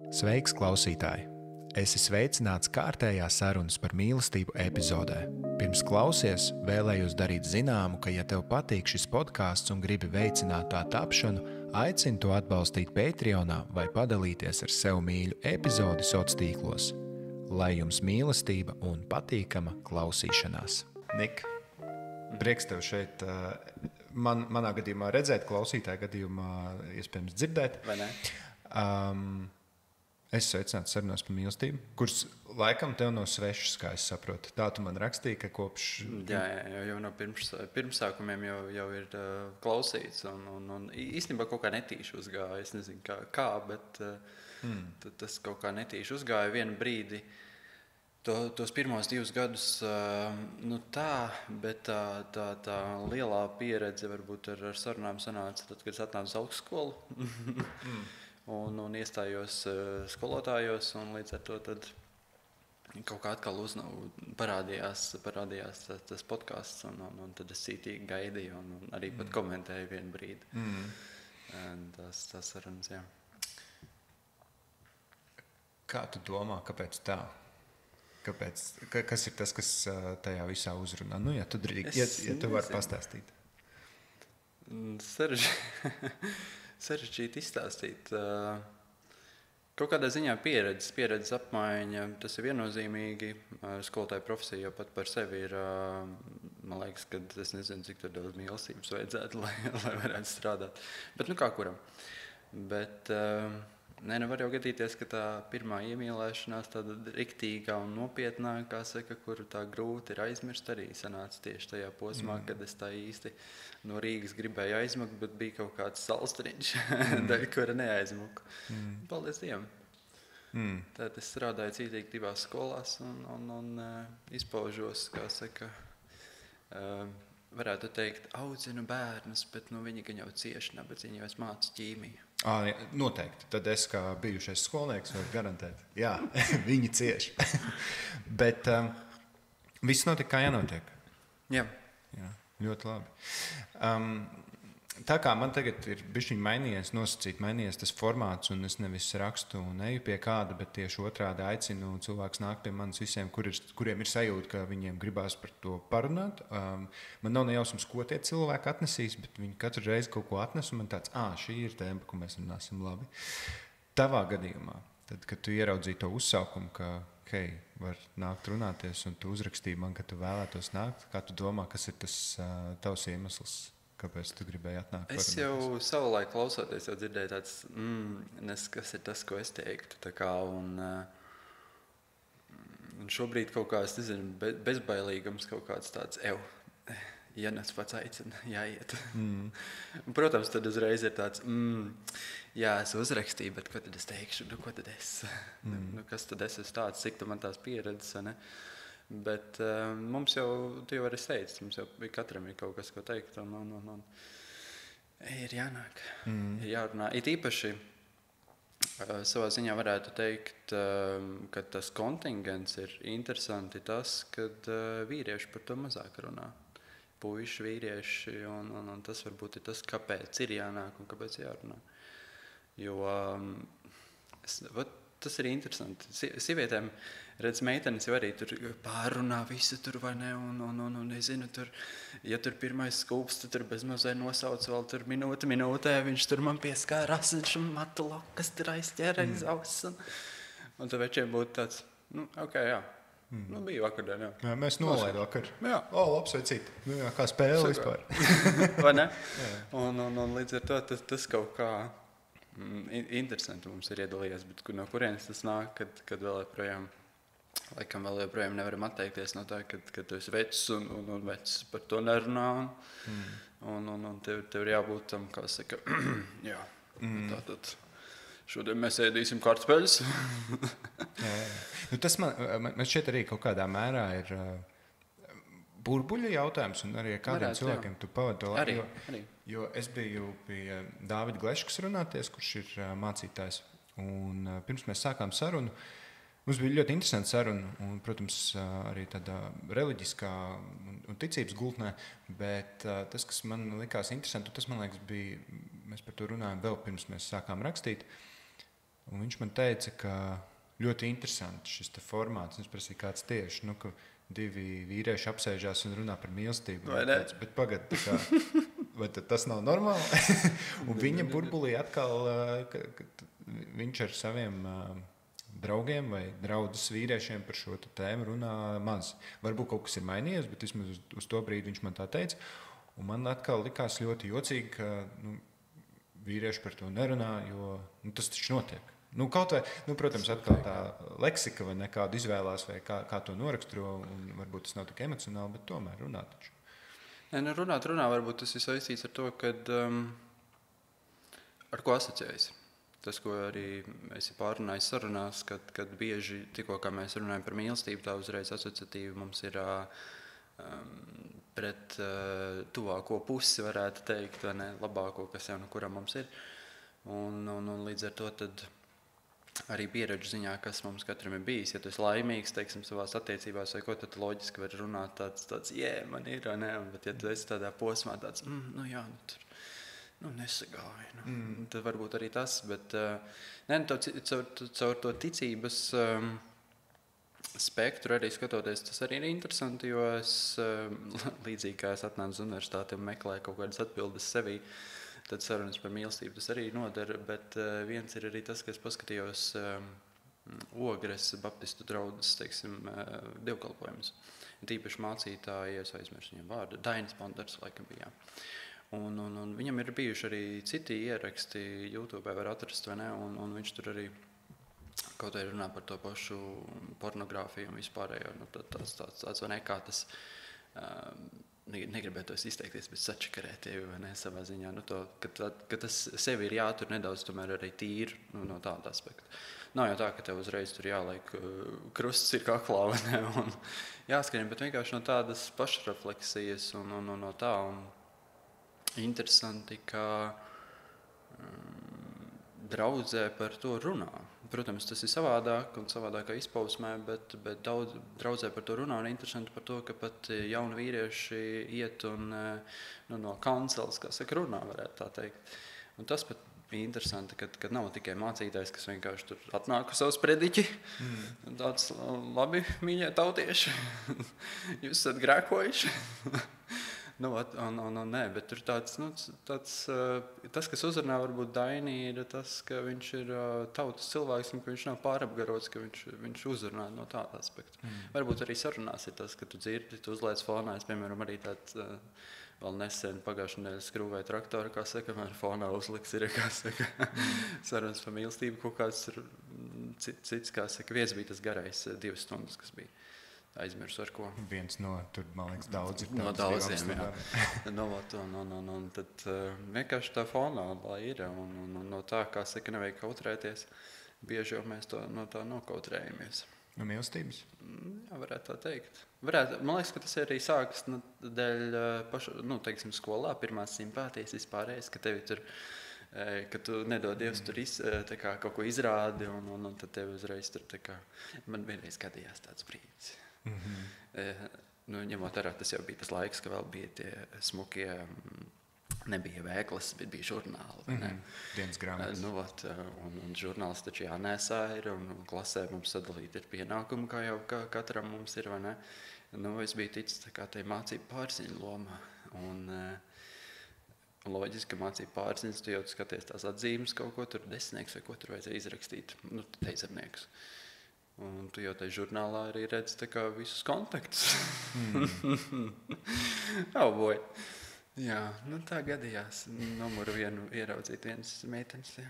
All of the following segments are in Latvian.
Sveiks, klausītāji! Esi sveicināts kārtējā sarunas par mīlestību epizodē. Pirms klausies, vēlējos darīt zināmu, ka, ja tev patīk šis podcasts un gribi veicināt tā tapšanu, aicinu to atbalstīt Patreonā vai padalīties ar sev mīļu epizodi sociālos tīklos. Lai jums mīlestība un patīkama klausīšanās. Nik, prieks tev šeit, manā gadījumā redzēt, klausītāju gadījumā iespējams dzirdēt. Vai ne? Es sveicināts sarunās par mīlestību, kuras laikam tev nav svešas, kā es saprotu. Tā tu man rakstīji, ka kopš... Jā, jau no pirmsākumiem jau ir klausīts un īstenībā kaut kā netīši uzgāja. Es nezinu kā bet tas kaut kā netīši uzgāja vienu brīdi. Tos pirmos 2 gadus, bet tā lielā pieredze varbūt ar sarunām sanāca tad, kad es atnācu uz augstskolu. Un iestājos skolotājos, un līdz ar to tad kaut kā atkal parādījās tas podcasts, un tad es cītīgi gaidīju, un arī pat komentēju vienu brīdi. Tas sarunas, jā. Kā tu domā, kāpēc tā? Kas ir tas, kas tajā visā uzrunā? Ja tu vari pastāstīt. Sarežģīti izstāstīt. Kaut kādā ziņā pieredzes apmaiņa, tas ir viennozīmīgi. Skolotāja profesija jau pat par sevi ir, man liekas, ka es nezinu, cik daudz mīlestības vajadzētu, lai varētu strādāt. Bet kā kuram. Bet nevar jau gadīties, ka tā pirmā iemīlēšanās tāda riktīgā un nopietnā, kā saka, kuru tā grūti ir aizmirst, arī sanāca tieši tajā posmā, kad es tā īsti no Rīgas gribēju aizmukt, bet bija kaut kāds salstriņš, daļa, kura neaizmuka. Paldies Dievam! Tad es strādāju cītīgi 2 skolās un izpaužos, kā saka, varētu teikt, audzinu bērnus, bet viņi gan jau cieši nabadzīgi, jo es mācu ķīmiju. Noteikti. Tad es kā bijušais skolnieks varu garantēt. Jā, viņi cieši. Bet viss notiek, kā jānotiek. Jā. Ļoti labi. Tā kā man tagad ir bišķiņ mainījies tas formāts, un es nevis rakstu un eju pie kāda, bet tieši otrādi aicinu cilvēks nāk pie manis visiem, kuriem ir sajūta, ka viņiem gribās par to parunāt. Man nav nejausmas, ko tie cilvēki atnesīs, bet viņi katru reizi kaut ko atnes, un man tāds, šī ir tēma, ko mēs runāsim labi. Tavā gadījumā, tad, kad tu ieraudzīji to uzsaukumu, ka hei, var nākt runāties, un tu uzrakstīji man, ka tu vēlētos nākt, kā tu domā, kas ir tas tavs iemesls? Kāpēc tu gribēji atnākt? Es jau savulaik klausoties, jau dzirdēju tāds, kas ir tas, ko es teiktu. Un šobrīd kaut kā, es nezinu, bezbailīgums kaut kāds tāds, ja nes pats aicina, jāiet. Protams, tad uzreiz ir tāds, jā, es uzrakstīju, bet ko tad es teikšu, ko tad es? Kas tad es esmu tāds, cik tu man tās pieredzes, ne? Bet mums jau, tu jau arī teici, mums jau katram ir kaut kas, ko teikt, un ir jānāk, ir jārunā. It īpaši savā ziņā varētu teikt, ka tas kontingents ir interesanti tas, kad vīrieši par to mazāk runā. Puiši, vīrieši, un tas varbūt ir tas, kāpēc ir jānāk un kāpēc jārunā. Jo tas ir interesanti. Sievietēm, redz, meitenes jau arī tur pārrunā visu tur, vai ne, un nezinu, tur, ja tur pirmais skūps, tu tur bezmazai nosauc vēl tur minūtē, viņš tur man pieskārās, un matu lokas tur aizķēra aiz auss, un tad večiem būtu tāds, jā. Bija vakardien, jā. Jā, mēs nolaidu vakar. Jā. Apsveicīt. Jā, kā spēle vispār. Vai ne? Un līdz ar to tas kaut kā interesanti mums ir iedalījies, bet no kurienes tas nāk, kad vēl joprojām nevaram atteikties no tā, kad tu esi vecs un vecs par to nerunā, un tev ir jābūt tam, kā saka, jā, tātad šodien mēs ēdīsim kartupeļus. Tas man šķiet arī kaut kādā mērā ir burbuļu jautājums, un arī ar kādiem cilvēkiem tu pavadi to laiku. Arī. Jo es biju pie Dāvida Gleškas runāties, kurš ir mācītājs, un pirms mēs sākām sarunu, mums bija ļoti interesanta saruna, un, protams, arī tādā reliģiskā un ticības gultnē, bet tas, kas man likās interesanti, tas, man liekas, bija, mēs par to runājam vēl pirms mēs sākām rakstīt, Un viņš man teica, ka ļoti interesants šis formāts. Es prasīju, kāds tieši, ka divi vīrieši apsēžās un runā par mīlestību. Bet pagad, vai tas nav normāli? Un viņa burbulī atkal, ka viņš ar saviem draugiem vai draudzes vīriešiem par šo tēmu runā maz. Varbūt kaut kas ir mainījies, bet vismaz uz to brīdi viņš man tā teica. Un man atkal likās ļoti jocīgi, ka vīrieši par to nerunā, jo tas taču notiek. Kaut vai, protams, atkal tā leksika vai nekādu izvēlās, vai kā to noraksturo, un varbūt tas nav tik emocionāli, bet tomēr runā taču. Runāt, varbūt tas ir saistīts ar to, kad ar ko asociējas. Tas, ko arī esi pārrunājis sarunās, kad bieži tikko kā mēs runājam par mīlestību, tā uzreiz asociatīvi mums ir pret tuvāko pusi, varētu teikt, vai ne, labāko, kas jau no kuram mums ir. Un līdz ar to tad arī pieredžu ziņā, kas mums katram ir bijis. Ja tu esi laimīgs, teiksim, savās attiecībās vai ko, tad loģiski var runāt tāds man ir, vai ne? Bet ja tu esi tādā posmā tāds, tur nesagāja. Tad varbūt arī tas, bet caur to ticības spektru arī skatoties, tas arī ir interesanti, jo es, līdzīgi kā es atnācu uz universitāti un meklēju kaut kādas atbildes sevī, tad sarunas par mīlestību tas arī nodara, bet viens ir arī tas, ka es paskatījos Ogres baptistu draudzes, teiksim, dievkalpojumus. Tīpaši mācītāji, es aizmirsu viņam vārdu, Dainis Pondars, laikam bija. Un viņam ir bijuši arī citi ieraksti, YouTube var atrast, vai ne, un viņš tur arī kaut arī runā par to pašu pornogrāfiju un vispārējo, tāds vai ne, kā tas, negribētos izteikties, bet sačakarētie, vai ne, savā ziņā, ka tas sevi ir jātur nedaudz tomēr arī tīri, no tāda aspekta. Nav jau tā, ka tev uzreiz tur jāliek krusts ir kaklā, vai ne, un jāskaņem, bet vienkārši no tādas pašrefleksijas un no tā, un interesanti, ka draudzē par to runā. Protams, tas ir savādāk un savādākā izpausmē, bet daudz draudzē par to runā un interesanti par to, ka pat jauni vīrieši iet un no kanceles, kā saka, runā, varētu tā teikt. Un tas pat bija interesanti, kad nav tikai mācītājs, kas vienkārši tur atnāk uz savus prediķi. Tāds, labi, mīļie tautieši, jūs esat grēkojuši. Nē, bet tur tāds, tas, kas uzrunā varbūt Daini, ir tas, ka viņš ir tautas cilvēks un ka viņš nav pārapgarots, ka viņš uzrunā no tāda aspekta. Varbūt arī sarunās ir tas, ka tu dzirdi, tu uzlaic fonā, es, piemēram, arī tāds vēl nesen pagājušajā nedēļā skrūvēju traktoru, kā saka, man fonā uzliks ir, kā saka, sarunas par mīlestību, kaut kāds ir cits, kā saka, viens bija tas garais 2 stundas, kas bija. Aizmirsu ar ko. Viens no, tur, man liekas, daudz ir. No daudziem, jā. Tad vienkārši tā fonā, lai ir, un no tā, kā saka, nevajag kautrēties, bieži jau mēs no tā nokautrējamies. No mīlestības? Jā, varētu tā teikt. Man liekas, ka tas arī sākas dēļ pašu, teiksim, skolā, pirmās simpātijas vispārējais, ka tevi tur, ka tu nedod Dievs tur kaut ko izrādi, un tad tevi uzreiz tur tā kā, man vienreiz gadījās tāds brīdis. Ņemot vērā, tas jau bija tas laiks, ka vēl bija tie smukie, nebija vēklas, bet bija žurnāli. Vai ne? Dienas grāmatas. Un žurnāls taču jānēsā ir, un klasē mums sadalīt ir pienākumi, kā jau katram mums ir, vai ne? Es biju ticis tā kā tai mācību pārziņu lomā. Un loģiski, ka mācību pārziņas, tu jau skaties tās atzīmes kaut ko, tur desmitnieks vai ko tur vajadzēja izrakstīt, teizemniekus. Un tu jau tai žurnālā arī redzi tā kā visus kontaktus. Oh boy. Jā, tā gadījās. Numuru 1 ieraudzīt vienas meitenes, jā.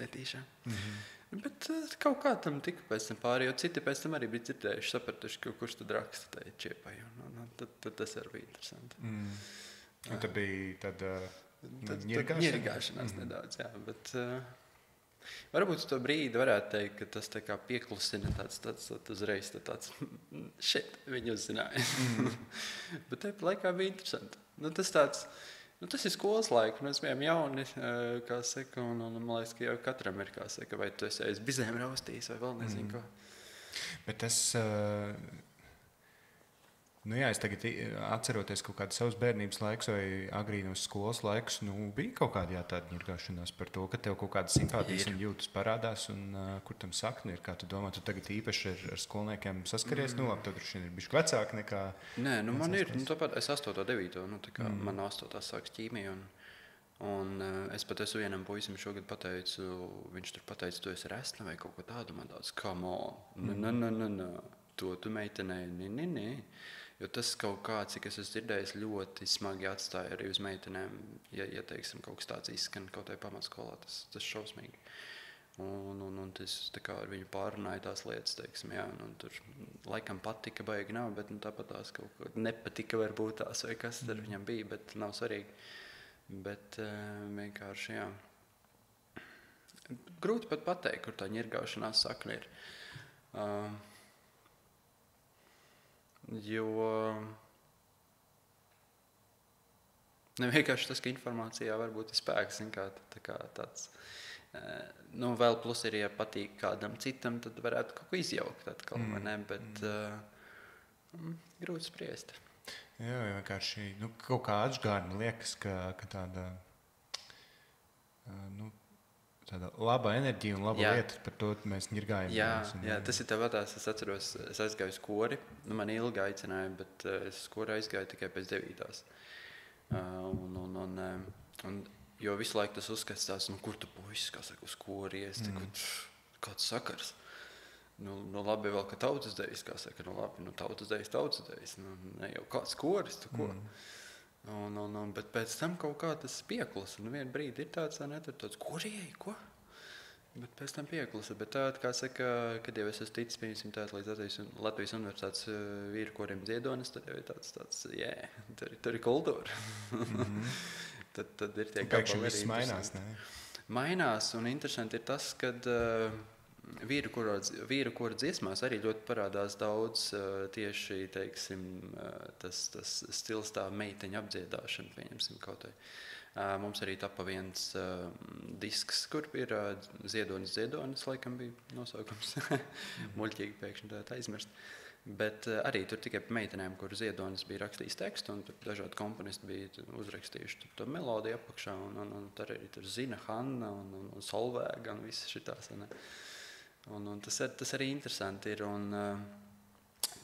Netīšām. Bet kaut kā tam tika pēc tam pāri, jo citi pēc tam arī bija dzirdējuši, sapratuši, ka kurš tad raksta tai čiepai. Tad tas arī bija interesanti. Un tad bija ņirgāšanās nedaudz, jā, bet varbūt to brīdi varētu teikt, ka tas tā kā pieklusina tāds uzreiz tāds, šeit viņi uzzināja. Bet tajā laikā bija interesanti. Tas tāds, tas ir skolas laika, mēs bijām jauni, kā saka, un man liekas, ka jau katram ir, kā saka, vai tu esi aiz bizēm raustījis vai vēl nezinu ko. Bet tas Nu jā, es tagad atceroties kaut kādu savus bērnības laikus vai agrīnos skolas laikus, bija kaut kāda tāda ņirgāšanās par to, ka tev kaut kādas simpātijas un jūtas parādās, un kur tam sakni ir, kā tu domā, tu tagad īpaši ar skolniekiem saskaries, labi, tev droši vien ir bišķi vecāki nekā... Nē, man ir, tāpat es 8. 9. Man 8. sāks ķīmija, un es pat esmu vienam puisim šogad pateicu, viņš tur pateica, tu esi resna vai kaut ko tādu, man tāds, come on, to tu meitenei, ne. Jo tas kaut kā, cik es esmu dzirdējis, ļoti smagi atstāja arī uz meitenēm, ja teiksim, kaut kas tāds izskan kaut vai pamatskolā, tas šausmīgi. Un tas tā kā ar viņu pārunāja tās lietas, teiksim, jā, un tur laikam patika baigi nav, bet tāpat tās kaut kā nepatika varbūt tās, vai kas ar viņam bija, bet nav svarīgi. Bet vienkārši, jā. Grūti pat pateikt, kur tā ņirgāšanās sakne ir. Jo vienkārši tas, ka informācijā varbūt ir spēks, kā tāds, vēl plus ir, ja patīk kādam citam, tad varētu kaut ko izjaukt atkal, vai ne, bet grūti spriest. Jā, vienkārši, kaut kā atžgārni liekas, ka tāda, tāda laba enerģija un laba lieta, par to mēs ņirgājamies. Jā, tas ir tāpatās, es atceros, es aizgāju uz kori, man ilgi aicināja, bet es uz kori aizgāju tikai pēc 9. Jo visu laiku tas uzskats tās, kur tu puisis, kā saka, uz kori ies, kāds sakars. Labi vēl, ka tautas dejas, kā saka, tautas dejas, ne jau kāds koris, tu ko. Bet pēc tam kaut kā tas pieklusa, vienu brīdi ir tāds, tāds, kurieji, ko? Bet pēc tam pieklusa, bet tāda, kā saka, kad jau es esmu ticis, pieņemsim tāda līdz Latvijas universitātes vīru koriem dziedonis, tad jau ir tāds, tur ir kultūra. Tad ir tie gabali arī viss mainās, ne? Mainās, un interesanti ir tas, kad vīru kora dziesmās arī ļoti parādās daudz tieši, teiksim, tas stils tā meiteņa apdziedāšana, pieņemsim kaut vai. Mums arī tapa viens disks, kur ir Ziedonis, laikam bija nosaukums. Muļķīgi pēkšņi tā aizmirst. Bet arī tur tikai par meitenēm, kur Ziedonis bija rakstījis tekstu, un tur dažādi komponisti bija uzrakstījuši to melodiju apakšā, un tur arī tur Zina, Hanna un Solvēga un visas šitās. Un tas arī interesanti ir,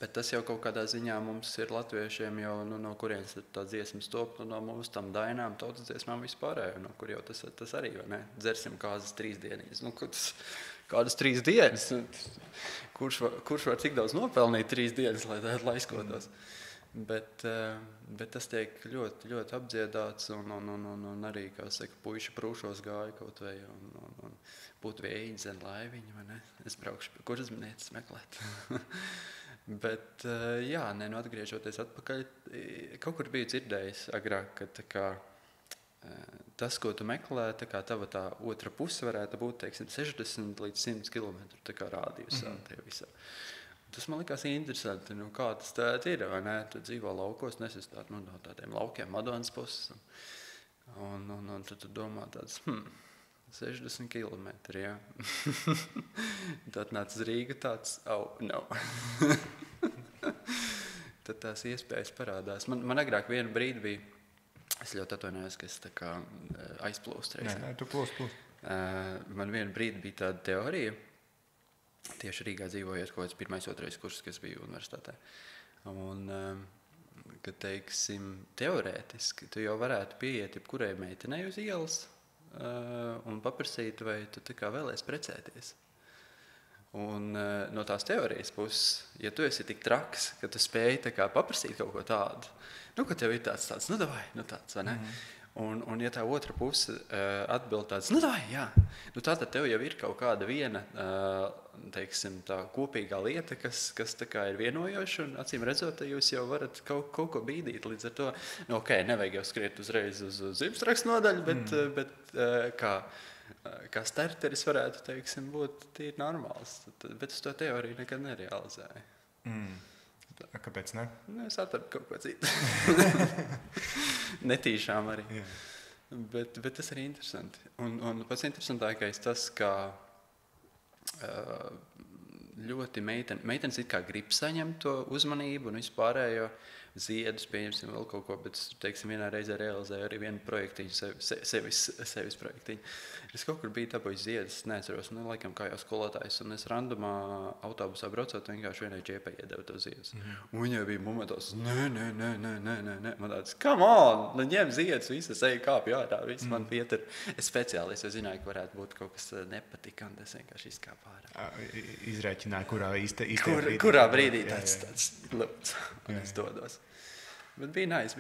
bet tas jau kaut kādā ziņā mums ir latviešiem jau, no kurienes tā dziesmas top, no mūsu tam dainām, tautas dziesmām vispārējo, no kur jau tas arī, vai ne? Dzersim kāzas 3 dienas. Kādas 3 dienas? Kurš var tik daudz nopelnīt 3 dienas, lai laiskotos? Bet tas tiek ļoti, ļoti apdziedāts, un arī, kā saka, puiši prūšos gāja kaut vai, un būtu vieji dzen laiviņi, vai ne? Es braukšu pie kurzemnieces meklēt. Bet, jā, atgriežoties atpakaļ, kaut kur biju dzirdējis agrāk, ka tā kā, tas, ko tu meklē, tā kā tava tā otra puse varētu būt, teiksim, 60 līdz 100 kilometru, tā kā rādījusā, tajā visā. Tas man likās interesanti, kā tas tāda ir, vai ne? Tu dzīvo laukos, nesis no tādiem laukiem Madonas puses, un tad tu domā tāds, 60 kilometri, jā. Tad nāc uz Rīgu tāds, no. Tad tās iespējas parādās. Man agrāk vienu brīdi bija, es ļoti atvainojos, ka es tā kā aizplūstu reiz. Nē, tu plūst. Man vienu brīdi bija tāda teorija, tieši Rīgā dzīvojot kaut kāds 1. 2. kurs, kas bija universitātē. Un, ka, teiksim, teorētiski tu jau varētu pieiet jebkurai meitenei uz ielas un paprasīt, vai tu tā kā vēlies precēties. Un no tās teorijas puses, ja tu esi tik traks, ka tu spēji tā kā paprasīt kaut ko tādu, ka tev ir tāds, davai, tāds, vai ne? Un ja tā otra puse atbild tāds, davai, jā, tātad tev jau ir kaut kāda viena, teiksim, tā kopīgā lieta, kas tā kā ir vienojoša, un acīm redzot, jūs jau varat kaut ko bīdīt līdz ar to. Ok, nevajag jau skriet uzreiz uz zivsrakstu nodaļu, bet kā starteris varētu, teiksim, būt tīri normāls. Bet es to teoriju nekad nerealizēju. Kāpēc ne? Es atradu kaut ko citu. Netīšām arī. Jā. Bet tas arī interesanti. Un pats interesantākais tas, ka ļoti meitenes it kā grib saņemt to uzmanību un vispārējo ziedus, pieņemsim vēl kaut ko, bet, teiksim, vienā reizē realizēju arī vienu projektiņu, sevis projektiņu. Es kaut kur biju dabūjis ziedus, neatceros, laikam kā jau skolotājs, un es randumā autobusā braucot, vienkārši vienai džēpai iedevu to ziedus. Un viņai bija momentos, nē, man tāds, come on, ņem ziedus, visas eju kāpju ārā, viss man pietur. Es speciāli, es zināju, ka varētu būt kaut kas nepatikant, es vienkārši izkāpu ārā. Izrēķināju, kurā brīdī tāds lūdzu, un es dodos. Bet bija nice.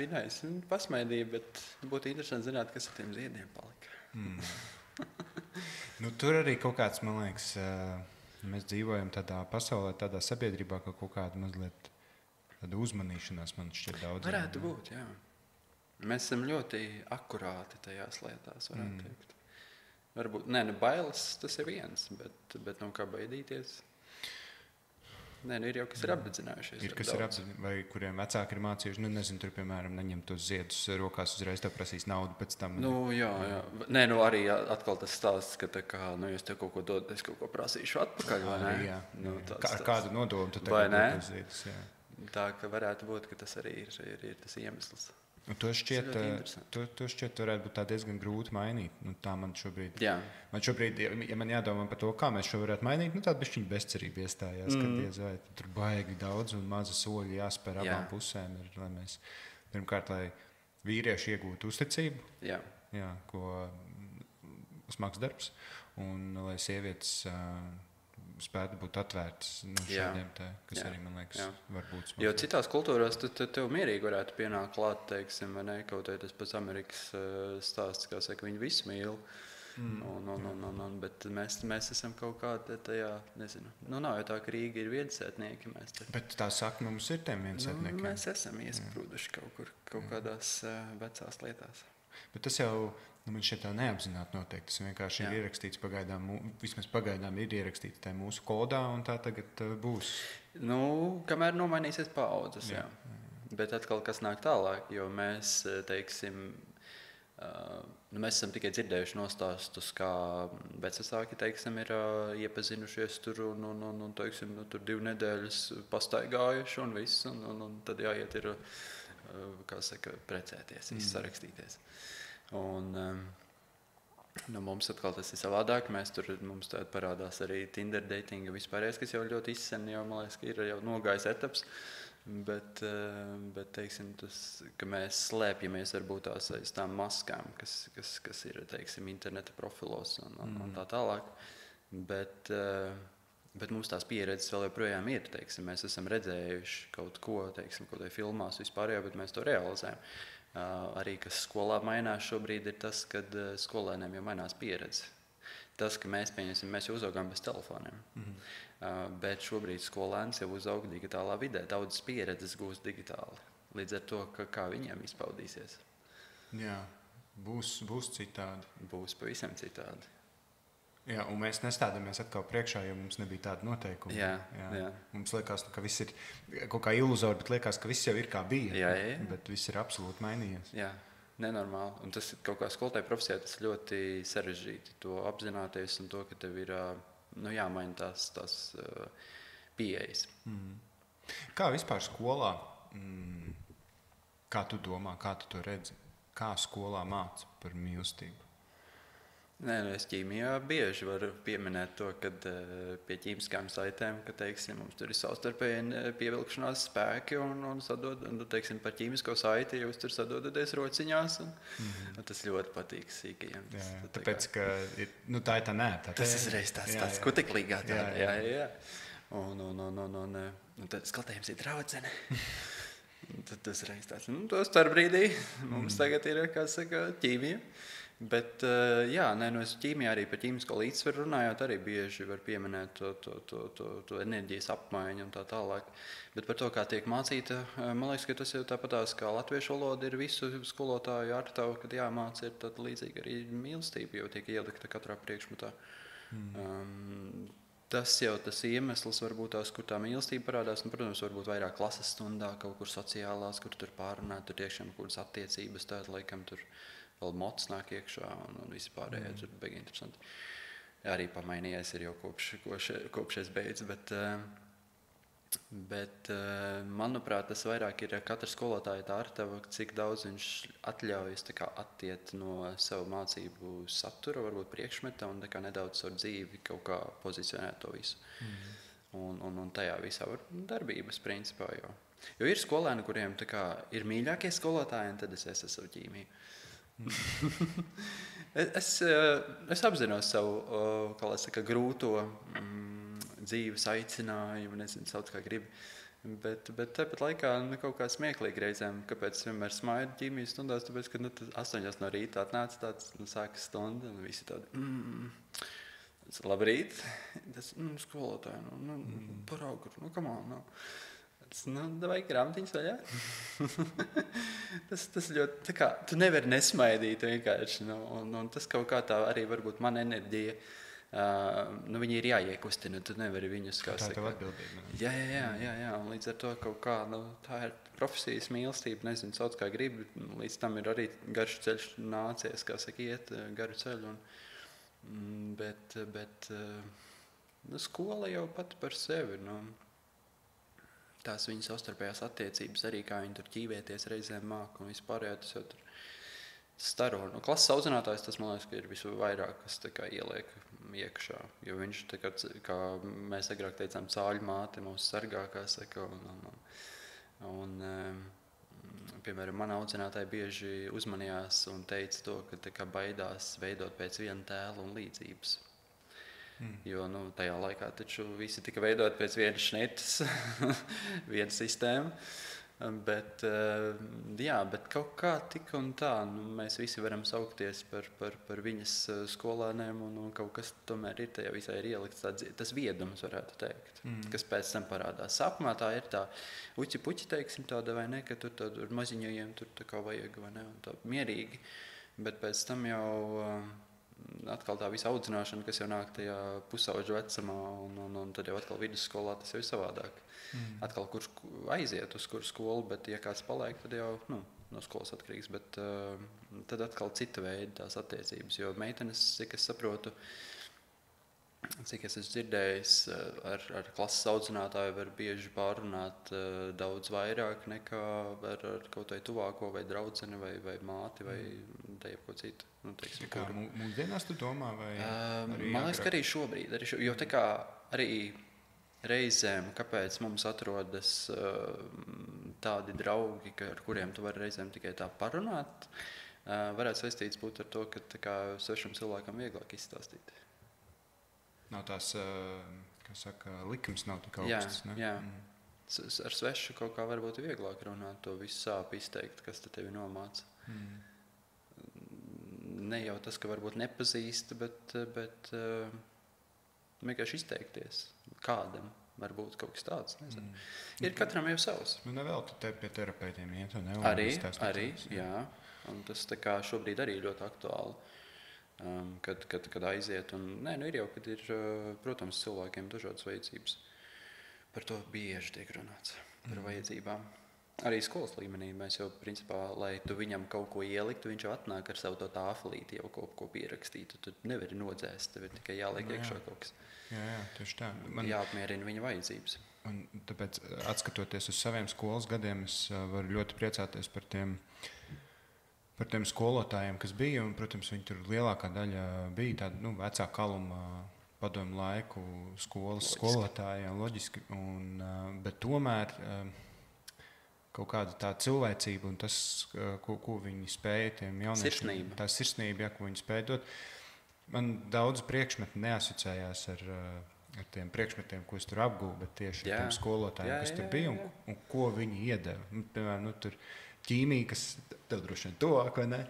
Pasmaidīja, bet būtu interesanti zināt, kas ar tiem ziediem palika. Tur arī kaut kāds, man liekas, mēs dzīvojam tādā pasaulē, tādā sabiedrībā, ka kaut kāda mazliet tāda uzmanīšanās man šķiet daudz. Varētu būt, jā. Mēs esam ļoti akurāti tajās lietās, varētu teikt. Varbūt, bailes tas ir viens, bet kā baidīties? Ir jau, kas ir apdedzinājušies. Ir, kas ir apdedzinājušies, vai kuriem vecāki ir mācījuši, nezinu, tur, piemēram, neņem tos ziedus rokās, uzreiz tev prasīs naudu pēc tam. Jā. Arī atkal tas stāsts, ka tā kā, ja es tev kaut ko dodu, es kaut ko prasīšu atpakaļ, vai ne? Jā. Ar kādu nodomu tu tagad tos ziedus, jā. Tā, ka varētu būt, ka tas arī ir tas iemesls. To šķiet varētu būt tā diezgan grūti mainīt. Tā man šobrīd, ja man jādomā par to, kā mēs šo varētu mainīt, tāda bišķiņa bezcerība iestājās, ka diezvai tur baigi daudz un maza soļi jāspēr abām pusēm, lai mēs pirmkārt, lai vīrieši iegūtu uzticību, ko smags darbs, un lai sievietes spētu būt atvērtas šādiem kas arī, man liekas, var būt smags. Jo citās kultūrās tev mierīgi varētu pienākt klāt, teiksim, vai ne, kaut tas pats Amerikas stāsts, kā saka, viņi visi mīl. Bet mēs esam kaut kādā tajā, nezinu. Nav jau tā, ka Rīga ir viensētnieki. Bet tā sakna mums ir tiem viensētniekiem. Mēs esam iesprūduši kaut kādās vecās lietās. Bet tas jau... Man šeit tā neapzināti noteikti. Tas vienkārši ir ierakstīts pagaidām, vismaz pagaidām ir ierakstīts tā mūsu kodā, un tā tagad būs. Kamēr nomainīsies paaudzes, jā. Bet atkal, kas nāk tālāk, jo mēs, teiksim, mēs esam tikai dzirdējuši nostāstus, kā vecāki, teiksim, ir iepazinušies tur un teiksim, tur 2 nedēļas pastaigājuši un viss, un tad jāiet ir, kā saka, precēties, sarakstīties. Un mums atkal tas ir savādāk. Mums tāda parādās arī Tinder datinga vispārējais, kas jau ļoti izsen, jau, man liekas, ka ir jau nogājis etaps. Bet teiksim, tas, ka mēs slēpjamies varbūt aiz tām maskām, kas ir, teiksim, interneta profilos un tā tālāk. Bet mums tās pieredzes vēl joprojām ir, teiksim, mēs esam redzējuši kaut ko, teiksim, kaut vai filmās vispārējo, bet mēs to realizējam. Arī, kas skolā mainās šobrīd, ir tas, ka skolēniem jau mainās pieredze. Tas, ka mēs jau uzaugām bez telefoniem, bet šobrīd skolēns jau uzaug digitālā vidē. Daudzas pieredzes gūs digitāli. Līdz ar to, kā viņiem izpaudīsies. Jā, būs citādi. Būs pavisam citādi. Jā, un mēs nestādāmies atkal priekšā, jo mums nebija tāda noteikuma. Jā. Mums liekas, ka viss ir kaut kā iluzori, bet liekas, ka viss jau ir kā bija. Jā. Bet viss ir absolūti mainījies. Jā, nenormāli. Un tas kaut kā skolotāja profesijā tas ļoti sarežģīti. To apzināties un to, ka tev ir jāmaina tās pieejas. Kā vispār skolā, kā tu domā, kā tu to redzi? Kā skolā māca par mīlestību? Es ķīmijā bieži varu pieminēt to, ka pie ķīmiskām saitēm, ka, teiksim, mums tur ir savstarpēji pievilkšanās spēki un teiksim, par ķīmisko saiti jūs tur sadodaties rociņās. Un tas ļoti patīk sīkajiem. Tāpēc, ka tā ir tā nē. Tas ir reiz tāds kuteklīgā tāda. Jā. Un tad skatējums ir draudzene. Tad tas reiz tāds, to starp brīdī mums tagad ir, kā saka, ķīmija. Bet, es ķīmijā arī par ķīmisko līdzsvaru runājot, arī bieži var pieminēt to enerģijas apmaiņu un tā tālāk. Bet par to, kā tiek mācīta, man liekas, ka tas jau tāpatās, kā latviešu valoda ir visu skolotāju ārtavu, kad jāmāca, ir tad līdzīgi arī mīlestība, jo tiek ielikta katrā priekšmetā. Tas jau tas iemesls varbūt tās, kur tā mīlestība parādās, protams, varbūt vairāk klases stundā, kaut kur sociālās, kur tur pārunāt, tur tiekšana kaut kādas attiecības, tāda, laikam, tur vēl mots nāk iekšā un vispārējā, tur beigas interesanti. arī pamainījies ir jau kopš es beidzu, bet manuprāt, tas vairāk ir katra skolotāja tā artava, cik daudz viņš atļaujas tā kā attiet no savu mācību satura, varbūt priekšmeta, un tā kā nedaudz savu dzīvi kaut kā pozicionēt to visu. Un tajā visā var darbības principā jau. Jo ir skolēni, kuriem tā kā ir mīļākie skolotāji, un tad es esmu savu ķīmiju. Es apzinos savu, kā lai saka, grūto dzīves aicinājumu, nezinu, sauc kā gribi. Bet tāpat laikā kaut kā smieklīgi reizēm, kāpēc es vienmēr smaidu ķīmijas stundās, tāpēc, ka 8 no rīta atnāca tāds, sākas stunda, un visi tādi, labrīt, tas, skolotāji, paraugu, come on, vai grāmatiņas vaļā? tas ļoti, tā kā, tu nevari nesmaidīt vienkārši, un tas kaut kā tā arī varbūt man enerģija, viņi ir jāiekustina, tu nevari viņus, kā saka. Tā tev atbildība. Jā, un līdz ar to kaut kā, tā ir profesijas mīlestība, nezinu, sauc kā gribi, līdz tam ir arī garš ceļš nācies, kā saka, iet garu ceļu, bet skola jau pati par sevi, tās viņas savstarpējās attiecības arī, kā viņi tur ķīvēties reizēm māk un vispārējā, tas jau tur staro. Klases audzinātājs, tas man liekas, ka ir visvairāk, kas tā kā ieliek iekšā, jo viņš, tā kā mēs agrāk teicām, cāļu māte mūs sargā, kā saka, un piemēram, mana audzinātāja bieži uzmanījās un teica to, ka tā kā baidās veidot pēc viena tēla un līdzības. Jo tajā laikā taču visi tika veidot pēc vienas šnetes, viena sistēma, bet kaut kā tik un tā, mēs visi varam saukties par viņas skolēniem, un kaut kas tomēr ir tajā visā ir ielikts, tas viedums, varētu teikt, kas pēc tam parādās. Sākumā tā ir tā uķi-puķi, teiksim, tāda vai ne, ka tur maziņajiem tur tā kā vajag, vai ne, un tā mierīgi, bet pēc tam jau atkal tā visa audzināšana, kas jau nāk tajā pusauģu vecumā, un tad jau atkal vidusskolā tas jau ir savādāk. Atkal kurš aiziet uz kuru skolu, bet ja kāds paliek, tad jau no skolas atkarīgs, bet tad atkal cita veida tās attiecības, jo meitenes, cik es saprotu, cik es esmu dzirdējis, ar klases audzinātāju var bieži pārunāt daudz vairāk nekā ar kaut vai tuvāko, vai draudzeni, vai māti, vai ko citu. Teiksim, kā mūsdienās tu domā? Vai man liekas, ka arī šobrīd. Jo tā kā arī reizēm, kāpēc mums atrodas tādi draugi, ar kuriem tu vari reizēm tikai tā parunāt, varētu saistīts būt ar to, ka tā kā svešam cilvēkam vieglāk izstāstīt. Nav tās, kā saka, likums nav tik augsts, ne? Jā. Ar svešu kaut kā varbūt vieglāk runāt, to visu sāp izteikt, kas te tevi nomāca. Ne jau tas, ka varbūt nepazīst, bet vienkārši izteikties kādam. Varbūt kaut kas tāds, nezinu. Ir katram jau savs. Nevēl tu te pie terapeitiem iet un Arī, jā. Un tas tā kā šobrīd arī ļoti aktuāli. Kad aiziet un... ir jau, kad ir, protams, cilvēkiem dažādas vajadzības. Par to bieži tiek runāts, par vajadzībām. Arī skolas līmenī mēs jau, principā, lai tu viņam kaut ko ieliktu, viņš jau atnāk ar savu to tāfelīti, jau kaut ko pierakstītu. Tu nevari nodzēst, tev ir tikai jāliek iekšā kaut kas. Jā, tieši tā. Jāapmierina viņa vajadzības. Un tāpēc, atskatoties uz saviem skolas gadiem, es varu ļoti priecāties par tiem skolotājiem, kas bija. Un, protams, viņi tur lielākā daļa bija tāda vecā kaluma padomu laiku skolotājiem, loģiski. Bet tomēr kaut kāda tā cilvēcība un tas, ko viņi spēja tiem jauniešiem, tā sirsnība, ko viņi spēja dot. Man daudz priekšmetu neasociējās ar tiem priekšmetiem, ko es tur apgūvu, bet tieši ar tiem skolotājiem, kas tur bija un ko viņi iedeva. Piemēram, tur ķīmija, kas tev droši vien tuvāk, vai ne?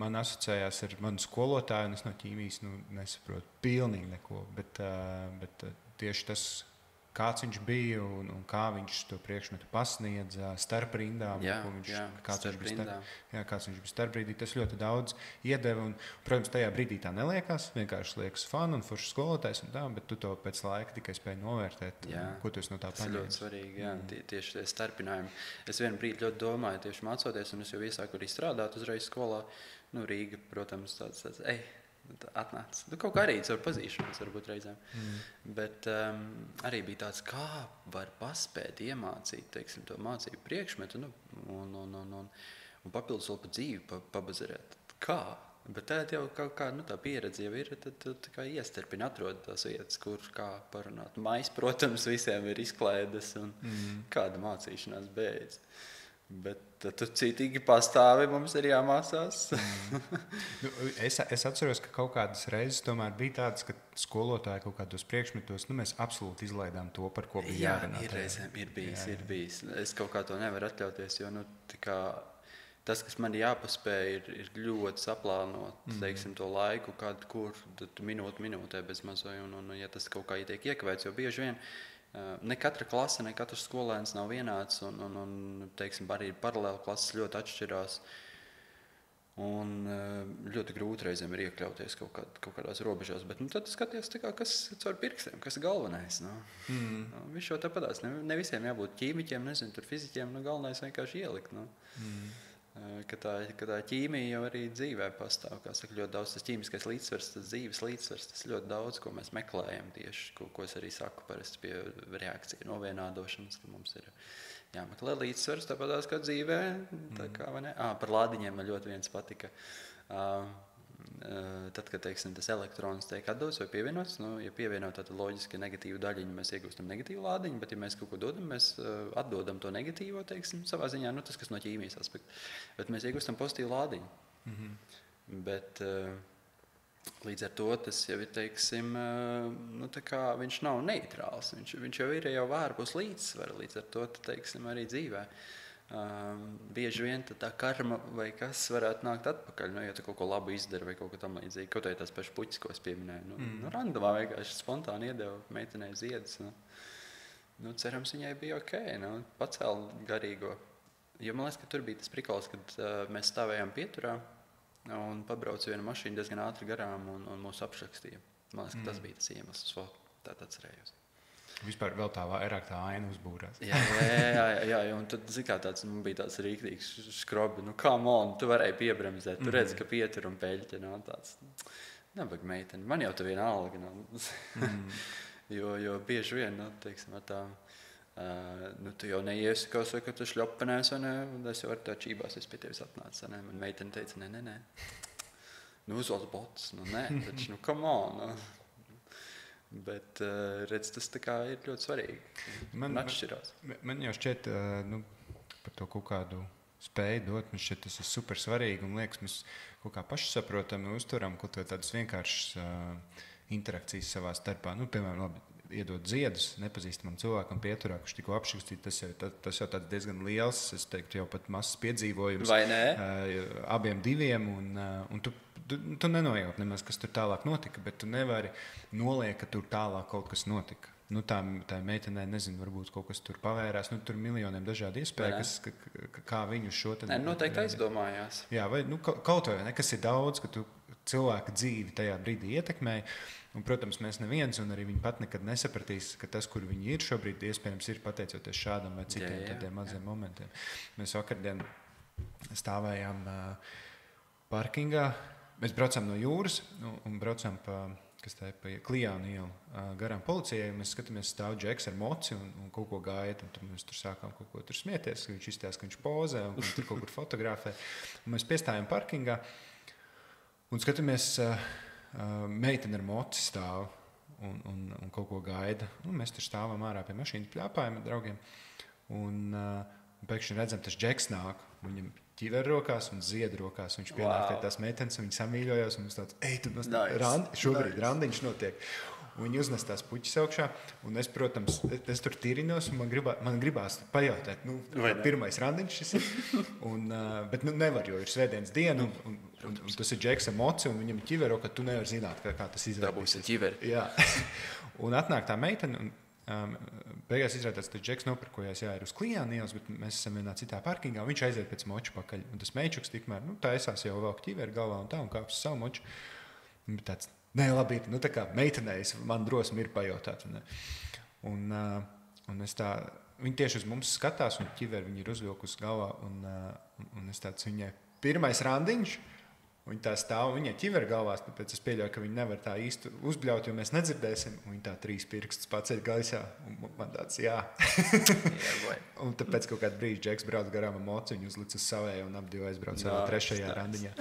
Man asociējās ar manu skolotāju, un es no ķīmijas nesaprotu pilnīgi neko, bet tieši tas, kāds viņš bija un kā viņš to priekšmetu pasniedza starp rindām, kāds viņš bija starp brīdī, tas ļoti daudz iedeva. Un, protams, tajā brīdī tā neliekās, vienkārši liekas fun un foršs skolotājs un tā, bet tu to pēc laika tikai spēj novērtēt, ko tu esi no tā paņēmis. Tas ļoti svarīgi, tieši tie starpinājumi. Es vienu brīdi ļoti domāju, tieši mācoties, un es jau iesāku arī strādāt uzreiz skolā. Rīga, protams, tāds atnāc. Kaut kā arī caur pazīšanos varbūt reizēm. Bet arī bija tāds, kā var paspēt iemācīt, teiksim, to mācību priekšmetu, un papildus vēl pa dzīvi pabazarēt. Kā? Bet tā jau kaut kā, tā pieredze jau ir, tad tā kā iesterpini atrod tās vietas, kur kā parunāt. Mais, protams, visiem ir izklaides un kāda mācīšanās beidz. Bet tu citīgi pastāvi, mums ir jāmācās. Es atceros, ka kaut kādas reizes tomēr bija tādas, ka skolotāji kaut kādos priekšmetos, mēs absolūti izlaidām to, par ko bija jārunā. Ir reizēm, ir bijis. Es kaut kā to nevaru atļauties, jo, tā kā tas, kas man jāpaspēj, ir ļoti saplānot, teiksim, to laiku, kur minūtē bez mazoja, un ja tas kaut kā tiek iekavēts, jo bieži vien ne katra klase, ne katrs skolēns nav vienāds, un teiksim, arī paralēli klases ļoti atšķirās, un ļoti grūti reizēm ir iekļauties kaut kādās robežās, bet tad skaties, tā kā, kas caur pirkstiem, kas ir galvenais. Viņš jau tāpatās, ne visiem jābūt ķīmiķiem, nezinu, tur fiziķiem, galvenais vienkārši ielikt. Ka tā ķīmija jau arī dzīvē pastāv, kā saka, ļoti daudz tas ķīmiskais līdzsvars, tas dzīves līdzsvars, tas ļoti daudz, ko mēs meklējam tieši, ko es arī saku parasti pie reakciju novienādošanas, ka mums ir jāmeklē līdzsvars, tāpatās kā dzīvē, tā kā, vai ne? Par lādiņiem man ļoti viens patika. Tad, kad teiksim, tas elektrons tiek atdots vai pievienots, ja pievienot tādu loģiski negatīvu daļiņu, mēs iegūstam negatīvu lādiņu, bet ja mēs kaut ko dodam, mēs atdodam to negatīvo, teiksim, savā ziņā, tas, kas no ķīmijas aspekta, bet mēs iegūstam pozitīvu lādiņu. Bet līdz ar to tas jau ir, teiksim, tā kā viņš nav neitrāls, viņš jau ir jau ārpus līdzsvara, līdz ar to, teiksim, arī dzīvē. Bieži vien tā karma vai kas varētu nākt atpakaļ, ja tu kaut ko labu izdari vai kaut ko tam līdzīgi. Kaut arī tās pašas puķis, ko es pieminēju. Randomā vienkārši spontāni iedeva meitenei ziedus. Cerams, viņai bija ok. Pacēla garīgo. Jo man liekas, ka tur bija tas prikols, kad mēs stāvējām pieturā un pabrauca viena mašīna diezgan ātri garām un mūs apšakstīja. Man liekas, ka tas bija tas iemesls. Tā atcerējos. Vispār vēl tā vairāk tā aina uzbūrās. Jā, un tad, zin kā, bija tāds rīktīgs skrobi. Come on, tu varēji piebremzēt, tu redzi, ka pietur un peļķi. Tāds, nebag meiteni, man jau tu viena alga. Jo bieži vien, teiksim, ar tā, tu jau neiesi, kā saka, tu šļopenēs, un es jau ar tā čībās, es pie tevis atnācu. Man meiteni teica, nē. Uzvalds bots, nē, taču, come on. Bet redz, tas tā kā ir ļoti svarīgi. Man atšķirās. Man jau šķiet, par to kaut kādu spēju dot, man šķiet, tas ir super svarīgi. Un liekas, mēs kaut kā pašsaprotami uzturam kaut tādas vienkāršas interakcijas savā starpā. Piemēram, labi, iedot ziedus nepazīstamam cilvēkam pieturā, kurš tikko apšakstīts, tas jau tāds diezgan liels, es teiktu, jau pat mazs piedzīvojums. Vai ne? Abiem diviem, un tu nenojauti nemaz, kas tur tālāk notika, bet tu nevari noliekt, ka tur tālāk kaut kas notika. Tā meitenē, nezinu, varbūt kaut kas tur pavērās, tur miljoniem dažādi iespēju, kā viņu šo... Noteikti aizdomājās. Jā, vai kaut vai nekas ir daudz, ka tu cilvēka dzīvi tajā brīdī ietekmēji. Un, protams, mēs neviens, un arī viņi pat nekad nesapratīs, ka tas, kur viņi ir šobrīd, iespējams ir pateicoties šādam vai citiem tādiem maziem momentiem. Mēs vakardien stāvējām parkingā. Mēs braucām no jūras un braucām pa Klijānu ielu garām policijai. Mēs skatāmies, stāv Džeks ar moci un kaut ko gaida. Un mēs tur sākām kaut ko tur smieties. Viņš izstāsta, ka viņš pozē un viņš tur kaut kur fotografē. Un mēs piestājām parkingā un skatāmies, meitene ar moci stāv un kaut ko gaida. Un mēs tur stāvam ārā pie mašīnas, pļāpājam ar draugiem. Un pēkšņi redzam, tas Džeks nāk. Viņam ķiveri rokās un ziedu rokās. Viņš pienāk pie tās meitenes un viņi samīļojās. Un mums tāds, šobrīd randiņš notiek. Un viņi uznes tās puķis augšā. Un es, protams, tur tīrinos un man gribās pajautāt, pirmais randiņš šis ir. Bet nevar, jo ir svētdienas diena un tas ir Džeks ar moci un viņam ķiveri rokā, tu nevar zināt, kā tas izvēlēsies. Dabūsi ķiveri. Jā. Un atnāk tā meitene un beigās izrādās, ka Džeks nopirkojās ir uz Klijānu ielas, bet mēs esam vienā citā parkingā. Viņš aiziet pēc moču pakaļ. Un tas meičuks tikmēr, taisās jau vēl ķiveri galvā un tā un kāps savu moču. Un tāds, labi, tā kā meitenēs, man drosmi ir pajautāt. Un es tā, viņi tieši uz mums skatās un ķiveri viņi ir uzvilkus galvā. Un es tāds viņai pirmais randiņš Viņi tā stāv, viņai ķiver galvās, tāpēc es pieļauju, ka viņi nevar tā īsti uzbļaut, jo mēs nedzirdēsim. Viņi tā 3 pirkstus paceļ gaisā, un man tāds jā. Un tāpēc kaut kādu brīdi Džeks brauc garām ar mociņu, uzlic uz savēju un ap divu aizbrauc savā trešajā randiņā.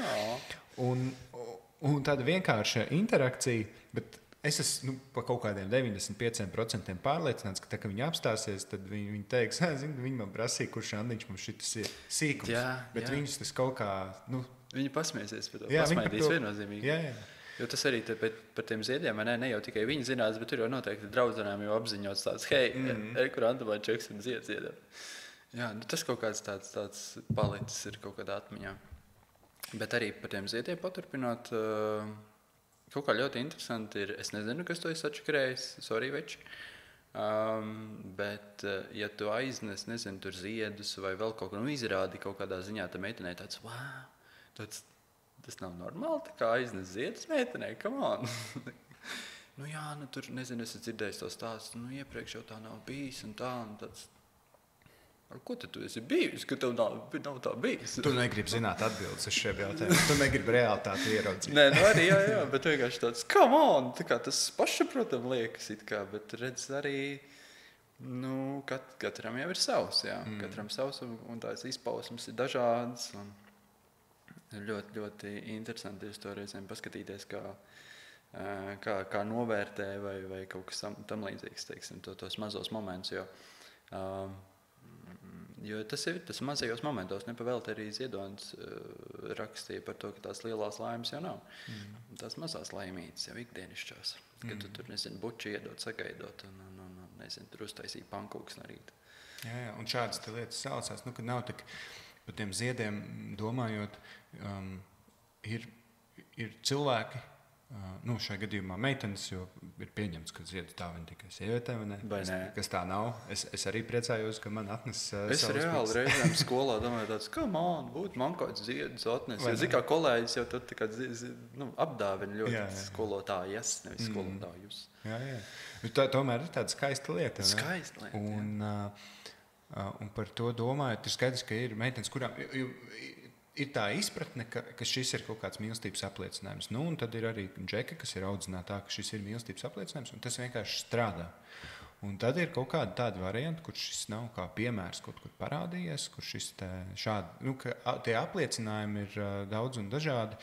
Un tāda vienkārša interakcija, bet es esmu pa kaut kādiem 95% pārliecināts, ka tā, ka viņi apstāsies, tad viņi teiks, viņi man prasīja, kurš randiņš mums šitas ir sīkums. Bet viņus tas kaut kā... Viņi pasmēsies par to. Pasmaidīs viennozīmīgi. Jā. Jo tas arī par tiem ziediem, ne jau tikai viņi zinās, bet tur jau noteikti draudzenām jau apziņots tāds, hei, kur Antamā Čeks un ziedam. Jā, tas kaut kāds tāds palicis ir kaut kādā atmiņā. Bet arī par tiem ziediem paturpinot, kaut kā ļoti interesanti ir, es nezinu, kas to ir sačakrējis, sorry, veči, bet ja tu aiznes, nezinu, tur ziedus vai vēl kaut ko, izrādi kaut kādā ziņā, tā meitenē tāds, wow, tas nav normāli, tā kā aiznes ziedus meitenē, come on. Tur, nezinu, es dzirdēju to stāstu, iepriekš jau tā nav bijis un tāds. Ar ko tu esi bijis, ka tev nav tā bijis? Tu negribi zināt atbildes uz šiem jautājumiem. Tu negribi realitāti ieraudzīt. Nē, arī, jā, bet vienkārši tāds, come on, tā kā tas pašsaprotam liekas it kā, bet redz arī, katram jau ir savs, jā. Katram savs un tās izpausmes ir dažādas un ļoti, ļoti interesanti ir to reizēm paskatīties, kā novērtē vai kaut kas tam līdzīgs, teiksim, tos mazos momentus, jo tas mazajos momentos nepavēlti arī Ziedonis rakstīja par to, ka tās lielās laimes jau nav. Tās mazās laimītes jau ikdienišķās, kad tu tur, nezinu, buči iedot, sagaidot un nezinu, tur uztaisīt pankūks no rīta. Jā, un šādas te lietas saucās, kad nav tik par tiem ziediem domājot, ir cilvēki, šajā gadījumā meitenes, jo ir pieņemts, ka ziedu stāvini tikai sievietēm, kas tā nav. Es arī priecājos, ka man atnes es reāli reizēm skolā domāju tāds, kā būtu man kāds ziedus atnes. Zini, kā kolēģis jau tad apdāvina ļoti skolotājas, nevis skolotājus. Jā. Tomēr ir tāda skaista lieta. Skaista lieta, Un par to domājot, ir skaidrs, ka ir meitenes, kurām ir tā izpratne, ka šis ir kaut kāds mīlestības apliecinājums. Un tad ir arī Džeka, kas ir audzināta tā, ka šis ir mīlestības apliecinājums, un tas vienkārši strādā. Un tad ir kaut kāda tāda varianta, kur šis nav kā piemērs kaut kur parādījies, kur šis šādi, ka tie apliecinājumi ir daudz un dažādi,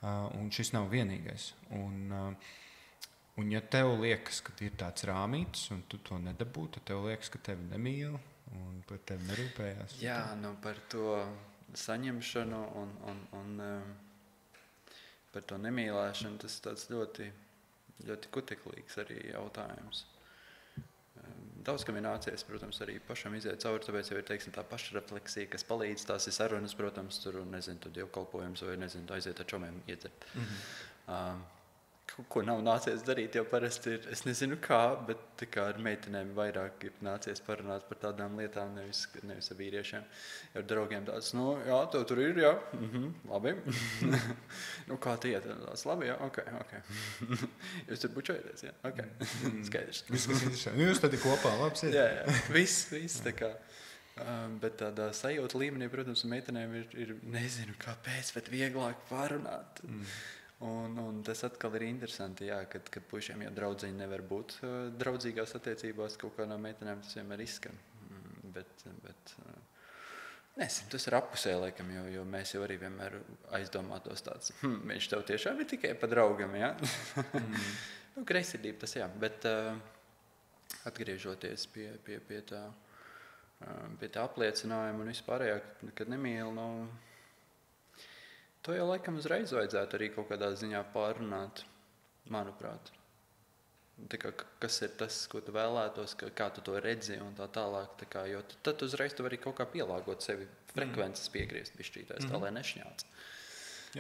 un šis nav vienīgais. Un ja tev liekas, ka ir tāds rāmītis, un tu to nedabū, tad tev liekas, ka tevi nemīl, un par tevi nerūpējās. Jā, par to saņemšanu un par to nemīlēšanu, tas tāds ļoti, ļoti kuteklīgs arī jautājums. Daudz kam ir nācies, protams, arī pašam iziet cauri, tāpēc jau ir, teiksim, tā pašrefleksija, kas palīdz, tās ir sarunas, protams, tur, nezinu, tu dievkalpojums vai, nezinu, aiziet ar čomiem iedzert. Ko nav nācies darīt, jau parasti ir, es nezinu kā, bet tā kā ar meitenēm vairāk ir nācies parunāt par tādām lietām, nevis ar vīriešiem. Ar draugiem tāds, jā, tev tur ir, jā, labi. Kā tie iet? Tāds, labi, jā, ok. Jūs tur bučojaties, jā, ok. Skaidrs. Jūs tad ir kopā, labs ir. Jā, viss tā kā. Bet tādā sajūta līmenī, protams, meitenēm ir nezinu kāpēc, bet vieglāk pārunāt. Un tas atkal ir interesanti, jā, kad puišiem jau draudziņi nevar būt draudzīgās attiecībās, kaut kādām meitenēm tas vienmēr izskan. Bet nezinu, tas ir appusē, laikam, jo mēs jau arī vienmēr aizdomātos tāds, viņš tev tiešām ir tikai pa draugam, jā? Greizsirdība tas, jā, bet atgriežoties pie tā apliecinājuma un vispārējā, kad nemīl, to jau laikam uzreiz vajadzētu arī kaut kādā ziņā pārrunāt, manuprāt. Kas ir tas, ko tu vēlētos, kā tu to redzi un tā tālāk. Jo tad uzreiz tu vari kaut kā pielāgot sevi frekvences piegriezt bišķītais, tā lai nešņāc.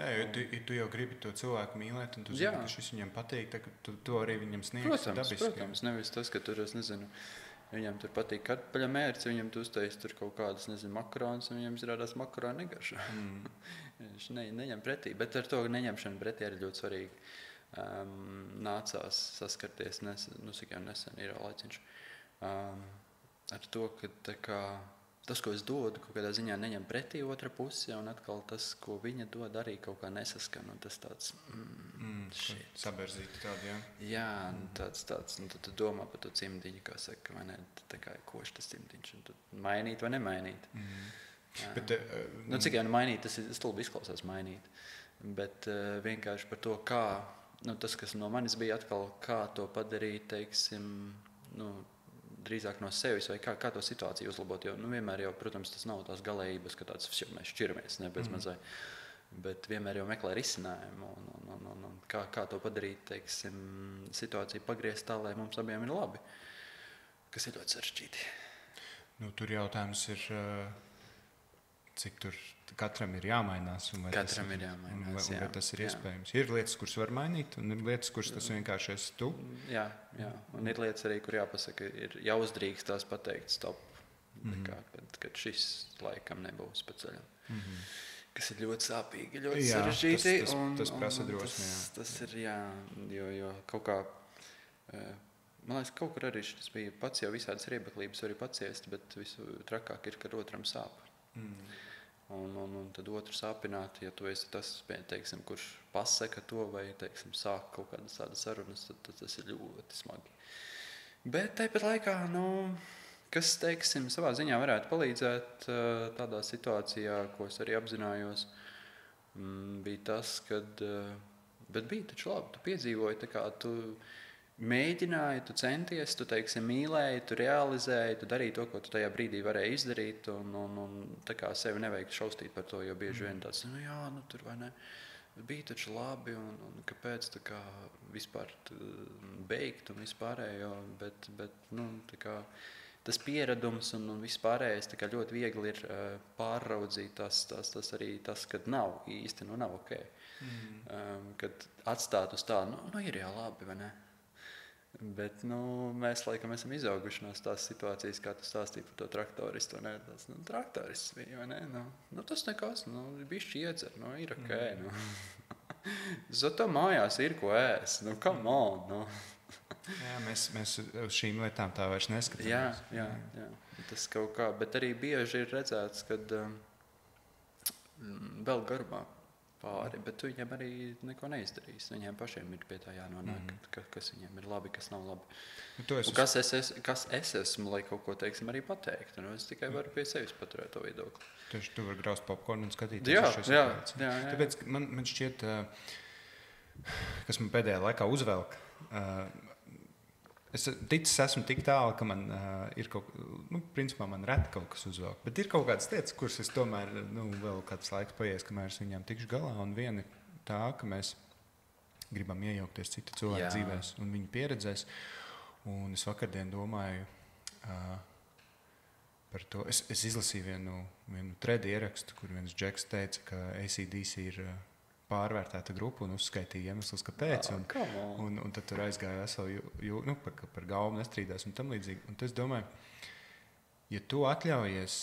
Jā, jo tu jau gribi to cilvēku mīlēt, un tu zini, ka šis viņam patīk, tad tu to arī viņam sniegsi dabiski. Protams, nevis tas, ka tur, es nezinu, viņam tur patīk kartupeļa mērci, viņam tu uztais tur kaut kādas, nezinu, makaronas, un viņam izrādās makaroni negaršo. Viņš neņem pretī, bet ar to neņemšanu pretī arī ļoti svarīgi. Nācās saskarties nesen ir laiciņš, ar to, ka tā kā tas, ko es dodu, kaut kādā ziņā neņem pretī otra puse, un atkal tas, ko viņa dod, arī kaut kā nesaskan. Un tas tāds saberzīt tādu, jā. Jā, tāds, un tu domā par to cimdiņu, kā saka, vai ne, tā kā ir koši tas cimdiņš, un tu mainīt vai nemainīt. Bet, cik jau mainīt, tas ir stulbi izklausās mainīt, bet vienkārši par to, kā, tas, kas no manis bija atkal, kā to padarīt, teiksim, drīzāk no sevis, vai kā to situāciju uzlabot, jo vienmēr jau, protams, tas nav tās galējības, ka tāds, mēs šķiramies, ne, pēc mazai, bet vienmēr jau meklē risinājumu, un kā to padarīt, teiksim, situāciju pagriezt tā, lai mums abiem ir labi, kas ir ļoti sarežģīti. Tur jautājums ir, cik tur katram ir jāmainās. Katram ir jāmainās, vai tas ir iespējams. Ir lietas, kuras var mainīt, un ir lietas, kuras tas vienkārši esi tu. Jā, un ir lietas arī, kur jāpasaka, ir jāuzdrīkst tās pateikt stop, kad šis laikam nebūs pa ceļam. Kas ir ļoti sāpīgi, ļoti sarežģīti. Tas prasa drosmi, jā. Tas ir, jo kaut kā, man liekas, kaut kur arī tas bija pats jau visādas riebeklības arī paciest, bet visu trakāk ir, kad otram sāp. Un tad otru sāpināt, ja tu esi tas, teiksim, kurš pasaka to vai, teiksim, sāk kaut kādas tādas sarunas, tad tas ir ļoti smagi. Bet tāpat laikā, kas, teiksim, savā ziņā varētu palīdzēt tādā situācijā, ko es arī apzinājos, bija tas, bet bija taču labi, tu piedzīvoji, tā kā tu mēģināji, tu centies, tu, teiksim, mīlēji, tu realizēji, tu darīji to, ko tu tajā brīdī varēji izdarīt, un tā kā sevi nevajag šaustīt par to, jo bieži vien tāds, tur vai ne, bija taču labi, un kāpēc tā kā vispār beigt un vispārējo, bet tā kā tas pieredums un vispārējais tā kā ļoti viegli ir pārraudzīt tas arī tas, kad nav īsti, nav ok. Kad atstāt uz tā, ir jā labi, vai ne? Bet mēs laikam esam izauguši no tās situācijas, kā tu stāstīji par to traktoristu. Traktorists bija, vai ne? Tas nekas, bišķi iedzer, ir ok. Zato mājās ir ko ēst, come on. Jā, mēs uz šīm lietām tā vairs neskatāmies. Jā. Tas kaut kā, bet arī bieži ir redzēts, kad vēl garumā pāri, bet tu viņiem arī neko neizdarīs. Viņiem pašiem ir pie tā jānonāk, kas viņiem ir labi, kas nav labi. Kas es esmu, lai kaut ko, teiksim, arī pateikt. Es tikai varu pie sevis paturēt to viedokli. Tieši tu vari graust popkornu un skatīties. Jā. Tāpēc man šķiet, kas man pēdējā laikā uzvelk, es esmu tik tālu, ka man ir principā man reti kaut kas uzvelk. Bet ir kaut kādas lietas, kuras es tomēr vēl kāds laiks paies, kamēr es viņām tikšu galā. Un viena tā, ka mēs gribam iejaukties citu cilvēku dzīvēs un viņu pieredzēs. Un es vakardien domāju par to. Es izlasīju vienu thread ierakstu, kur viens džeks teica, ka AC/DC ir pārvērtēta grupa un uzskaitīja iemeslus, kāpēc. Un tad tur aizgāja veselu par galvu nestrīdās un tam līdzīgi. Un es domāju, ja tu atļaujies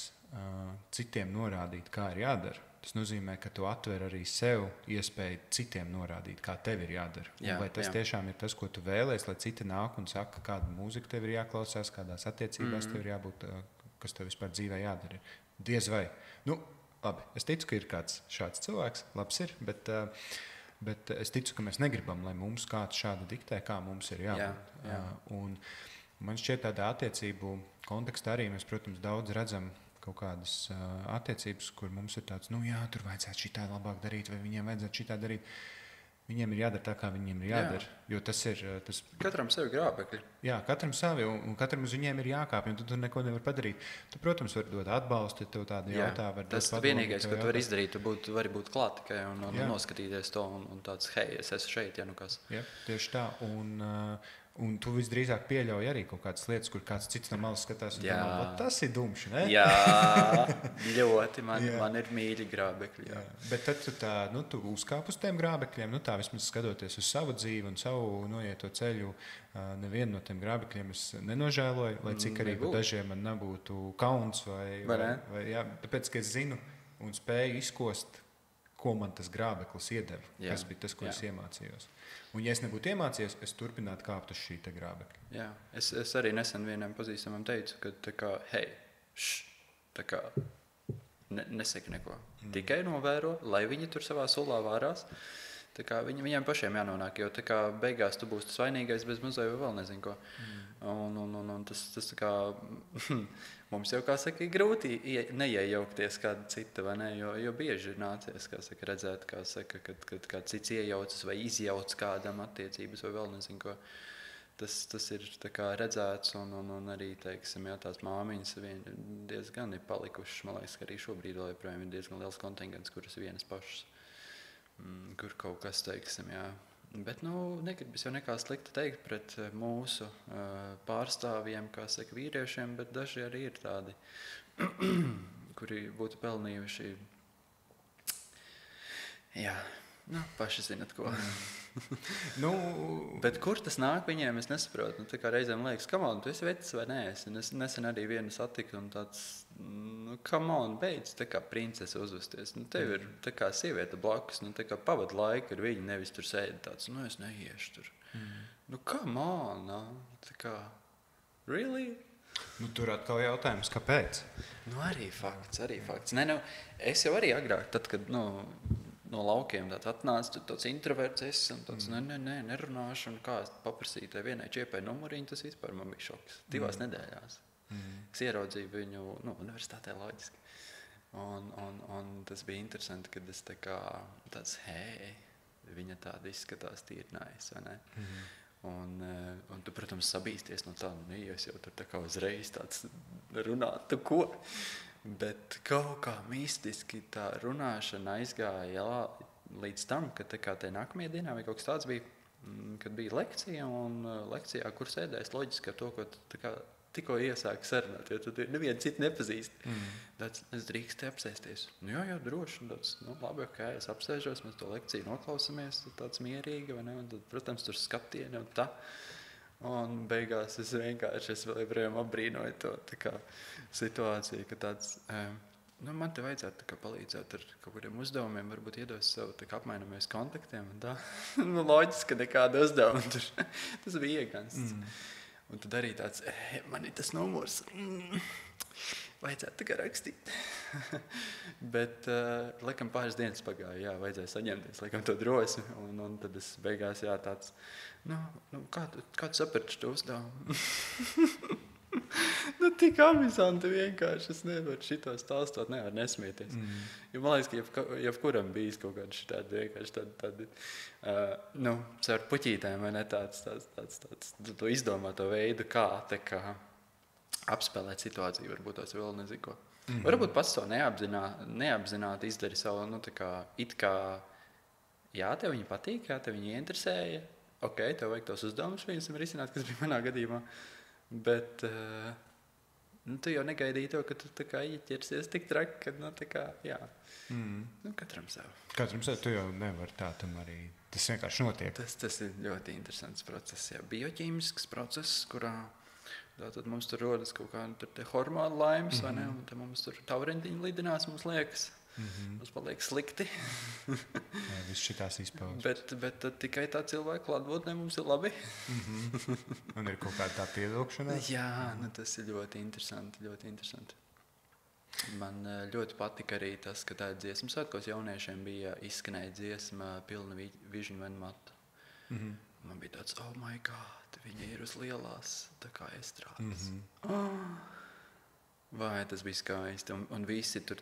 citiem norādīt, kā ir jādara, tas nozīmē, ka tu atver arī sev iespēju citiem norādīt, kā tev ir jādara. Vai tas tiešām ir tas, ko tu vēlēsi, lai citi nāk un saka, kādu mūziku tev ir jāklausās, kādās attiecībās tev ir jābūt, kas tev vispār dzīvē jādara. Diez vai. Labi, es ticu, ka ir kāds šāds cilvēks, labs ir, bet es ticu, ka mēs negribam, lai mums kāds šādi diktē, kā mums ir jābūt. Un man šķiet tādā attiecību kontekstā arī mēs, protams, daudz redzam kaut kādas attiecības, kur mums ir tāds, tur vajadzētu šitā labāk darīt, vai viņiem vajadzētu šitā darīt. Viņiem ir jādara tā, kā viņiem ir jādara. Jo tas ir... Katram sevi grābekļi. Jā, katram savi, un katram uz viņiem ir jākāpj, un tu tur neko nevar padarīt. Tu, protams, vari dot atbalstu, ja tev tādi jautā. Tas vienīgais, ko tu vari izdarīt, tu vari būt klāt tikai un noskatīties to, un tāds, hei, es esmu šeit, kas. Jā, tieši tā, un tu visdrīzāk pieļauj arī kaut kādas lietas, kur kāds cits no malas skatās un domā, tas ir dumši, ne? Jā, ļoti, man ir mīļi grābekļi. Jā. Bet tad tu uzkāp uz tiem grābekļiem, tā vismaz skatoties uz savu dzīvi un savu noieto ceļu, nevienu no tiem grābekļiem es nenožēloju, lai cik arī pa dažiem man nebūtu kauns vai tāpēc, ka es zinu un spēju izkost, ko man tas grābeklis iedeva, kas bija tas, ko es iemācījos. Un, ja es nebūtu iemācījies, es turpinātu kāpt uz šī te grābekļa. Jā, es arī nesen vienam pazīstamam teicu, ka tā kā, hei, tā kā nesaka neko. Tikai novēro, lai viņi tur savā sulā vārās. Tā kā viņiem pašiem jānonāk, jo tā kā beigās tu būsi tas vainīgais bez muzeja vēl nezinu ko. Un tas tā kā mums jau, kā saka, ir grūti neiejaukties kāda cita, vai ne? Jo bieži ir nācies, kā saka, redzēt, kā saka, kad kāds cits iejaucas vai izjauc kādam attiecības vai vēl nezinu ko. Tas ir tā kā redzēts un arī, teiksim, jā, tās māmiņas diezgan ir palikušas. Man liekas, ka arī šobrīd vēl joprojām ir diezgan liels kontingents, kuras vienas pašas, kur kaut kas, teiksim, jā. Bet, negribas jau nekā slikta teikt pret mūsu pārstāvjiem, kā saka, vīriešiem, bet daži arī ir tādi, kuri būtu pelnījuši, jā, paši zinat ko. Bet kur tas nāk viņiem, es nesaprotu. Tā kā reizēm liekas, come on, tu esi vecs vai neesi? Es nesen arī vienu satiku un tāds, come on, beidz tā kā princese uzvesties. Tev ir tā kā sieviete blakus, tā kā pavad laiku ar viņu, nevis tur sēdi tāds, es neiešu tur. Come on, tā kā, really? Tur atkal jautājums, kāpēc? Arī fakts. Es jau arī agrāk, tad, kad, no laukiem tāds atnāca, tāds introverts esi, un tāds, nerunāšu, un kā es paprasīju tai vienai čiepai numuriņu, tas vispār man bija šoks. 2 nedēļās. Es ieraudzīju viņu, universitātē loģiski. Un tas bija interesanti, kad es tāds, hei, viņa tāda izskatās tīrnājis, vai ne? Un tu, protams, sabīsties no tāda, es jau tur tā kā uzreiz tāds runāt, tu ko? Bet kaut kā mistiski tā runāšana aizgāja līdz tam, ka te nākamajā dienā vai kaut kas tāds bija, kad bija lekcija, un lekcijā, kur sēdēs loģiski ar to, ko tikko iesāka sarunāt, jo tu nevienu citu nepazīst. Tāds, es drīkstu apsēsties. Jā, droši. Tāds, labi, es apsēžos, mēs to lekciju noklausamies, tāds mierīgi, vai ne? Un tad, protams, tur skatieni un tā. Un beigās es vēl joprojām apbrīnoju to situāciju, ka tāds, man te vajadzētu palīdzēt ar kaut kādiem uzdevumiem, varbūt iedos sev apmainamies kontaktiem un tā. Loģiski, ka nekāda uzdevuma tur. Tas bija iegansts. Un tad arī tāds, man ir tas numurs. Vajadzētu rakstīt. Bet, laikam, pāris dienas pagāja, vajadzēja saņemties, laikam, to drosmi. Un tad es beigās, tāds, kā tu saprati šo uzdevumu? Tik amizanti vienkārši, es nevaru šito stāstot, nevaru nesmieties. Jo man liekas, ka jebkuram bijis kaut kādi šitādi vienkārši tādi, caur puķītēm, vai ne, tāds, to izdomāto veidu, kā apspēlēt situāciju, varbūt tās vēl nezinu ko. Varbūt pats to neapzināti izdari savu, it kā, jā, tev viņi patīk, jā, tev viņi interesēja, ok, tev vajag tos uzdevumus viņus risināt, kas bija manā gadījumā, bet tu jau negaidīji to, ka tu ieķersies tik traki, kad, jā, katram sev. Katram sev, tu jau nevari tā tam arī, tas vienkārši notiek. Tas ir ļoti interesants process, jā, bioķīmisks process, kurā tad mums tur rodas kaut kāda hormona laimes, vai ne? Un tad mums tur taurendiņi lidinās, mums liekas. Mums paliek slikti. Jā, viss šitās izpaudas. Bet tad tikai tā cilvēka klātbūtnē mums ir labi. Un ir kaut kāda tā pievilkšanās. Jā, tas ir ļoti interesanti. Man ļoti patika arī tas, ka tā dziesmas svētkos jauniešiem bija izskanēja dziesma Pilna vižņu venu matu. Man bija tāds, oh my God, viņi ir uz lielās tā kā estrādes. Vai, tas bija skaisti. Un visi tur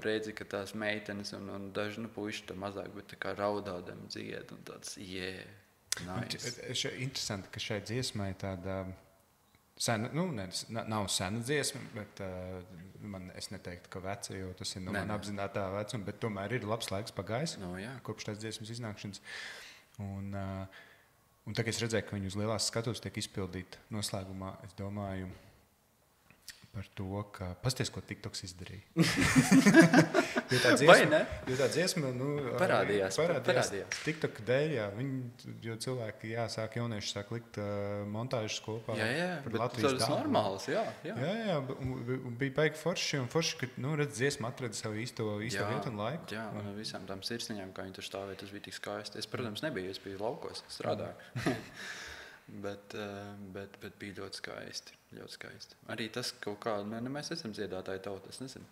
redzi, ka tās meitenes un daži puiši tā mazāk, bet tā kā raudādam dzied un tāds, nice. Interesanti, ka šai dziesmai tāda sena, nav sena dziesma, bet es neteiktu, ka veca, jo tas ir man apzinātā vecuma, bet tomēr ir labs laiks pagājis, kopš tās dziesmas iznākšanas. Un tā, kad es redzēju, ka viņi uz lielās skatuves tiek izpildīti noslēgumā, es domāju par to, ka pasties, ko TikToks izdarīja. Jo tā dziesma parādījās TikTok dēļ, jo cilvēki, sāk jaunieši sāk likt montāžas kopā. Jā, bet tas ir normāls, jā. Jā, un bija baigi forši, ka, redz, dziesma atrada savu īsto vietu un laiku. Jā, un visām tām sirsniņām, kā viņi tur stāvēja, tas bija tik skaisti. Es, protams, nebiju, es biju laukos, strādāju. Bet bija ļoti skaisti. Ļoti skaisti. Arī tas kaut kā, mēs esam dziedātāji tauta, es nezinu.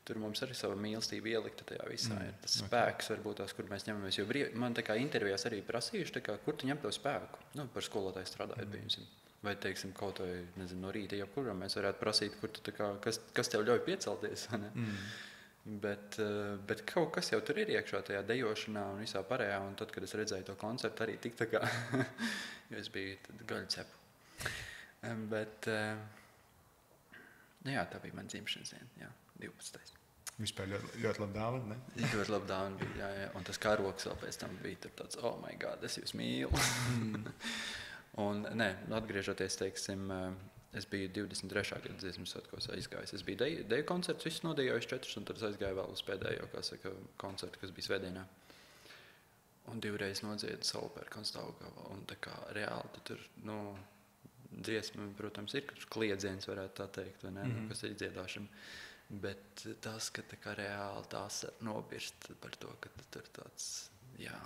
Tur mums arī sava mīlestība ielikta tajā visā. Ir tas spēks, varbūt tās, kur mēs ņemamies. Jo man tā kā intervijās arī prasījuši, tā kā, kur tu ņem to spēku? Nu, par skolotāju strādājot, piemēram. Vai, teiksim, kaut vai, nezinu, no rīta, jebkuram mēs varētu prasīt, kur tu tā kā, kas tev ļauj piecelties, ne? Bet kaut kas jau tur ir iekšā tajā dejošanā un visā pārējā. Un tad, kad es redzēju to koncertu, arī tik tā kā, jo es biju gaļu cepu. Bet, jā, tā bija man dzimšanas diena, jā, 12. Vispār ļoti labi dāvana, ne? Ļoti labi dāvana bija, jā. Un tas karoks vēl pēc tam bija tur tāds, oh my God, es jūs mīlu. Un, atgriežoties, teiksim, es biju 23. gada dziesmu svētkos aizgājis. Es biju deju koncerts, visus nodejojis 4, un tad es aizgāju vēl uz pēdējo, kā saka, koncertu, kas bija svētdienā. Un 2 reizes nodziedu Solpērku un Staugavā. Un tā kā reāli tur, dziesma, protams, ir kliedziens, varētu tā teikt, vai ne, kas ir dziedāšana. Bet tas, ka tā kā reāli tās nobirst par to, ka tur tāds, jā.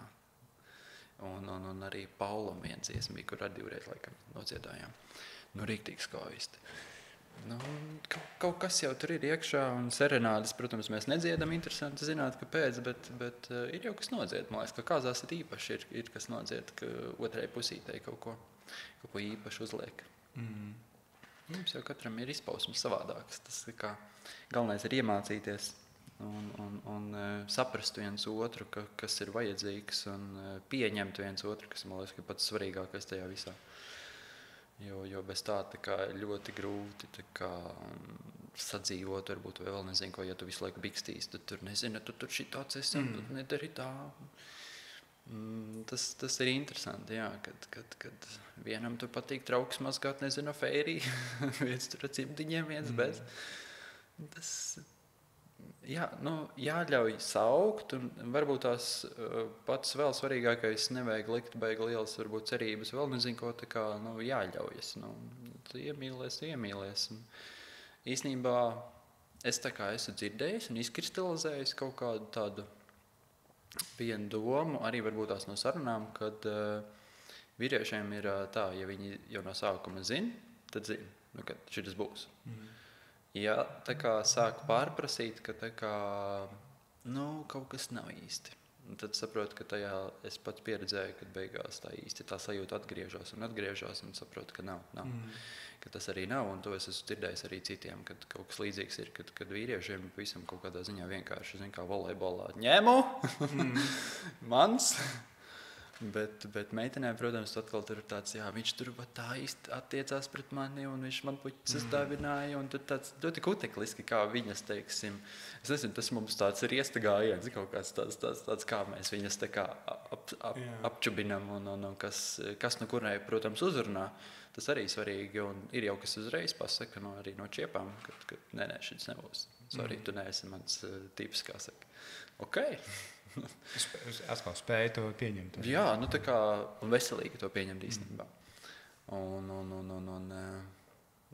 Un arī Paulam viena dziesma bija, kur ar 2 reizes laikam nodziedājām. Rīktīgi skaisti. Kaut kas jau tur ir iekšā, un serenādes, protams, mēs nedziedam, interesanti zināt, kāpēc, bet ir jau kas nodzied. Man liekas, ka kāzās ir īpaši, ir kas nodzied, ka otrai pusītei kaut ko īpaši uzliek. Mums jau katram ir izpausmes savādāks. Tas kā galvenais ir iemācīties un saprast viens otru, kas ir vajadzīgs, un pieņemt viens otru, kas, man liekas, ir pats svarīgākais tajā visā. Jo bez tā kā ļoti grūti tā kā sadzīvot, varbūt vēl nezinu, ko, ja tu visu laiku bikstīs, tad tur nezinu, tu tur šitāds esi, tu nedari tā. Tas ir interesanti, jā, kad vienam tur patīk trauks mazgāt, nezinu, fērī, viens tur ar cimdiņiem, viens bez. Tas, jā, jāļauj saukt, un varbūt tās pats vēl svarīgākais nevajag likt baigi lielas, varbūt cerības, vēl nezinu, ko tā kā, jāļaujas. Tu iemīlies. Un īstenībā es tā kā esmu dzirdējis un izkristalizējis kaut kādu tādu vienu domu, arī varbūt tās no sarunām, kad vīriešiem ir tā, ja viņi jau no sākuma zina, tad zina, kad šitas būs. Ja tā kā sāk pārprasīt, ka tā kā, kaut kas nav īsti. Un tad saprotu, ka tajā es pats pieredzēju, kad beigās tā īsti tā sajūta atgriežas un saprotu, ka nav. Ka tas arī nav, un to es esmu dzirdējis arī citiem, kad kaut kas līdzīgs ir, kad vīriešiem visam kaut kādā ziņā vienkārši, kā volejbolā, ņemu, mans. Bet meitenē, protams, atkal tur ir tāds, jā, viņš tur tā īsti attiecās pret mani, un viņš man puķis uzdāvināja, un tur tāds ļoti kutekliski, kā viņas, teiksim. Es nezinu, tas mums tāds ir riesta gājiens, kaut kāds tāds kā mēs viņas tā kā apčubinam, un kas no kurai, protams, uzrunā. Tas arī svarīgi, un ir jau kas uzreiz pasaka, arī no čiepām, ka nē, šis nebūs. Sorry, tu neesi mans tips, kā saka. Ok. Es atkal spēju to pieņemt. Jā, tā kā, un veselīgi to pieņemt īstenībā.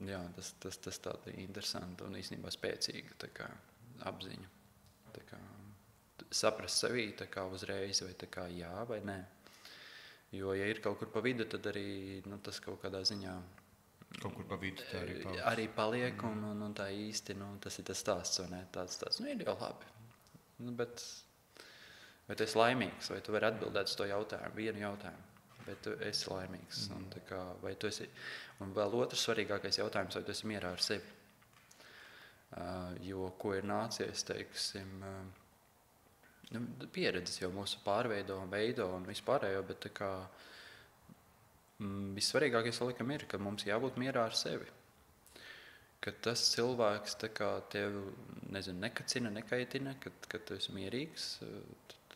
Jā, tas tāda interesanta un īstenībā spēcīga tā kā apziņa. Tā kā saprast sevī tā kā uzreiz, vai tā kā jā vai nē. Jo, ja ir kaut kur pa vidu, tad arī tas kaut kādā ziņā kaut kur pa vidu tā arī paliek, un tā īsti, tas ir tas stāsts, vai ne? Tāds, ir jau labi. Bet vai tu esi laimīgs, vai tu vari atbildēt uz to jautājumu, vienu jautājumu, vai tu esi laimīgs? Un, tā kā, vai tu esi, un vēl otrs svarīgākais jautājums, vai tu esi mierā ar sevi? Jo, ko ir nācies, teiksim, pieredzes jau mūsu pārveido un veido un vispārējo, bet tā kā vissvarīgākais laikam ir, ka mums jābūt mierā ar sevi. Ka tas cilvēks tā kā tev, nezinu, nekacina, nekaitina, kad tu esi mierīgs,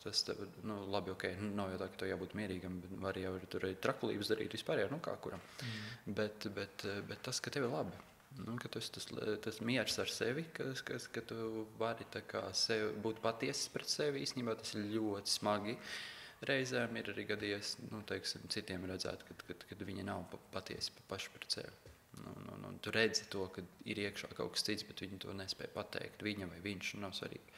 tas tev, labi, ok, nav jau tā, ka tev jābūt mierīgam, bet var jau tur arī trakulības darīt vispārējā, kā kuram. Bet tas, ka tev ir labi. Ka tu esi tas miers ar sevi, ka tu vari tā kā būt patiesis pret sevi, īstenībā tas ir ļoti smagi. Reizēm ir arī gadījies, teiksim, citiem redzēt, kad viņi nav patiesi paši pret sevi. Tu redzi to, ka ir iekšā kaut kas cits, bet viņi to nespēja pateikt, viņa vai viņš, nav svarīgi.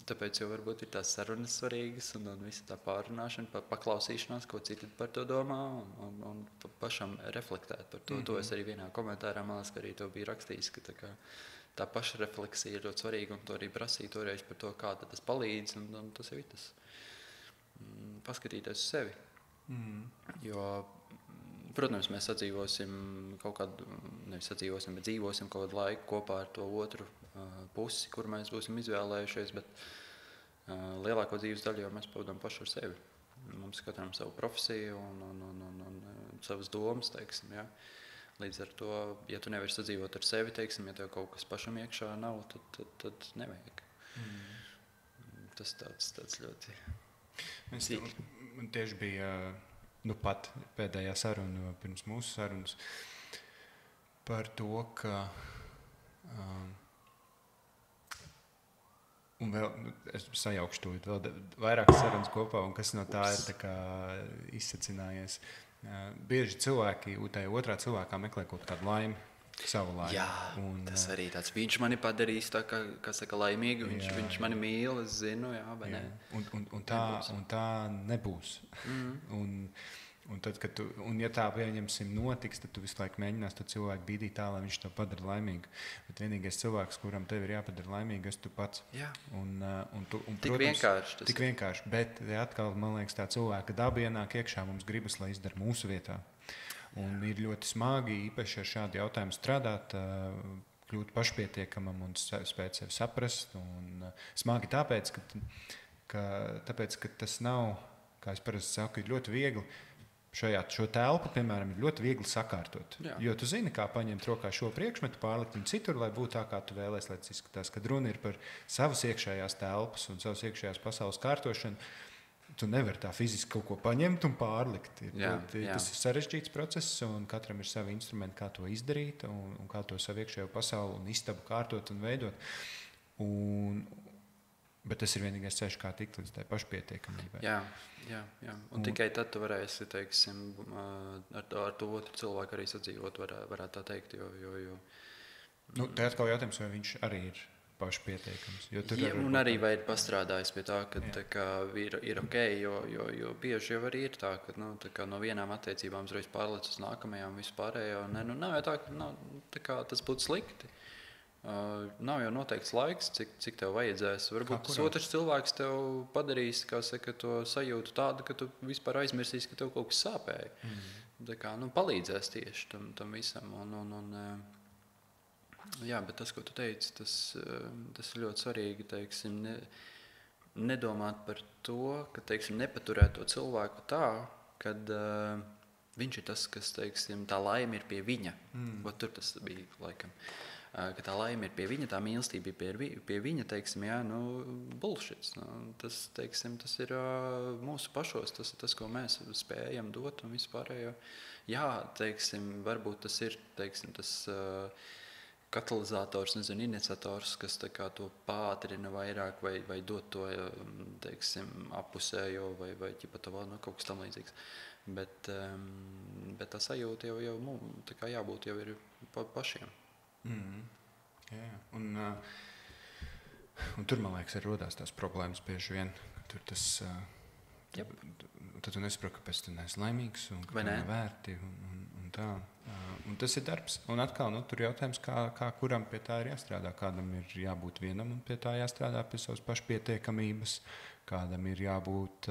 Tāpēc jau varbūt ir tās sarunas svarīgas un visa tā pārrunāšana, paklausīšanās, ko citi par to domā un pašam reflektēt par to. To es arī vienā komentārā, man liekas, ka arī to bija rakstījis, ka tā pašrefleksija ir ļoti svarīga un to arī prasīja toreiz par to, kā tas palīdz un tas jau ir tas paskatīties uz sevi. Jo, protams, mēs sadzīvosim kaut kādu, nevis sadzīvosim, bet dzīvosim kaut kādu laiku kopā ar to otru pusi, kur mēs būsim izvēlējušies, bet lielāko dzīves daļu jau mēs pavadām paši ar sevi. Mums katram savu profesiju un savas domas, teiksim, jā. Līdz ar to, ja tu nevari sadzīvot ar sevi, teiksim, ja tev kaut kas pašam iekšā nav, tad nevajag. Tas tāds ļoti sīki. Man tieši bija pat pēdējā saruna pirms mūsu sarunas par to, ka un vēl, es sajaukšu to vēl vairākas sarunas kopā, un kas no tā ir tā kā izsacinājies. Bieži cilvēki, tai otrā cilvēkā meklē kaut kādu laimi, savu laimi. Jā, tas arī tāds. Viņš mani padarīs tā, kā saka, laimīgu, viņš mani mīl, es zinu, jā, vai ne? Un tā nebūs. Un tad, ja tā pieņemsim notiks, tad tu visu laiku mēģinās to cilvēku bīdīt tā, lai viņš to padara laimīgu. Bet vienīgais cilvēks, kuram tev ir jāpadara laimīgu, es tu pats. Jā. Un, tik protams, vienkārši tas. Tik vienkārši, bet atkal, man liekas, tā cilvēka daba ienāk iekšā, mums gribas, lai izdara mūsu vietā. Un ir ļoti smagi, īpaši ar šādu jautājumu strādāt, kļūt pašpietiekamam un spēt sevi saprast. Un smagi tāpēc, ka tas nav, kā es parasti saku, ir ļoti viegli. Šo telpu, piemēram, ir ļoti viegli sakārtot. Jā. Jo tu zini, kā paņemt rokā šo priekšmetu, pārlikt viņu citur, lai būtu tā, kā tu vēlēs, lai tas izskatās. Kad runa ir par savas iekšējās telpas un savas iekšējās pasaules kārtošanu, tu nevari tā fiziski kaut ko paņemt un pārlikt. Tas ir sarežģīts process, un katram ir savi instrumenti, kā to izdarīt, un kā to savu iekšējo pasauli un istabu kārtot un veidot. Bet tas ir vienīgais ceļš, kā tikt līdz tai pašpietiekamībai. Jā. Un tikai tad tu varēsi, teiksim, ar to otru cilvēku arī sadzīvot, varētu tā teikt, jo... Te atkal jautājums, vai viņš arī ir pašpietiekams. Un arī vai ir pastrādājis pie tā, ka ir ok, jo bieži jau arī ir tā, ka no vienām attiecībām uzreiz pārlec uz nākamajām vispārējo. Nav jau tā kā tas būtu slikti. Nav jau noteikts laiks, cik tev vajadzēs. Varbūt tas otrs cilvēks tev padarīs, kā saka, to sajūtu tādu, ka tu vispār aizmirsīsi, ka tev kaut kas sāpēja. Tā kā, palīdzēs tieši tam visam. Jā, bet tas, ko tu teici, tas ir ļoti svarīgi, teiksim, nedomāt par to, ka, teiksim, nepaturēt to cilvēku tā, kad viņš ir tas, kas, teiksim, tā laime ir pie viņa. Tur tas bija, laikam. Ka tā laime ir pie viņa, tā mīlestība ir pie viņa, teiksim, bullshits. Tas, teiksim, tas ir mūsu pašos, tas ir tas, ko mēs spējam dot un vispārējo. Jā, teiksim, varbūt tas ir, teiksim, tas katalizators, iniciators, kas tā kā to pātrina vairāk vai dot to, teiksim, apusējo vai ķipatavā, kaut kas tam līdzīgs. Bet tā sajūta jau tā kā jābūt jau ir pašiem. Jā. Un tur, man liekas, arī rodās tās problēmas bieži vien. Tur tas, tad tu nesaproti, kāpēc tu neesi laimīgs un ka nav vērti un tā. Un tas ir darbs. Un atkal, tur jautājums, kā kuram pie tā ir jāstrādā. Kādam ir jābūt vienam un pie tā jāstrādā pie savas pašpietiekamības. Kādam ir jābūt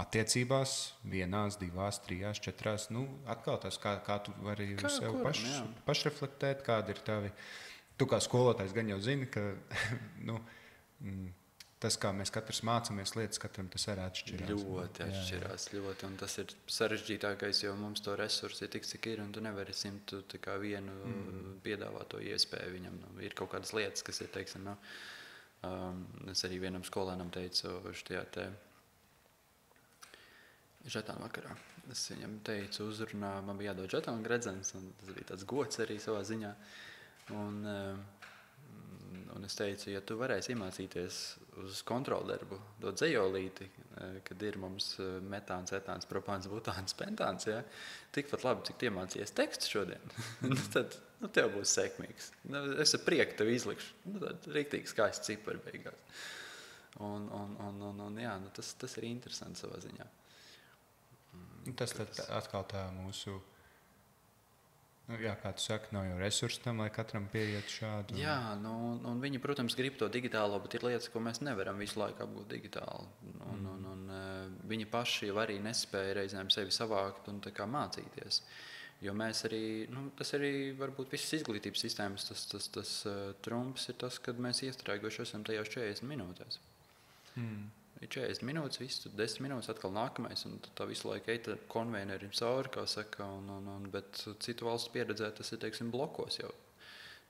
attiecībās, 1, 2, 3, 4. Atkal tas, kā tu vari sev pašreflektēt, kādi ir tavi. Tu kā skolotājs gan jau zini, ka tas, kā mēs katrs mācāmies lietas, katram tas arī atšķirās. Ļoti atšķirās, ļoti. Un tas ir sarežģītākais, jo mums to resursi ir tik, cik ir, un tu nevari vienu piedāvāt to iespēju viņam. Ir kaut kādas lietas, kas ir, teiksim, es arī vienam skolēnam teicu šajā žetānu vakarā. Es viņam teicu uzrunā, man bija jādod žetānu gredzens, un tas bija tāds gods arī savā ziņā. Un es teicu, ja tu varēsi iemācīties uz kontroldarbu, dot dzejolīti, kad ir mums metāns, etāns, propāns, butāns, pentāns, tikpat labi, cik iemācījies tekstu šodien, tad tev būs sekmīgs. Es ar prieku tev izlikšu. Tad riktīgi skaisti cipari beigās. Un jā, nu tas ir interesanti savā ziņā. Tas atkal tā mūsu, jā, kā tu saki, nav jau resursi tam, lai katram pieiet šādu. Jā, un viņi, protams, grib to digitālo, bet ir lietas, ko mēs nevaram visu laiku apgūt digitāli. Un viņi paši jau arī nespēja reizēm sevi savākt un tā kā mācīties. Jo mēs arī, tas arī varbūt visas izglītības sistēmas, tas trumps ir tas, kad mēs iestrēguši esam tajās 40 minūtēs. Ir 40 minūtes, viss, tad 10 minūtes atkal nākamais, un tā visu laiku eita konveinerim cauri, kā saka, bet citu valstu pieredzē tas ir, teiksim, blokos jau.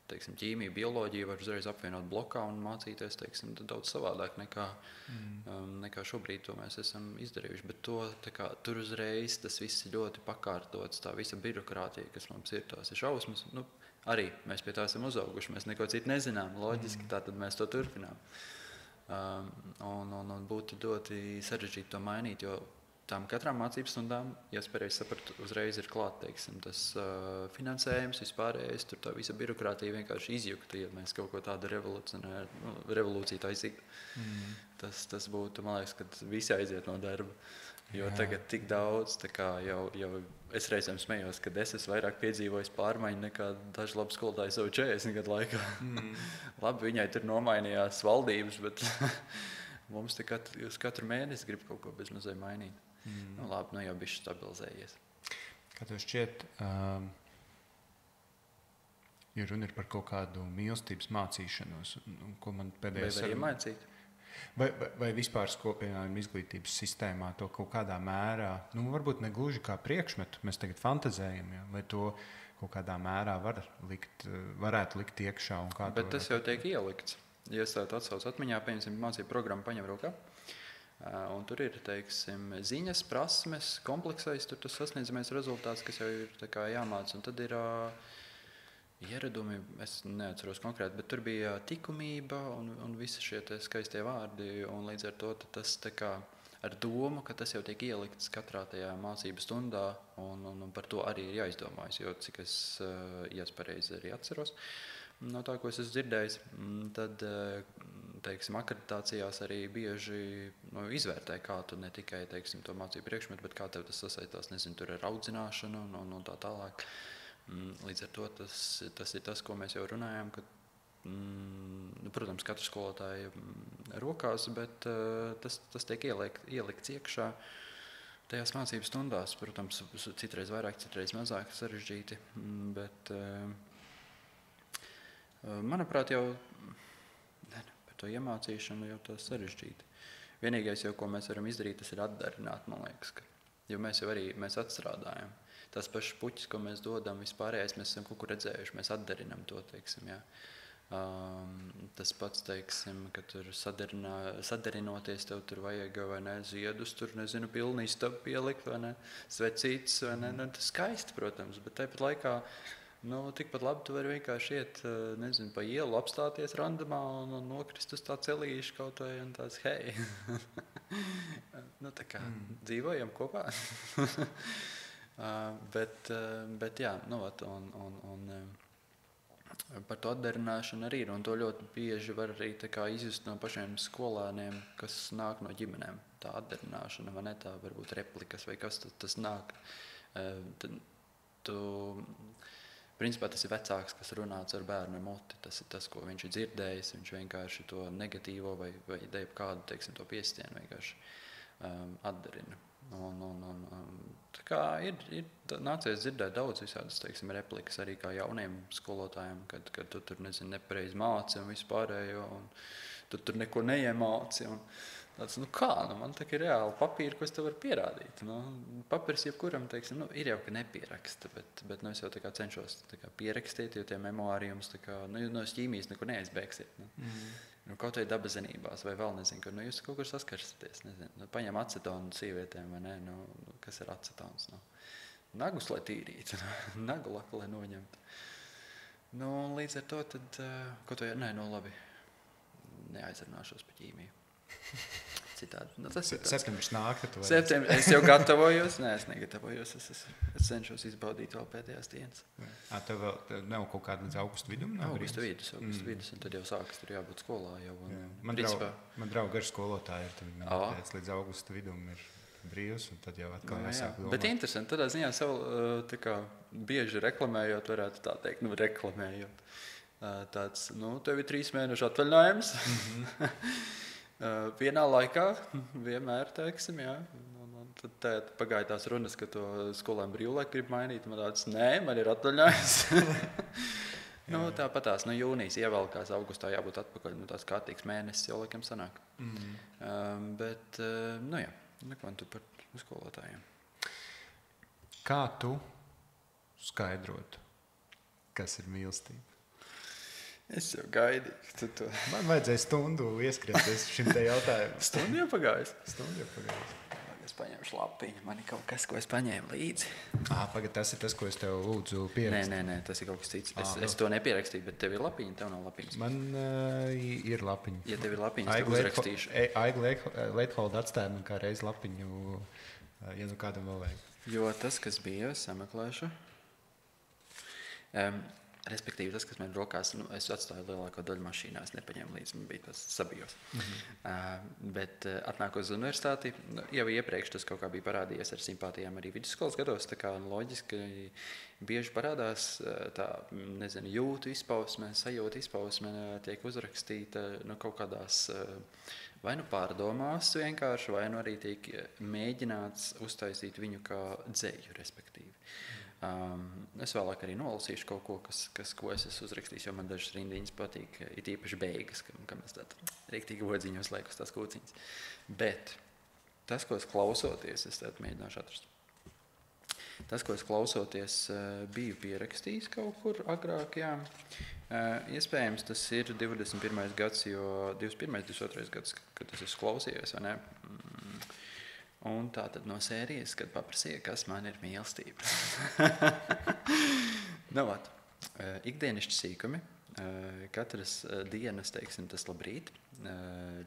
Teiksim, ķīmija, bioloģija var uzreiz apvienot blokā un mācīties, teiksim, daudz savādāk nekā šobrīd to mēs esam izdarījuši. Bet tur uzreiz tas viss ir ļoti pakārtots, tā visa birokrātija, kas mums ir, tās ir šausmas. Arī mēs pie tā esam uzauguši, mēs neko citu nezinām, loģiski, tātad mēs to turpinām. Un būtu ļoti sarežģīti to mainīt, jo tām katrām mācības stundām, ja es pareizi sapratu, uzreiz ir klāt, teiksim, tas finansējums, vispārējais, tur tā visa birokrātija vienkārši izjukta, ja mēs kaut ko tādu revolūciju taisītu. Tas būtu, man liekas, kad visi aiziet no darba, jo tagad tik daudz, tā kā jau es reizēm smējos, kad es esmu vairāk piedzīvojis pārmaiņu nekā daži labi skolotāji savu 40 gadu laikā. Labi, viņai tur nomainījās valdības, bet mums katru mēnesi grib kaut ko bezmazliet mainīt. Labi, jau bišķi stabilizējies. Kā tev šķiet, ja runa ir par kaut kādu mīlestības mācīšanos, ko man pēdējais vai iemācīt? Vai vispār skopienājuma izglītības sistēmā to kaut kādā mērā, varbūt ne gluži kā priekšmetu, mēs tagad fantazējam, ja? Vai to kaut kādā mērā varētu likt iekšā? Un kā bet tas jau tiek ielikts. Ja es tādu atsaucu atmiņā, pieņemsim, mācību programmu paņem rokā, un tur ir, teiksim, ziņas, prasmes, kompleksais, tur tas sasniedzamais rezultāts, kas jau ir tā kā jāmāc, un tad ir ieradumi, es neatceros konkrēti, bet tur bija tikumība un visi šie skaistie vārdi, un līdz ar to tas tā kā ar domu, ka tas jau tiek ielikts katrā tajā mācību stundā, un par to arī ir jāizdomājas, jo cik es pareizi arī atceros, no tā, ko es esmu dzirdējis, tad, teiksim, akreditācijās arī bieži izvērtē, kā tu ne tikai, teiksim, to mācību priekšmetu, bet kā tev tas sasaistās, nezinu, tur ar audzināšanu un tā tālāk. Līdz ar to tas ir tas, ko mēs jau runājām, ka, protams, katra skolotāja rokās, bet tas tiek ielikts iekšā tajās mācības stundās. Protams, citreiz vairāk, citreiz mazāk sarežģīti, bet, manuprāt, jau par to iemācīšanu jau tas sarežģīti. Vienīgais jau, ko mēs varam izdarīt, tas ir atdarināt, man liekas, jo mēs jau arī atstrādājam. Tas pašs puķis, ko mēs dodam, vispārējais mēs esam kaut kur redzējuši, mēs atdarinam to, teiksim, jā. Tas pats, teiksim, ka tur sadarinoties tev tur vajag, vai ne, ziedus, tur, nezinu, pilnu istabu pielikt, vai ne, svecītes, vai ne, tas skaisti, protams, bet tāpat laikā, tikpat labi tu vari vienkārši iet, nezinu, pa ielu, apstāties randamā un nokrist uz tā celīša kaut vai un tāds, hei, tā kā dzīvojam kopā. Bet jā, un par to atdarināšanu arī ir, un to ļoti bieži var arī tā kā izjust no pašiem skolēniem, kas nāk no ģimenēm. Tā atdarināšana, vai ne, tā varbūt replikas vai kas tas nāk. Principā tas ir vecāks, kas runāts ar bērnu moti, tas ir tas, ko viņš ir dzirdējis, viņš vienkārši to negatīvo vai kādu, teiksim, to piestienu vienkārši atdarina. Tā kā ir nācies dzirdēt daudz visādas, teiksim, replikas arī kā jauniem skolotājiem, kad tu tur, nezinu, nepareizi māci un vispārējo, un tu tur neko neiemāci. Un tāds, man tā ir reāli papīri, ko es tev varu pierādīt. Papīrs jebkuram, teiksim, ir jau, ka nepieraksta, bet es jau tā kā cenšos tā kā pierakstīt, jo tie memoāri jums tā kā, no ķīmijas neko neaizbēgsiet. Kaut vai dabazinībās, vai vēl nezinu, ka jūs kaut kur saskarsaties, nezinu, paņem acetonu sīvietēm, vai ne, kas ir acetons, nagus, lai tīrītu, nagu laku, lai noņemtu. Līdz ar to tad, kaut vai, labi, neaizrunāšos par ķīmiju. citādi. Nu, tas ir septembris nāk, tad septembris. Es jau gatavojos. Nē, es negatavojos. Es cenšos izbaudīt vēl pēdējās dienas. Tev vēl nav kaut kāda līdz augusta vidum? Augusta vidus, un tad jau sākas tur jābūt skolā. Jau, man draugi ar skolotāju ir, tad līdz augusta vidum ir brīvs, un tad jau atkal jāsāk domāt. Bet interesanti, tādā ziņā savu tā kā bieži reklamējot, varētu tā teikt, reklamējot. Tāds, tev ir 3 mēnešu atvaļinājums. Vienā laikā, vienmēr, teiksim, jā. Un tad pagāja tās runas, ka to skolēm brīvlaiku grib mainīt. Man tāds, nē, man ir atvaļinājums. Tāpatās, jūnijas ievelkās, augustā jābūt atpakaļ. Tās kārtīgs mēnesis jau laikam sanāk. Bet, jā. Neko tu par skolotājiem. Kā tu skaidrotu, kas ir mīlestība? Es jau gaidīju. Man vajadzēja stundu ieskrieties šim te jautājumam. Stundu jau pagājis. Es paņemšu lapiņu. Man ir kaut kas, ko es paņēmu līdzi. Pagad, tas ir tas, ko es tev lūdzu pierakstīt. Nē, tas ir kaut kas cits. Es to nepierakstīju, bet tev ir lapiņa, tev nav lapiņas. Man ir lapiņa. Ja tev ir lapiņa, es tev uzrakstīšu. Aiga Leitholda atstāja man kā reiz lapiņu, ja kādam vēl vajag. Jo tas, kas bija, sameklēšu. Respektīvi, tas, kas man rokās, es atstāju lielāko daļu mašīnā, es nepaņēmu līdzi, man bija tas sabijos. Bet atnāk uz universitāti, jau iepriekš tas kaut kā bija parādījies ar simpātijām arī vidusskolas gados, tā kā loģiski bieži parādās tā, jūtu izpausme, sajūta izpausme tiek uzrakstīta kaut kādās vai pārdomās vienkārši, vai arī tiek mēģināts uztaisīt viņu kā dzeju, respektīvi. Es vēlāk arī nolasīšu kaut ko, ko es esmu uzrakstījis, jo man dažas rindiņas patīk, it īpaši beigas, kam es tādu rīktīgi odziņos lieku uz tās kūciņas. Bet tas, ko es klausoties, es tādu mēģināšu atrast. Tas, ko es klausoties, biju pierakstījis kaut kur agrāk, jā. Iespējams, tas ir 21. gads, jo 21. 22. gads, kad es esmu klausījies, vai ne? Un tā tad no sērijas, kad paprasīja, kas man ir mīlestība. Ikdienišķi sīkumi, katras dienas, teiksim, tas labrīt,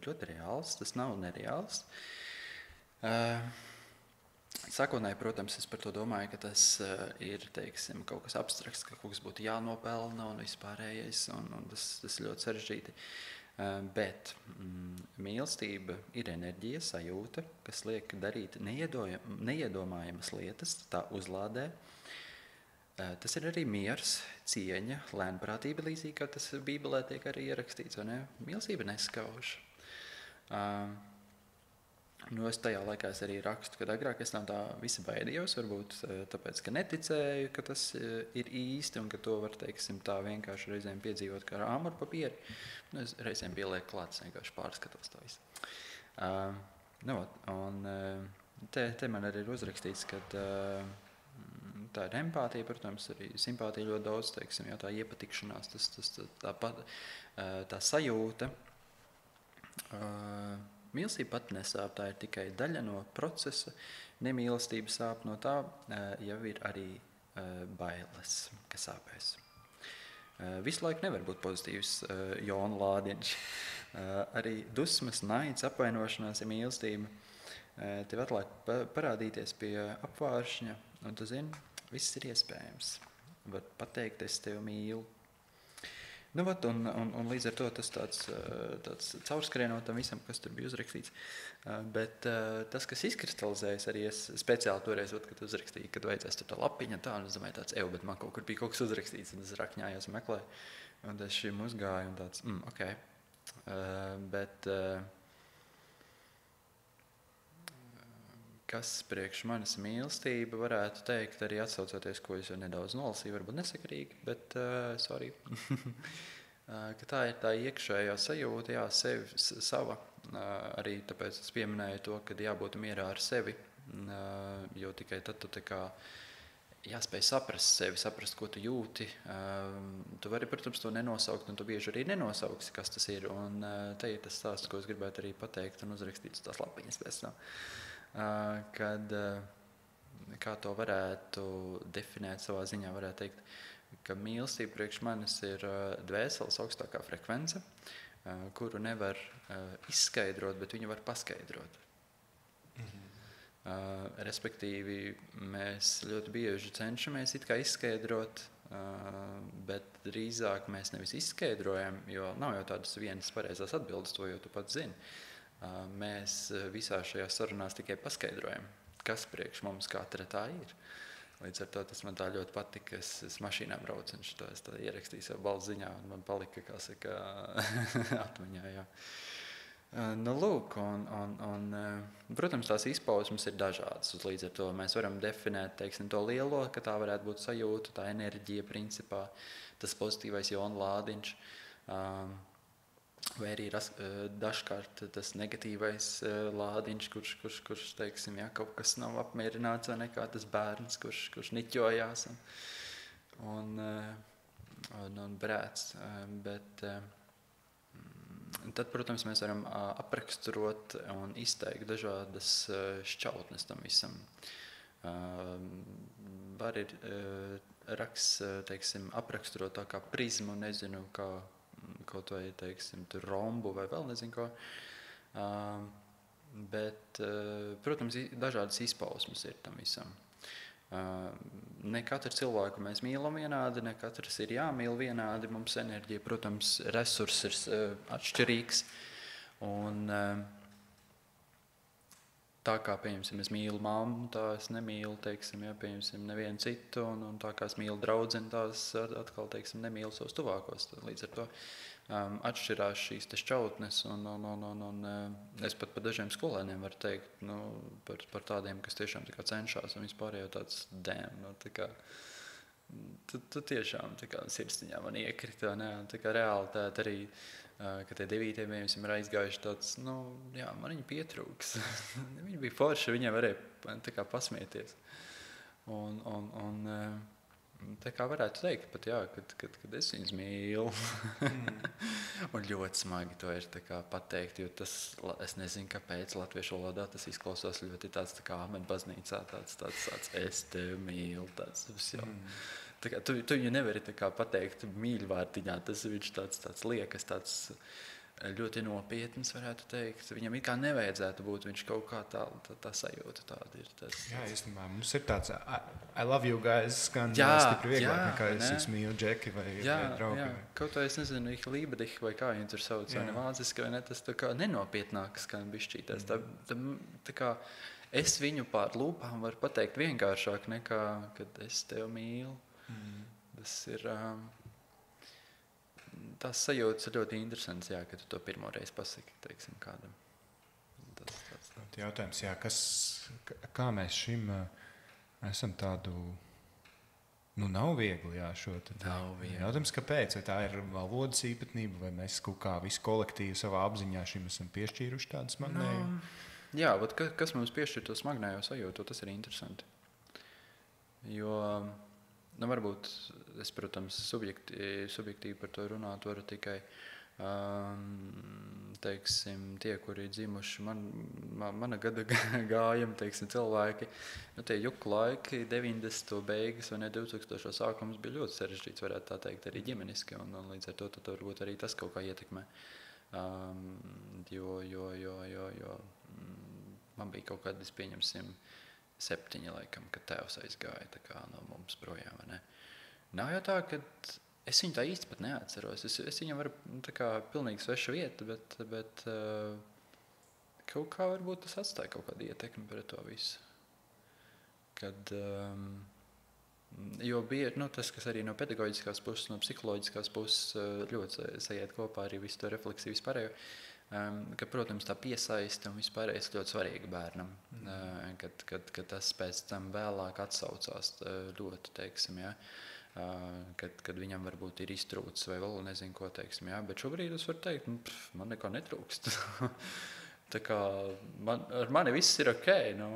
ļoti reāls, tas nav nereāls. Sākotnēji, protams, es par to domāju, ka tas ir, teiksim, kaut kas abstrakts, ka kaut kas būtu jānopelna un vispārējais, un tas ļoti sarežģīti. Bet mīlestība ir enerģija, sajūta, kas liek darīt neiedomājamas lietas, tā uzlādē. Tas ir arī miers, cieņa, lēnprātība, līdzīgi kā tas Bībelē tiek arī ierakstīts, vai ne? Mīlestība neskauž. Es tajā laikā arī rakstu, kad agrāk es no tā visa baidījos, varbūt tāpēc, ka neticēju, ka tas ir īsti un ka to var, teiksim, tā vienkārši reizēm piedzīvot kā āmuru papīri. Es reizēm pielieku klāt, vienkārši pārskatos to visu. Te man arī ir uzrakstīts, ka tā ir empātija, protams, arī simpātija ļoti daudz, teiksim, tā iepatikšanās, tā sajūta. Mīlestība pat nesāp, tā ir tikai daļa no procesa. Nemīlestība sāp no tā, jau ir arī bailes, kas sāpēs. Visu laiku nevar būt pozitīvs jona lādiņš. Arī dusmas, naids, apvainošanās ir mīlestība. Tev atliek parādīties pie apvāršņa, un tu zini, viss ir iespējams. Var pateikt, es tevi mīlu. Un līdz ar to tas tāds caurskrienot tam visam, kas tur bija uzrakstīts. Bet tas, kas izkristalizējas, arī es speciāli toreiz, kad uzrakstīju, kad vajadzēs tur tā lapiņa, un es domāju tāds, bet man kaut kur bija kaut kas uzrakstīts, un es rakņājos un meklēju, un es šim uzgāju, un tāds, ok. Bet kas priekš manis mīlestība varētu teikt, arī atsaucoties, ko es jau nedaudz nolasīju, varbūt nesakarīgi, bet sorry. Ka tā ir tā iekšējā sajūta, jā, sava. Arī tāpēc es pieminēju to, ka jābūt mierā ar sevi, jo tikai tad tu tā kā jāspēj saprast sevi, saprast, ko tu jūti. Tu vari, protams, to nenosaukt, un tu bieži arī nenosauksi, kas tas ir. Un te ir tas stāsts, ko es gribētu arī pateikt un uzrakstīt uz tās lapiņas pēc tam. Kad, kā to varētu definēt savā ziņā, varētu teikt, ka mīlestība priekš manis ir dvēseles augstākā frekvence, kuru nevar izskaidrot, bet viņu var paskaidrot. Respektīvi, mēs ļoti bieži cenšamies it kā izskaidrot, bet drīzāk mēs nevis izskaidrojam, jo nav jau tādas vienas pareizās atbildes, to jau tu pats zini. Mēs visā šajā sarunās tikai paskaidrojam, kas priekš mums katra tā ir. Līdz ar to tas man tā ļoti patika, es mašīnā braucu, un es tā ierakstīju savu balss ziņā, un man palika, kā saka, atmiņā, jā. Nu, lūk, un, protams, tās izpausmes ir dažādas. Līdz ar to mēs varam definēt, teiksim, to lielo, ka tā varētu būt sajūta, tā enerģija, principā, tas pozitīvais jona lādiņš, vai arī dažkārt tas negatīvais lādiņš, kurš teiksim, jā, kaut kas nav apmierināts, vai nekā tas bērns, kurš niķojās un brēc. Bet tad, protams, mēs varam apraksturot un izteikt dažādas šķautnes tam visam. Var ir raksts, teiksim, apraksturot tā kā prizmu, nezinu, kā kaut vai, teiksim, tur rombu vai vēl nezinu ko. Bet, protams, dažādas izpausmes ir tam visam. Ne katru cilvēku mēs mīlam vienādi, ne katrs ir jāmīl vienādi. Mums enerģija, protams, resurss ir atšķirīgs. Un tā kā, pieņemsim, es mīlu mammu, tā es nemīlu, teiksim, ja, pieņemsim, nevienu citu, un tā kā es mīlu draudzeni, tā es atkal, teiksim, nemīlu savus tuvākos. Līdz ar to atšķirās šīs šķautnes, un es pat par dažiem skolēniem varu teikt, nu, par tādiem, kas tiešām tā kā cenšas, un vispār jau tāds damn, nu, tā kā, tu tiešām tā kā sirsniņā man iekrita, ne, tā kā realitāte arī, ka tie 9. mēnesim ir aizgājuši tāds, nu, jā, man viņi pietrūks. Viņi bija forši, viņiem varēja tā kā pasmieties. Un tā kā varētu teikt pat, jā, kad es viņus mīlu. Un ļoti smagi to ir tā kā pateikt, jo tas, es nezinu, kāpēc latviešu valodā tas izklausās ļoti tāds tā kā amen baznīcā, tāds es tevi mīlu, tāds jau. Tā kā, tu viņu nevari tā kā pateikt mīļvārtiņā, tas viņš tāds liekas, tāds ļoti nopietns, varētu teikt. Viņam it kā nevajadzētu būt, viņš kaut kā tā sajūta tāda ir. Tas. Jā, īstenībā, mums ir tāds I love you guys, skan stipri vieglāk nekā es mīlu Džeki vai draugi. Jā, kaut vai es nezinu, ich liebe dich vai kā viņi tur sauc, vai ne vāciski, vai ne, tas tā kā nenopietnāk skan bišķītās. Tā kā es viņu pār lūpām varu pateikt vienkāršāk nekā, kad es tevi mīlu. Tas ir tās sajūtas ir ļoti interesants, jā, ka tu to pirmo reizi pasaki, teiksim, kādam. Tas. Jautājums, jā, kā mēs šim esam tādu, nu nav viegli, jā, šo tad. Nav viegli. Jautājums, kāpēc? Vai tā ir valodas īpatnība, vai mēs kaut kā visu kolektīvu savā apziņā šim esam piešķīruši tādu smagnējumu? Jā, bet kas mums piešķir to smagnējo sajūtu, tas ir interesanti. Jo nu, varbūt es, protams, subjektīvi par to runāt varu tikai, teiksim, tie, kuri dzimuši mana gada gājumi, teiksim, cilvēki, nu, tie juku laiki, 90. beigas vai ne 2000. sākums bija ļoti sarežģīts, varētu tā teikt, arī ģimeniski, un līdz ar to tad varbūt arī tas kaut kā ietekmē. Jo man bija kaut kādi, pieņemsim, 7 laikam, kad tēvs aizgāja tā kā no mums projām, vai ne? Nav jau tā, ka es viņu tā īsti pat neatceros. Es viņam varu tā kā pilnīgi sveša vieta, bet kaut kā varbūt tas atstāja kaut kādu ietekmi par to visu. Kad, jo bija, nu, tas, kas arī no pedagoģiskās puses, no psiholoģiskās puses ļoti sajiet kopā arī visu to refleksiju vispārējo, ka, protams, tā piesaiste un vispārējais ļoti svarīga bērnam, kad tas pēc tam vēlāk atsaucās ļoti, teiksim, jā, kad viņam varbūt ir iztrūcis vai vēl nezinu ko, teiksim, jā, bet šobrīd es varu teikt, man nekā netrūkst. Tā kā ar mani viss ir ok, nu,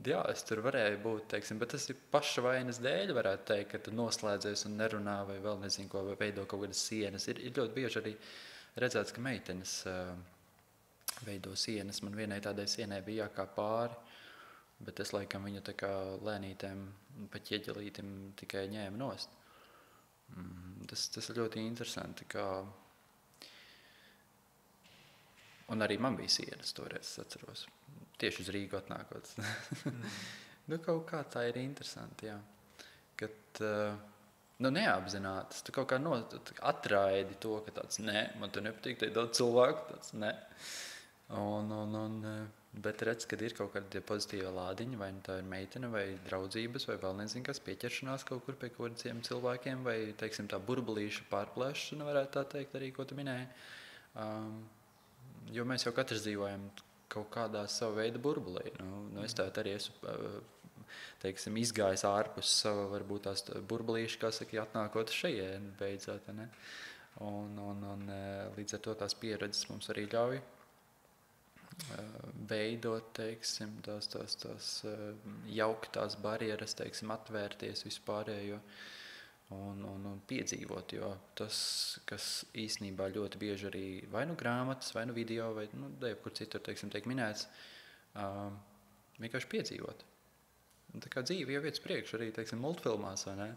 jā, es tur varēju būt, teiksim, bet tas ir paša vainas dēļ, varētu teikt, ka tu noslēdzies un nerunā vai vēl nezinu ko, vai veido kaut kādas sienas. Ir ļoti bieži arī redzēts, ka meitenes veido sienas. Man vienai tādai sienai bija jākāp pāri, bet es laikam viņu tā kā lēnītēm pa ķieģelītim tikai ņēmu nost. Tas ir ļoti interesanti, kā Un arī man bija sienas toreiz, es atceros. Tieši uz Rīgu atnākot. Nu, kaut kā tā ir interesanti, jā. Kad, neapzinātas, tu kaut kā atraidi to, ka tāds, man te nepatīk, te ir daudz cilvēku, tāds, bet redz, kad ir kaut kādi pozitīvi lādiņi, vai tā ir meitene, vai draudzības, vai vēl nezinu kas, pieķeršanās kaut kur pie kādiem cilvēkiem, vai, teiksim, tā burbulīša pārplēšana, varētu tā teikt arī, ko tu minēji. Jo mēs jau katrs dzīvojam kaut kādā savu veidu burbulī. Es tā arī esmu, teiksim, izgājis ārpus sava, varbūt tās burbulīša, kā saka, atnākot šajien beidzot, ne? Un līdz ar to tās pieredzes mums arī ļauj veidot, teiksim, tās jauktās barjeras, teiksim, atvērties vispārējo un piedzīvot, jo tas, kas īstenībā ļoti bieži arī vai nu grāmatas, vai nu video, vai jebkur citur, teiksim, tiek minēts, vienkārši piedzīvot. Tā kā dzīve jau iet uz priekšu arī, teiksim, multfilmās, vai ne?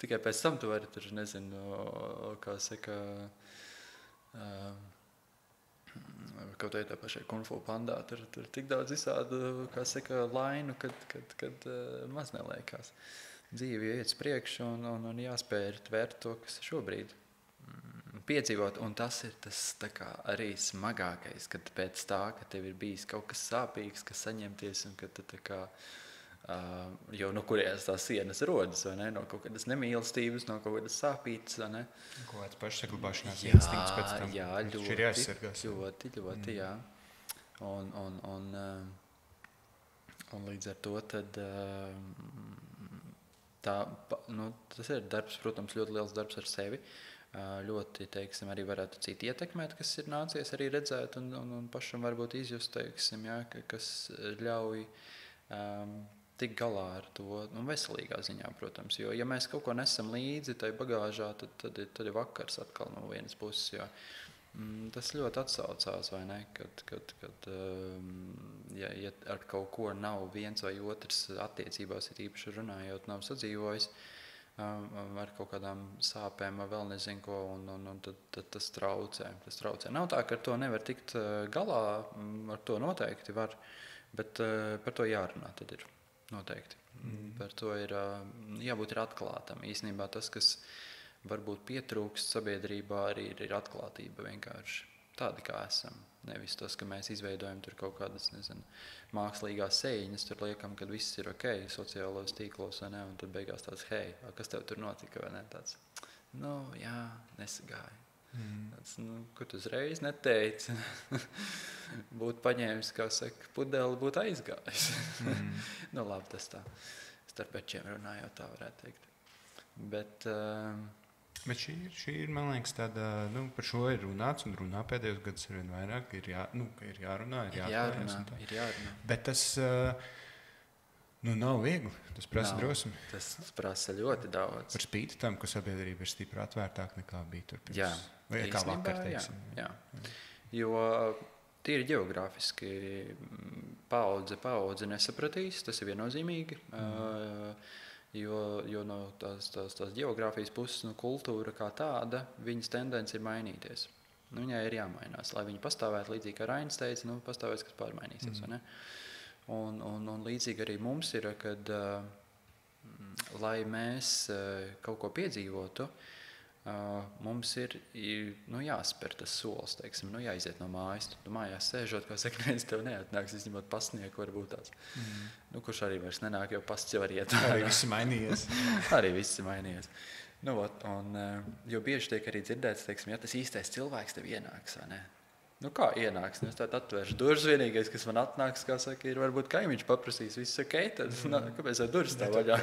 Tikai pēc tam tu vari tur, nezinu, kā saka, kaut arī tā pašai Kung Fu Pandā, tur tik daudz visādu, kā saka, lainu, kad maz neliekās. Dzīve iet uz priekšu un jāspēj tvērt to, kas šobrīd piedzīvot. Un tas ir tas tā kā arī smagākais, kad pēc tā, ka tev ir bijis kaut kas sāpīgs, kas saņemties un kad tu tā kā, jau no kurienes tās sienas rodas, vai ne? No kaut kādas nemīlestības, no kaut kādas sāpītas, vai ne? Kaut kāds pašsaglabāšanās instinkts pēc tam. Jā, ļoti, jā. Un līdz ar to tad tas ir darbs, protams, ļoti liels darbs ar sevi. Ļoti, teiksim, arī varētu citi ietekmēt, kas ir nācies arī redzēt un pašam varbūt izjust, teiksim, jā, kas ļauj tik galā ar to, veselīgā ziņā, protams. Jo, ja mēs kaut ko nesam līdzi tai bagāžā, tad ir vakars atkal no vienas puses, jo tas ļoti atsaucās, vai ne? Kad ja ar kaut ko nav viens vai otrs attiecībās, ir īpaši runājot, nav sadzīvojis ar kaut kādām sāpēm vai vēl nezinu ko, un tad tas traucē. Nav tā, ka ar to nevar tikt galā, ar to noteikti var, bet par to jārunā tad ir noteikti. Par to ir jābūt ir atklātam. Īstenībā tas, kas varbūt pietrūkst sabiedrībā, arī ir atklātība vienkārši tādi, kā esam. Nevis tas, ka mēs izveidojam tur kaut kādas, nezinu, mākslīgās sēņas, tur liekam, kad viss ir ok, sociālos tīklos, vai ne, un tad beigās tāds, hei, kas tev tur notika, vai ne, tāds, jā, nesagāja. Tāds, ko tu uzreiz neteici, būtu paņēmis, kā saka, pudeli būtu aizgājis. Labi, tas tā, starp pečiem runājot, tā varētu teikt. Bet šī ir, man liekas, tāda, par šo ir runāts un runā pēdējos gadus arvien vairāk, ir jārunā, ir jārunā. Bet tas nav viegli, tas prasa drosmi. Tas prasa ļoti daudz. Par spīti tam, ka sabiedrība ir stipri atvērtāk nekā bija tur pirms. Vai kā vakar, teiksim. Jā. Jo tīri ģeogrāfiski paudze nesapratīs, tas ir viennozīmīgi. Jo no tās ģeogrāfijas puses, kultūra kā tāda, viņas tendence ir mainīties. Viņai ir jāmainās, lai viņi pastāvētu līdzīgi, kā Rainis teica, pastāvēs, kas pārmainīsies. Vai ne? Un līdzīgi arī mums ir, kad, lai mēs kaut ko piedzīvotu, mums ir jāspēr tas solis, teiksim, jāiziet no mājas. Tu mājās sēžot, kā saka, neviens tev neatnāks, izņemot pasnieku, varbūt tāds. Kurš arī vairs nenāk, jo pasts jau var iet. Arī viss mainījies. Arī viss mainījies. Jo bieži tiek arī dzirdēts, teiksim, ja tas īstais cilvēks tev ienāks, vai ne? Kā ienāks? Es tādu atvēršu durvis, vienīgais, kas man atnāks, kā saka, ir varbūt kaimiņš paprasīs, viss ok, tad kāpēc jau durvis tā vaļā?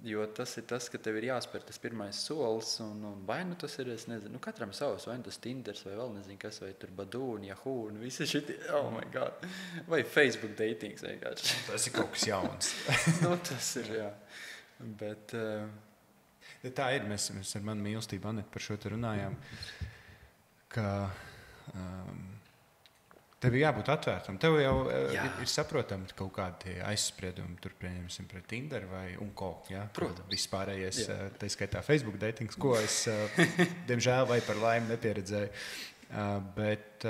Jo tas ir tas, ka tev ir jāspēr tas pirmais solis, un vai tas ir, es nezinu, katram savs, vai tas Tinders, vai vēl nezinu kas, vai tur Badoo, Yahoo, un visi šitie, oh my god, vai Facebook datings vienkārši. Tas ir kaut kas jauns. Tas ir, jā. Bet tā ir, mēs ar manu mīlestību, Aneti, par šo te runājām, ka tev ir jābūt atvērtam. Tev jau ir saprotami kaut kādi aizspriedumi, tur pieņemsim pret Tinder vai ko. Ja? Protams. Vispārējais, tā skaitā Facebook datings, ko es, diemžēl vai par laimi nepieredzēju. Bet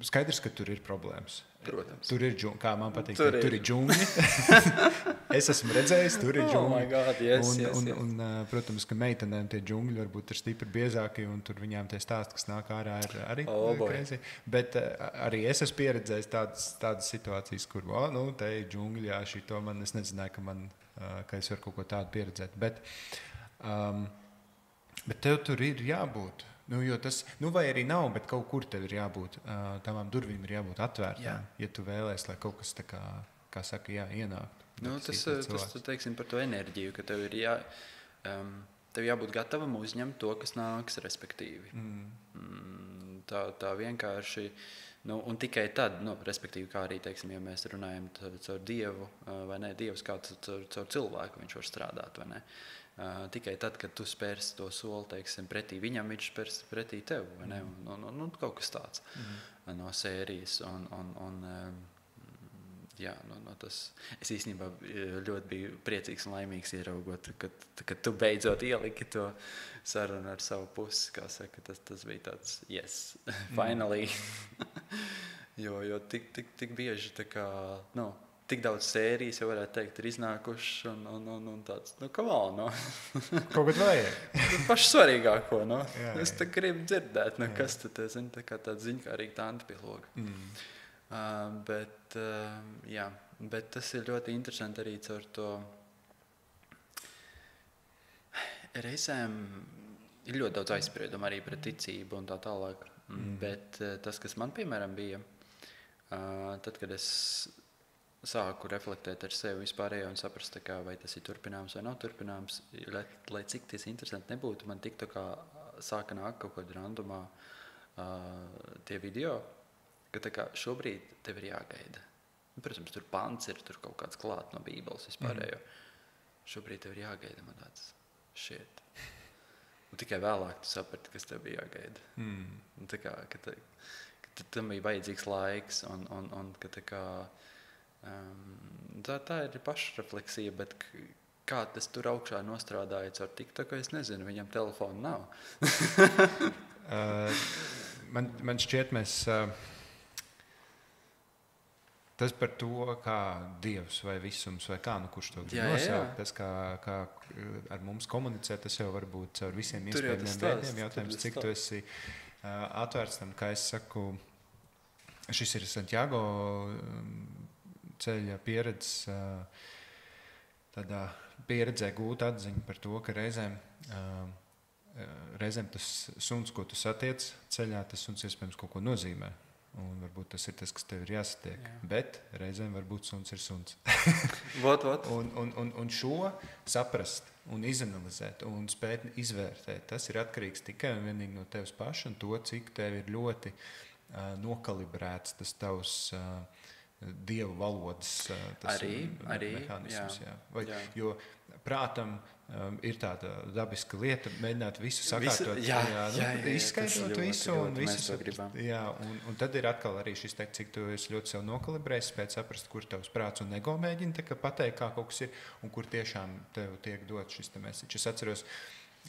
skaidrs, ka tur ir problēmas. Protams. Tur ir, kā man patīk, tur ir džungļi. Es esmu redzējis, tur ir džungļi. Oh my God, yes. Un, protams, ka meitenēm tie džungļi varbūt ir stipri biezāki, un tur viņām tie stāsti, kas nāk ārā, ir arī crazy. Bet arī es esmu pieredzējis tādas situācijas, kur, te ir džungļi, jā, šito man, es nezināju, ka es varu kaut ko tādu pieredzēt. Bet tev tur ir jābūt. Jo tas, vai arī nav, bet kaut kur tev ir jābūt, tavām durvīm ir jābūt atvērtām, ja tu vēlēsi, lai kaut kas tā kā saka, ienāktu. Tas teiksim par to enerģiju, ka tev ir tev jābūt gatavam uzņemt to, kas nāks, respektīvi. Tā vienkārši, un tikai tad, respektīvi, kā arī, teiksim, ja mēs runājam caur Dievu, vai ne, Dievs kā caur cilvēku viņš var strādāt, vai ne? Tikai tad, kad tu spērsi to soli, teiksim, pretī viņam, viņš spērs pretī tev, vai ne? Un kaut kas tāds no sērijas. Tas. Es īstenībā ļoti biju priecīgs un laimīgs ieraugot, kad tu beidzot ieliki to sarunu ar savu pusi, kā saka, tas bija tāds, yes, finally. jo tik bieži tā kā, tik daudz sērijas, ja varētu teikt, ir iznākušas un tāds, come on, Kaut kad vajag. Pašu svarīgāko, Jā. Es tā gribu dzirdēt, kas tad, zini, tā kā tāda ziņkārīga tanta pie loga. Bet tas ir ļoti interesanti arī caur to. Reizēm ir ļoti daudz aizspriedumu arī pret ticību un tā tālāk. Bet tas, kas man, piemēram, bija, tad, kad es sāku reflektēt ar sevi vispārējo un saprast, vai tas ir turpināms vai nav turpināms, lai cik tas interesanti nebūtu, man tik tā kā sāka nāk kaut kādā randumā tie video, ka tā kā šobrīd tev ir jāgaida. Protams, tur pants ir, tur kaut kāds klāt no Bībeles vispārējo. Šobrīd tev ir jāgaida, man tāds shit. Un tikai vēlāk tu saprati, kas tev bija jāgaida. Un tā kā, ka tam bija vajadzīgs laiks un ka tā kā tā ir pašrefleksija, bet kā tas tur augšā nostrādāja caur TikToku, es nezinu, viņam telefonu nav. Man šķiet, tas par to, kā Dievs vai visums, vai kā, kurš to grib nosaukt, tas, kā ar mums komunicē, tas jau var būt caur visiem iespējamiem veidiem. Jautājums, cik tu esi atvērts tam, kā es saku, šis ir Santiago ceļa pieredzes, tādā pieredzē gūt atziņu par to, ka reizēm tas suns, ko tu satiec ceļā, tas suns iespējams kaut ko nozīmē. Un varbūt tas ir tas, kas tev ir jāsatiek. Jā. Bet reizēm varbūt suns ir suns. Un šo saprast un izanalizēt un spēt izvērtēt, tas ir atkarīgs tikai un vienīgi no tevis paša un to, cik tev ir ļoti nokalibrēts tas tavs Dievu valodas mehānisms. Jā. Jo prātam ir tāda dabiska lieta, mēģināt visu sakārtot, izskaidrot visu. Un tad ir atkal arī šis teikt, cik tu esi ļoti sev nokalibrējis, spēt saprast, kur tavs prāts un ego mēģina pateikt, kā kaut kas ir, un kur tiešām tev tiek dot šis message. Es atceros,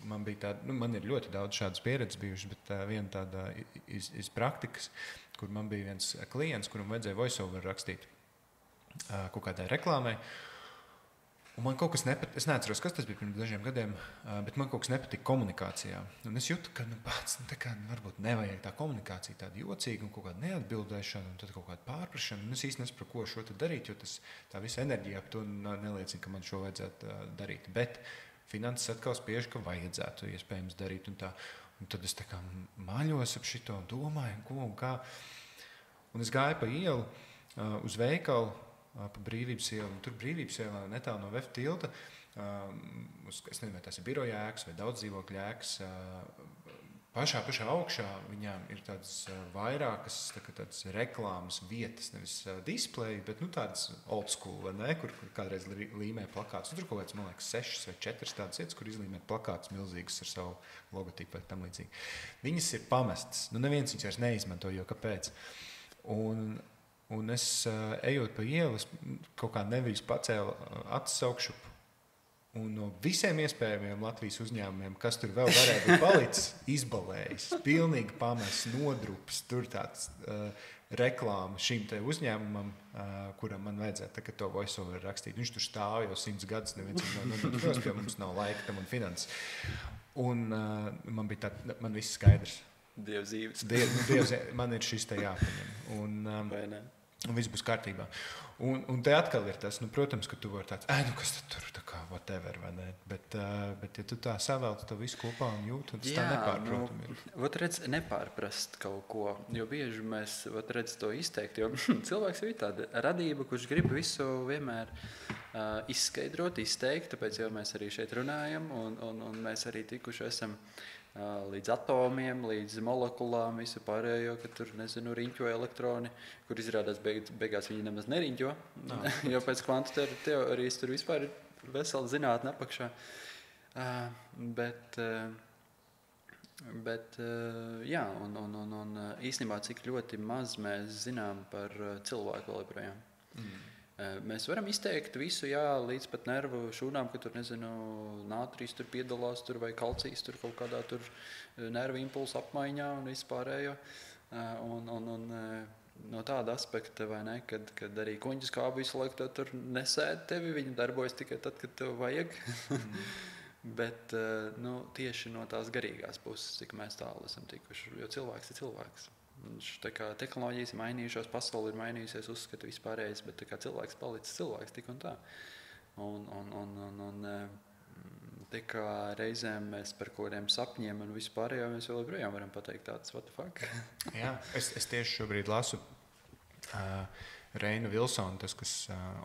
man ir ļoti daudz šādas pieredzes bijušas, bet viena tāda iz praktikas, kur man bija viens klients, kuram vajadzēja voiceover rakstīt kaut kādai reklāmai. Un man kaut kas nepatika, es neatceros, kas tas bija pirms dažiem gadiem, bet man kaut kas nepatika komunikācijā. Un es jūtu, ka varbūt nevajag tā komunikācija tāda jocīga un kaut kāda neatbildēšana un tad kaut kāda pārprašana. Un es īsti nesaprotu, ko šo tad darīt, jo tā visa enerģija ap to neliecina, ka man šo vajadzētu darīt. Bet finanses atkal spiež, ka vajadzētu iespējams darīt un tā. Un tad es tā kā maļos ap šito un domāju, ko un kā. Un es gāju pa ielu, uz veikalu, pa Brīvības ielu. Un tur Brīvības ielā netālu no VF tilta, es nezinu, vai tas ir biroja ēkas vai daudz dzīvokļu ēkas, pašā augšā viņām ir tādas vairākas tādas reklāmas vietas, nevis displeji, bet tādas old school, ne, kur kādreiz līmē plakātus. Tur kaut kāds, man liekas, 6 vai 4 tādas vietas, kur izlīmē plakātus milzīgus ar savu logotipu vai tam līdzīgi. Viņas ir pamestas. Neviens viņas vairs neizmanto, jo kāpēc. Un es ejot pa ielas, kaut kā nevis pacēlu acis augšup. Un no visiem iespējamiem Latvijas uzņēmumiem, kas tur vēl varēja būt palicis, izbalējis, pilnīgi pamests, nodrups, tur tāds reklāma šim te uzņēmumam, kuram man vajadzētu tagad to voiceover rakstīt. Viņš tur stāv jau 100 gadus, neviens nav nodrupos, jo mums nav laika tam un finanses. Un man bija tā, man viss skaidrs. Dievzīves. Man ir šis te jāpaņem. Vai ne? Un viss būs kārtībā. Un te atkal ir tas, protams, ka tu vari tāds, kas tad tur tā kā whatever, vai ne? Bet ja tu tā savēlti to visu kopā un jūti, tas tā nepārprotami ir. Redz, nepārprast kaut ko, jo bieži mēs, redz, to izteikt, jo cilvēks ir tāda radība, kurš grib visu vienmēr izskaidrot, izteikt, tāpēc jau mēs arī šeit runājam, un mēs arī tikuši esam līdz atomiem, līdz molekulām, visu pārējo, ka tur, riņķo elektroni, kur izrādās beigās viņi nemaz neriņķo, jo pēc kvantu teorijas tur vispār ir vesela zinātne apakšā. Bet jā, un īstenībā cik ļoti maz mēs zinām par cilvēku vēl joprojām. Mēs varam izteikt visu, līdz pat nervu šūnām, ka tur, nātrijs tur piedalās, tur vai kalcijs tur kaut kādā tur nervu impulsu apmaiņā un vispārējo. Un no tāda aspekta, vai ne, kad arī kuņģis kābu visu laiku tur nesēd tevi, viņi darbojas tikai tad, kad tev vajag. Bet tieši no tās garīgās puses, cik mēs tālu esam tikuši, jo cilvēks ir cilvēks. Tā kā tehnoloģijas ir mainījušās, pasaule ir mainījusies, uzskata vispārējais, bet tā kā cilvēks palicis cilvēks tik un tā. Un tā kā reizēm mēs par kodiem sapņiem un vispārējo mēs vēl joprojām varam pateikt tāds, what the fuck? Jā, es tieši šobrīd lasu Reinu Vilsonu, tas, kas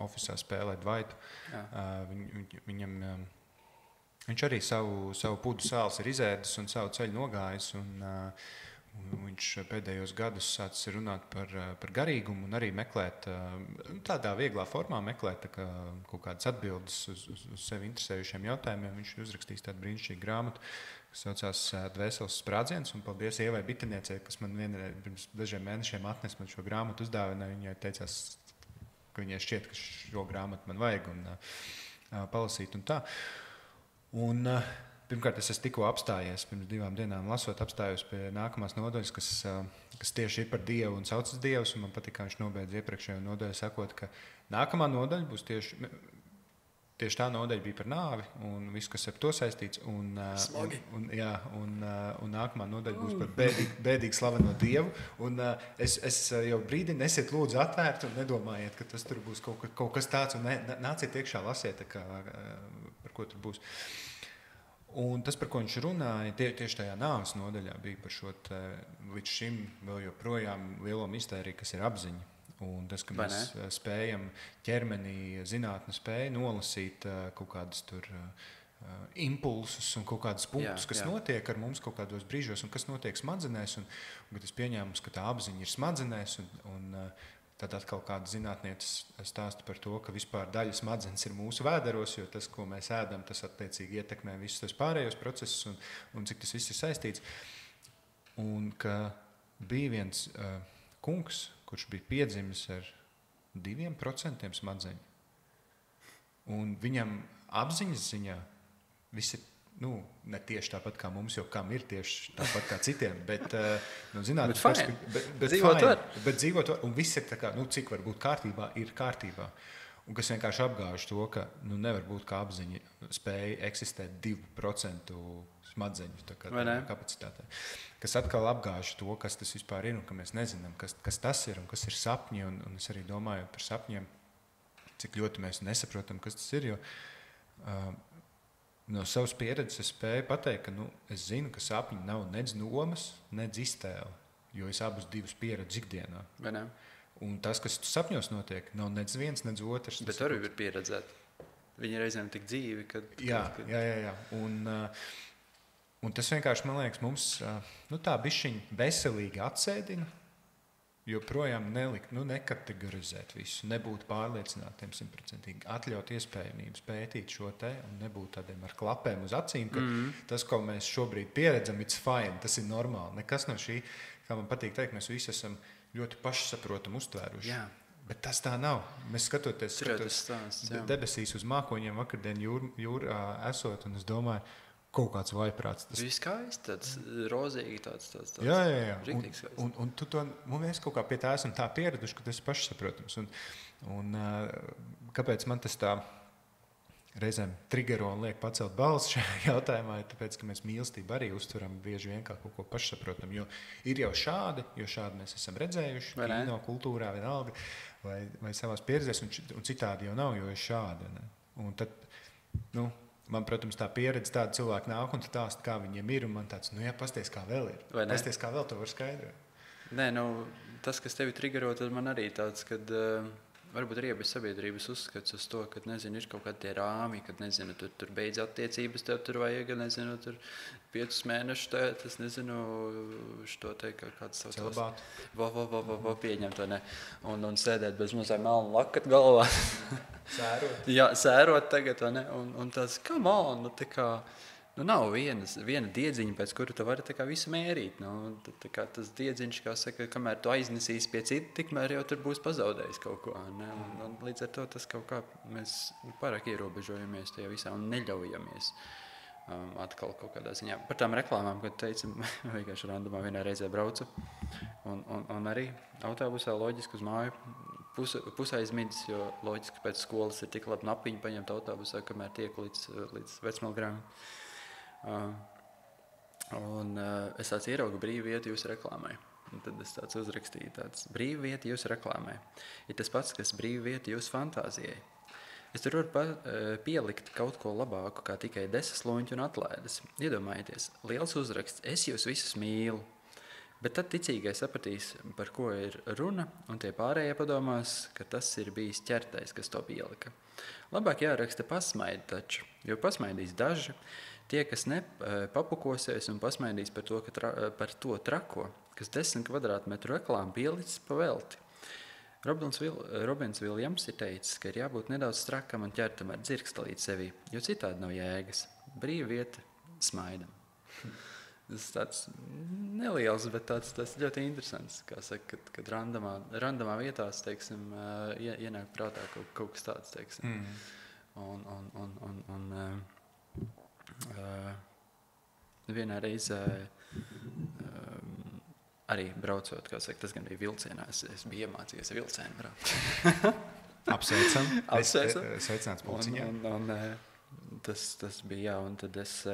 ofisā spēlē Dwightu. Viņam, viņš arī savu pudu sāls ir izēdis un savu ceļu nogājis, un viņš pēdējos gadus sācis runāt par garīgumu un arī meklēt, tādā vieglā formā meklēt kaut kādas atbildes uz sevi interesējušiem jautājumiem. Viņš ir uzrakstījis tādu brīnišķīgu grāmatu, kas saucās Dvēseles sprādziens, un paldies Ievai Bitiniecei, kas man vienreiz pirms dažiem mēnešiem atnes man šo grāmatu uzdāvināja. Viņai teicās, ka viņai šķiet, ka šo grāmatu man vajag un palasīt un tā. Un pirmkārt, es esmu tikko apstājies, pirms 2 dienām lasot, apstājos pie nākamās nodaļas, kas tieši ir par Dievu un saucas Dievs, un man patīk, kā viņš nobeidz iepriekšējo nodaļu, sakot, ka nākamā nodaļa būs tieši tā nodaļa bija par nāvi, un viss, kas ar to saistīts, un nākamā nodaļa būs par bēdīgi slaveno Dievu, un es jau brīdi nesiet lūdzu atvērt, un nedomājiet, ka tas tur būs kaut kas tāds, un nāciet iekšā lasiet, par ko tur būs. Un tas, par ko viņš runāja, tieši tajā nāves nodaļā bija par šo līdz šim vēl joprojām lielo mistēriju, kas ir apziņa. Un tas, ka mēs spējam ķermenī, zinātne spēja nolasīt kaut kādus tur impulsus un kaut kādus punktus, kas notiek ar mums kaut kādos brīžos un kas notiek smadzenēs. Un kad es pieņēmu, ka tā apziņa ir smadzenēs un tad atkal kāda zinātniece stāsta par to, ka vispār daļa smadzenes ir mūsu vēderos, jo tas, ko mēs ēdam, tas attiecīgi ietekmē visus tos pārējos procesus un cik tas viss ir saistīts. Un ka bija viens kungs, kurš bija piedzimis ar 2% smadzeņu. Un viņam apziņas ziņā viss ir ne tieši tāpat kā mums, jo kam ir tieši tāpat kā citiem, bet dzīvot var, un viss ir tā kā, cik var būt kārtībā, ir kārtībā. Un kas vienkārši apgāž to, ka nevar būt, kā apziņa spēja eksistēt 2% smadzeņu kapacitātē. Kas atkal apgāž to, kas tas vispār ir un ka mēs nezinām, kas tas ir un kas ir sapņi. Un es arī domāju par sapņiem, cik ļoti mēs nesaprotam, kas tas ir, jo no savas pieredzes es spēju pateikt, ka es zinu, ka sapņi nav nedz nomas, nedz iztēle, jo es abus divus pieredzu ikdienā. Vai ne? Un tas, kas sapņos notiek, nav nedz viens, nedz otrs. Bet arī ir pieredzēt. Viņi reizēm tik dzīvi, kad... Jā. Un tas vienkārši, man liekas, mums tā bišķiņ veselīgi atsēdina, joprojām nekategorizēt visu, nebūt pārliecinātiem 100%, atļaut iespējamības pētīt šo te un nebūt tādiem ar klapēm uz acīm, ka tas, ko mēs šobrīd pieredzam, it's fine, tas ir normāli. Nekas no šī, kā man patīk teikt, mēs visi esam ļoti pašsaprotam uztvēruši. Jā. Bet tas tā nav. Mēs skatos debesīs uz mākoņiem vakardien jūrā esot, un es domāju, kaut kāds vaiprāts. Tas bija skaisti, tāds rozīgi, tāds jā. Riktīgi skaisti. Un tu to, mēs kaut kā pie tā esam tā pieraduši, ka tas ir pašsaprotams. Un kāpēc man tas tā reizēm trigero un liek pacelt balsi šajā jautājumā, ir tāpēc, ka mēs mīlestību arī uztveram bieži vien kā kaut ko pašsaprotam. Jo ir jau šādi mēs esam redzējuši, kino kultūrā vienalga, vai savās pieredzēs, un citādi jau nav, jo ir šādi. Ne? Un tad, man, protams, tā pieredze tāda cilvēka nāk un stāsta, kā viņiem ir, un man tāds, pasties, kā vēl ir. Pasties, kā vēl to var skaidrot. Nē, tas, kas tevi trigero, tad man arī tāds, kad varbūt arī bez sabiedrības uzskats uz to, ka, nezinu, ir kaut kādi tie rāmi, kad, nezinu, tur beidz attiecības, tev tur vajag, nezinu, tur 5 mēnešus tēt, es nezinu, što te, kāds savs... Celibātu. Pieņem to, ne. Un sēdēt bez mazai melnu lakatu galvā. Sērot. Jā, sērot tagad, ne. Un tas, come on, tā kā... nav viena diedziņa, pēc kuru tu vari visu mērīt. Tas diedziņš, kā saka, kamēr tu aiznesīsi pie cita, tikmēr jau tur būs pazaudējis kaut ko. Ne? Un līdz ar to tas kaut kā mēs pārāk ierobežojamies tajā visā un neļaujamies atkal kaut kādā ziņā. Par tām reklāmām, kad teicam, vienkārši randumā vienā reizē braucu. Un arī autobusā loģiski uz māju pusaizmidis, jo loģiski pēc skolas ir tik labi napiņu paņemt autobusā, kamēr tiek līdz Vecmilgrām. Es tāds ieraugu brīvu vietu jūsu reklāmai. Un tad es tāds uzrakstīju brīvu vietu jūsu reklāmai. Ir tas pats, kas brīvu vietu jūsu fantāzijai. Es tur varu pielikt kaut ko labāku, kā tikai desasloņķi un atlaides. Iedomājieties, liels uzraksts, es jūs visus mīlu. Bet tad ticīgais sapratīs, par ko ir runa, un tie pārējie padomās, ka tas ir bijis ķertais, kas to pielika. Labāk jāraksta pasmaidi taču, jo pasmaidīs daži, tie, kas nepapukosies un pasmaidīs par to trako, kas 10 kvadrātmetru reklāmu pielicis pa velti. Robins Viljams ir teicis, ka ir jābūt nedaudz strakam un ķertam ar dzirkstelīt sevī, jo citādi nav jēgas. Brīva vieta smaidam. Tas tāds neliels, bet tāds ļoti interesants, kā saka, kad randamā vietās, teiksim, ienāk prātā kaut kas tāds, teiksim. Vienā reizē arī braucot, kā saka, tas gan bija vilcienā, es biju iemācījies vilcienu braukt. Apsveicam. Sveicināts pulciņā. Tas bija, jā, un tad es...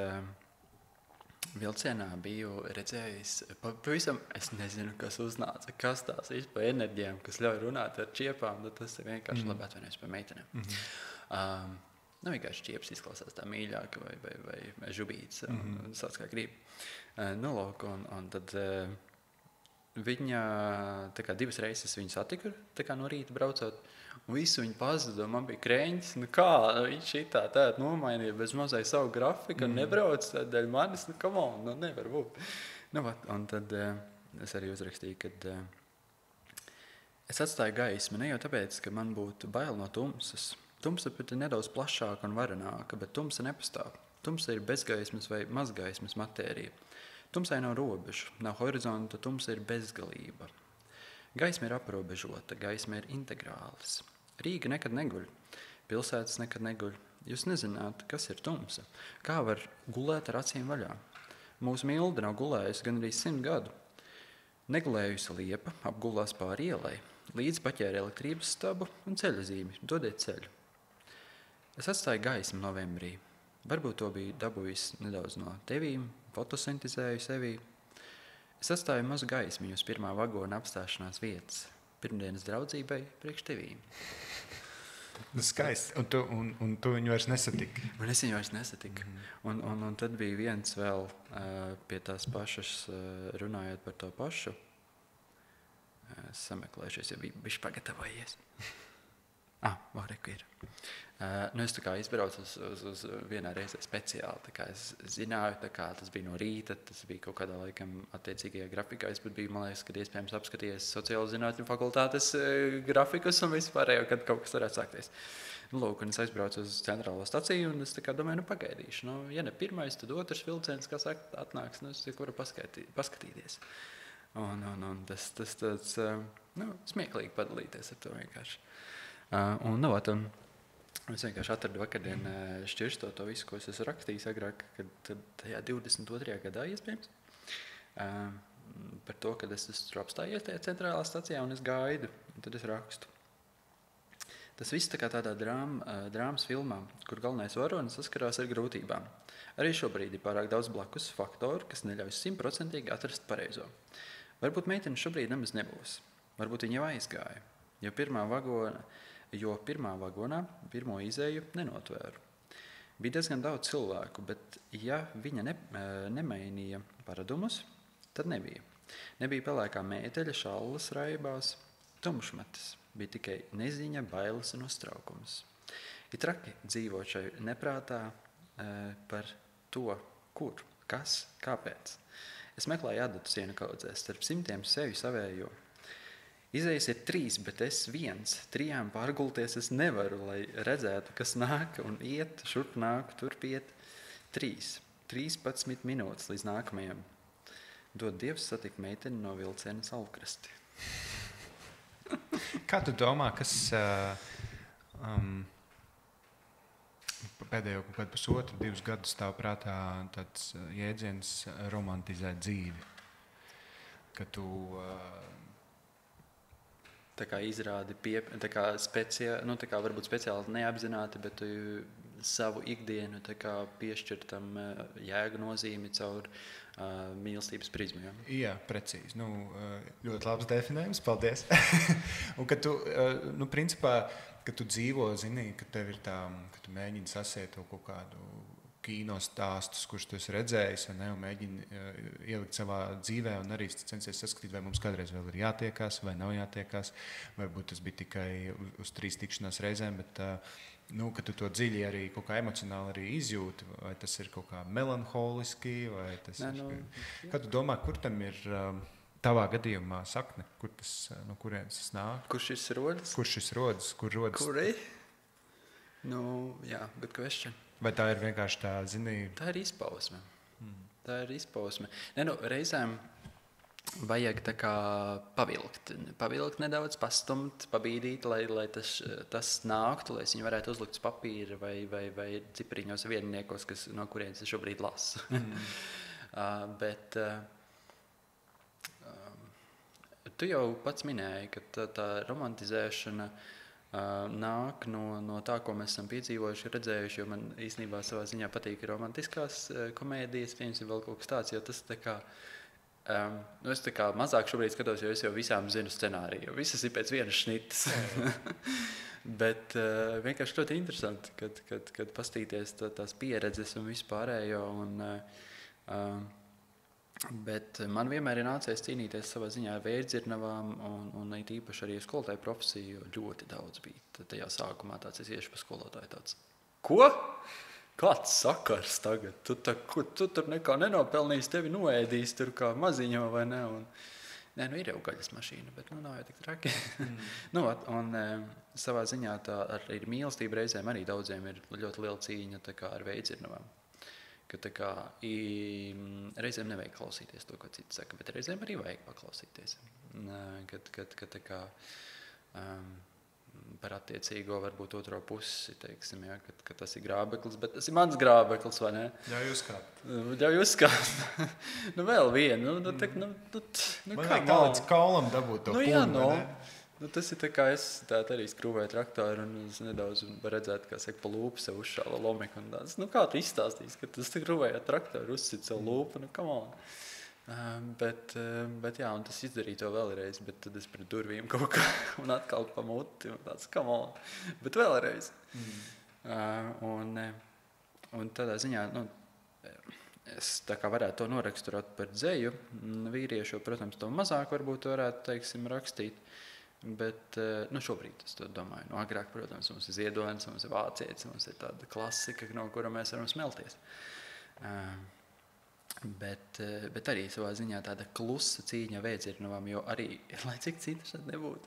vilcienā biju redzējis, pavisam, es nezinu, kas uznāca, kas tās ir pa enerģijām, kas ļauj runāt ar čiepām, tad tas ir vienkārši labi atvainojas par meitenēm. Vienkārši čieps izklausās tā mīļāka vai žubīts, sauc kā grib. Lūk, un tad viņa, tā kā 2 reizes viņu satiku, tā kā no rīta braucot, un visu viņu pazudu, man bija krēņķis, kā viņš šitā nomainīja bez mazai savu grafiku, un nebrauc dēļ manis, come on, nevar būt. Un tad es arī uzrakstīju, kad es atstāju gaismu, ne jau tāpēc, ka man būtu bail no tumsas. Tumsa pat ir nedaudz plašāka un varenāka, bet tumsa nepastāv. Tumsa ir bezgaismas vai mazgaismas matērija. Tumsai nav robežu, nav horizonta, tumsa ir bezgalība. Gaisma ir aprobežota, gaisma ir integrālis. Rīga nekad neguļ, pilsētas nekad neguļ. Jūs nezināt, kas ir tumsa. Kā var gulēt ar acīm vaļā? Mūsu Milda nav gulējusi gan arī 100 gadu. Negulējusi liepa apgulās pāri ielai, līdz paķēra elektrības stabu un ceļazīmi. Dodiet ceļu. Es atstāju gaismu novembrī. Varbūt to biju dabūjis nedaudz no tevīm, fotosintizēju sevī. Es atstāju mazu gaismiņu uz pirmā vagona apstāšanās vietas. Pirmdienas draudzībai priekš tevīm. Skaisti. Un tu viņu vairs nesatiki? Un es viņu vairs nesatiku. Un tad bija viens vēl pie tās pašas, runājot par to pašu. Es sameklēšu, ja biju bišķi pagatavojies. Vārēku ir. Es tā kā izbraucu uz vienā reizē speciāli. Tā kā es zināju, tā kā tas bija no rīta, tas bija kaut kādā laikam attiecīgajā grafikā. Es pat biju, man liekas, kad iespējams apskatījies sociālo zinātņu fakultātes grafikus un vispārējo, kad kaut kas varētu sākties. Lūk, un es aizbraucu uz centrālo staciju un es tā kā domāju, pagaidīšu. Ja ne pirmais, tad otrs vilciens, kā saka, atnāks, es varu paskatīties. Un tas tāds smieklīgi padalīties ar to vienkārši. Es vienkārši atradu vakardien šķirsto to visu, ko es esmu rakstījis agrāk, kad tajā 22. gadā iespējams. Par to, kad es esmu apstājies tajā centrālā stacijā un es gaidu, un tad es rakstu. Tas viss tā kā tādā drāmas filmā, kur galvenais varonis saskarās ar grūtībām. Arī šobrīd ir pārāk daudz blakus faktoru, kas neļauj 100% atrast pareizo. Varbūt meitene šobrīd nemaz nebūs. Varbūt viņa jau aizgāja, jo pirmā vagonā pirmo izēju nenotvēru. Bija diezgan daudz cilvēku, bet ja viņa nemainīja paradumus, tad nebija. Nebija pelēkā mēteļa, šallas, raibās, tumšmatis. Bija tikai neziņa, bailes un uztraukums. Ir traki dzīvot šai neprātā par to, kur, kas, kāpēc. Es meklēju adatu sienu kaudzēs, starp simtiem sevi savējo. Izējas ir 3, bet es 1. 3 pārgulties es nevaru, lai redzētu, kas nāk un iet, šurp nāk, turp iet. 13 minūtes līdz nākamajam. Dod Dievs satikt meiteni no vilciena Salkrasti. Kā tu domā, kas pēdējo kaut kādu 1,5–2 gadus stāv prātā tāds jēdziens romantizēt dzīvi? Ka tu tā kā izrādi varbūt speciāli neapzināti, bet tu savu ikdienu tā kā piešķir tam jēgu nozīmi caur mīlestības prizmu. Ja? Jā, precīzi. Ļoti labs definējums, paldies. Un ka tu, principā, kad tu dzīvo, zini, ka tev ir tā, ka tu mēģini sasiet to kaut kādu kino stāstus, kurus tu esi redzējis, un mēģini ielikt savā dzīvē, un arī censies saskatīt, vai mums kādreiz vēl ir jātiekās, vai nav jātiekās, varbūt tas bija tikai uz 3 tikšanās reizēm, bet ka tu to dziļi arī kaut kā emocionāli arī izjūti, vai tas ir kaut kā melanholiski, vai tas Kā tu domā, kur tam ir tavā gadījumā sakne, kur tas, no kurienes tas nāk? Kur šis rodas? Kur rodas? Kuri? Jā, good question. Vai tā ir vienkārši tā, Tā ir izpausme. Tā ir izpausme. Reizēm vajag tā kā pavilkt nedaudz, pastumt, pabīdīt, lai tas nāktu, lai es viņu varētu uzlikt uz papīra vai cipariņos vienniekos, no kurienes es šobrīd lasu. Bet tu jau pats minēji, ka tā romantizēšana nāk no tā, ko mēs esam piedzīvojuši, redzējuši, jo man īstenībā savā ziņā patīk romantiskās komēdijas, piemēram, vēl kaut kas tāds, jo tas tā kā, es tā kā mazāk šobrīd skatos, jo es jau visām zinu scenāriju, visas ir pēc vienas šnitas. Bet vienkārši ļoti interesanti, kad pastīties tās pieredzes un vispārējo, bet man vienmēr ir nācies cīnīties savā ziņā ar vērdzirnavām un īpaši arī skolotāju profesiju, jo ļoti daudz bija tajā sākumā tāds, es iešu pa skolotāju tāds. Ko? Kāds sakars tagad? Tu tur nekā nenopelnījis, tevi noēdīs tur kā maziņo vai ne? Ir jau gaļas mašīna, bet nav jau tik traki. Savā ziņā tā arī mīlestība reizēm arī daudziem ir ļoti liela cīņa tā kā ar vērdzirnavām. Ka tā kā reizēm nevajag klausīties to, ko citi saka, bet reizēm arī vajag paklausīties. Kad tā kā par attiecīgo varbūt otro pusi, teiksim, ja, ka tas ir grābeklis, bet tas ir mans grābeklis, vai ne? Ļauj uzkāpt. Vēl vienu. Man vajag tā līdz kaulam dabūt to punu, vai ne? Tas ir tā kā es arī skrūvēju traktoru un es nedaudz varu redzēt, kā saka, pa lūpu sev uzšāla lomeku un tāds. Kā tu izstāstīsi, ka tu skrūvējāt traktoru, uzsit sev lūpu, come on. Bet jā, un tas izdarīja to vēlreiz, bet tad es pret durvīm kaut kā un atkal pa muti un tāds, come on. Bet vēlreiz. Un tādā ziņā, es tā kā varētu to noraksturot par dzeju. Vīriešu, protams, to mazāk varbūt varētu, teiksim, rakstīt. Bet šobrīd es to domāju. Agrāk, protams, mums ir Ziedonis, mums ir Vācietis, mums ir tāda klasika, no kura mēs varam smelties. Bet arī savā ziņā tāda klusa cīņa vērdzirnavām, jo arī, lai cik interesanti nebūtu,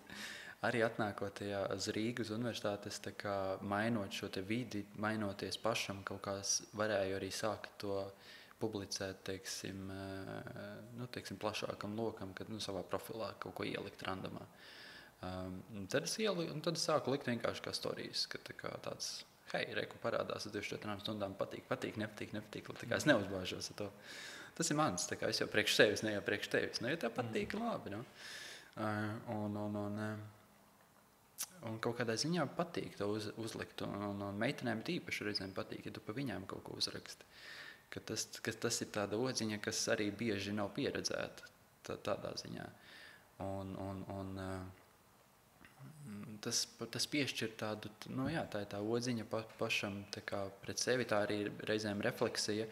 arī atnākot uz Rīgas universitātes, tā kā mainot šo te vidi, mainoties pašam, kaut kā varēju arī sākt to publicēt, teiksim, plašākam lokam, kad savā profilā kaut ko ielikt randomā. Tad es sāku likt vienkārši kā storijas, ka tāds, hei, reku parādās, 24 stundām patīk, nepatīk, es neuzbāžos ar to. Tas ir mans, es jau priekš sevis, ne jau priekš tevis. Ja tā patīk, labi. Un kaut kādā ziņā patīk to uzlikt. Un meitenēm īpaši reizēm patīk, ja tu pa viņām kaut ko uzraksti. Ka tas ir tāda odziņa, kas arī bieži nav pieredzēta tādā ziņā. Tas piešķir tādu, tā ir tā odziņa pašam pret sevi, tā arī reizēm refleksija,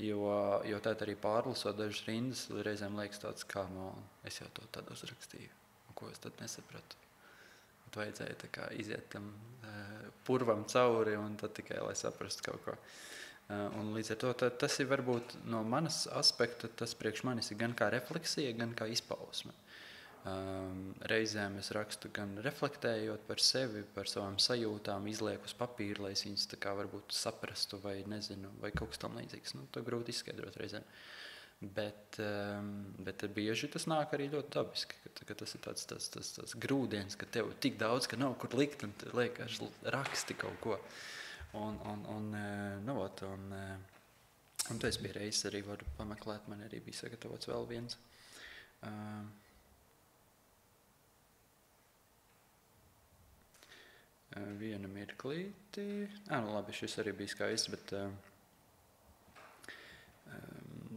jo tā arī pārlasot dažas rindas, reizēm liekas tāds, kā es jau to tad uzrakstīju, ko es tad nesapratu. Vajadzēja iziet tam purvam cauri un tad tikai, lai saprastu kaut ko. Un līdz ar to tas ir varbūt no manas aspekta, tas priekš manis ir gan kā refleksija, gan kā izpausme. Reizēm es rakstu gan reflektējot par sevi, par savām sajūtām, izlieku uz papīra, lai es viņas varbūt saprastu vai nezinu, vai kaut kas tam līdzīgs. To grūti izskaidrot reizēm. Bet bieži tas nāk arī ļoti dabiski, ka tas ir tāds grūdienis, ka tev tik daudz, ka nav kur likt un liekas raksti kaut ko. Un to es bija reizes arī varu pameklēt, man arī bija sagatavots vēl viens. Vienu mirklīti. Labi, šis arī bija skaists, bet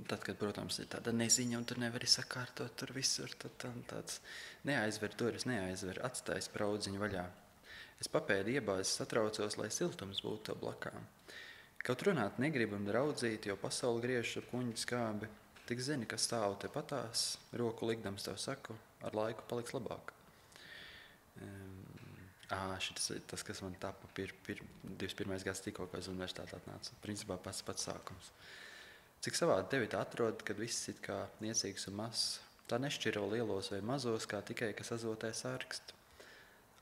tad, kad, protams, ir tāda neziņa un tur nevari sakārtot tur visur, tad tāds neaizver durvis, atstāj spraudziņu vaļā. Es papēdu iebāzes, satraucos, lai siltums būtu tev blakām. Kaut runāt negribam draudzīt, jo pasauli griež ar kuņģu skābi. Tik zini, ka stāvu te patās, roku likdams tev saku, ar laiku paliks labāk. Šitas ir tas, kas man tapa 21. gads tikko, kad uz universitāti atnāca. Principā pats sākums. Cik savādi tevi tā atrod, kad viss ir kā niecīgs un mazs. Tā nešķiro lielos vai mazos, kā tikai, kas azotē sārkst.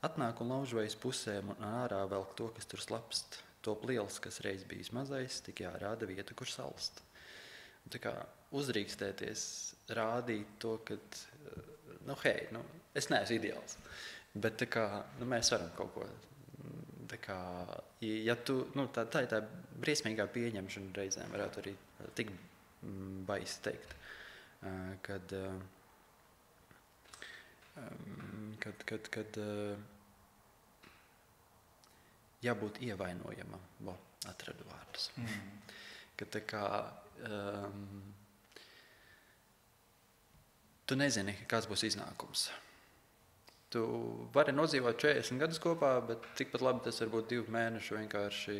Atnāk un laužvejas pusēm un ārā velk to, kas tur slapst. Top liels, kas reiz bijis mazais, tik jārāda vieta, kur salst. Un tā kā uzrīkstēties, rādīt to, kad, es neesmu ideāls. Bet mēs varam kaut ko. Ja tu, tā ir tā briesmīgā pieņemšana reizēm, varētu arī tik baisi teikt, kad jābūt ievainojamam. Atradu vārdus. Kad tu nezini, kāds būs iznākums. Tu vari nodzīvot 40 gadus kopā, bet tikpat labi tas var būt 2 mēnešu vienkārši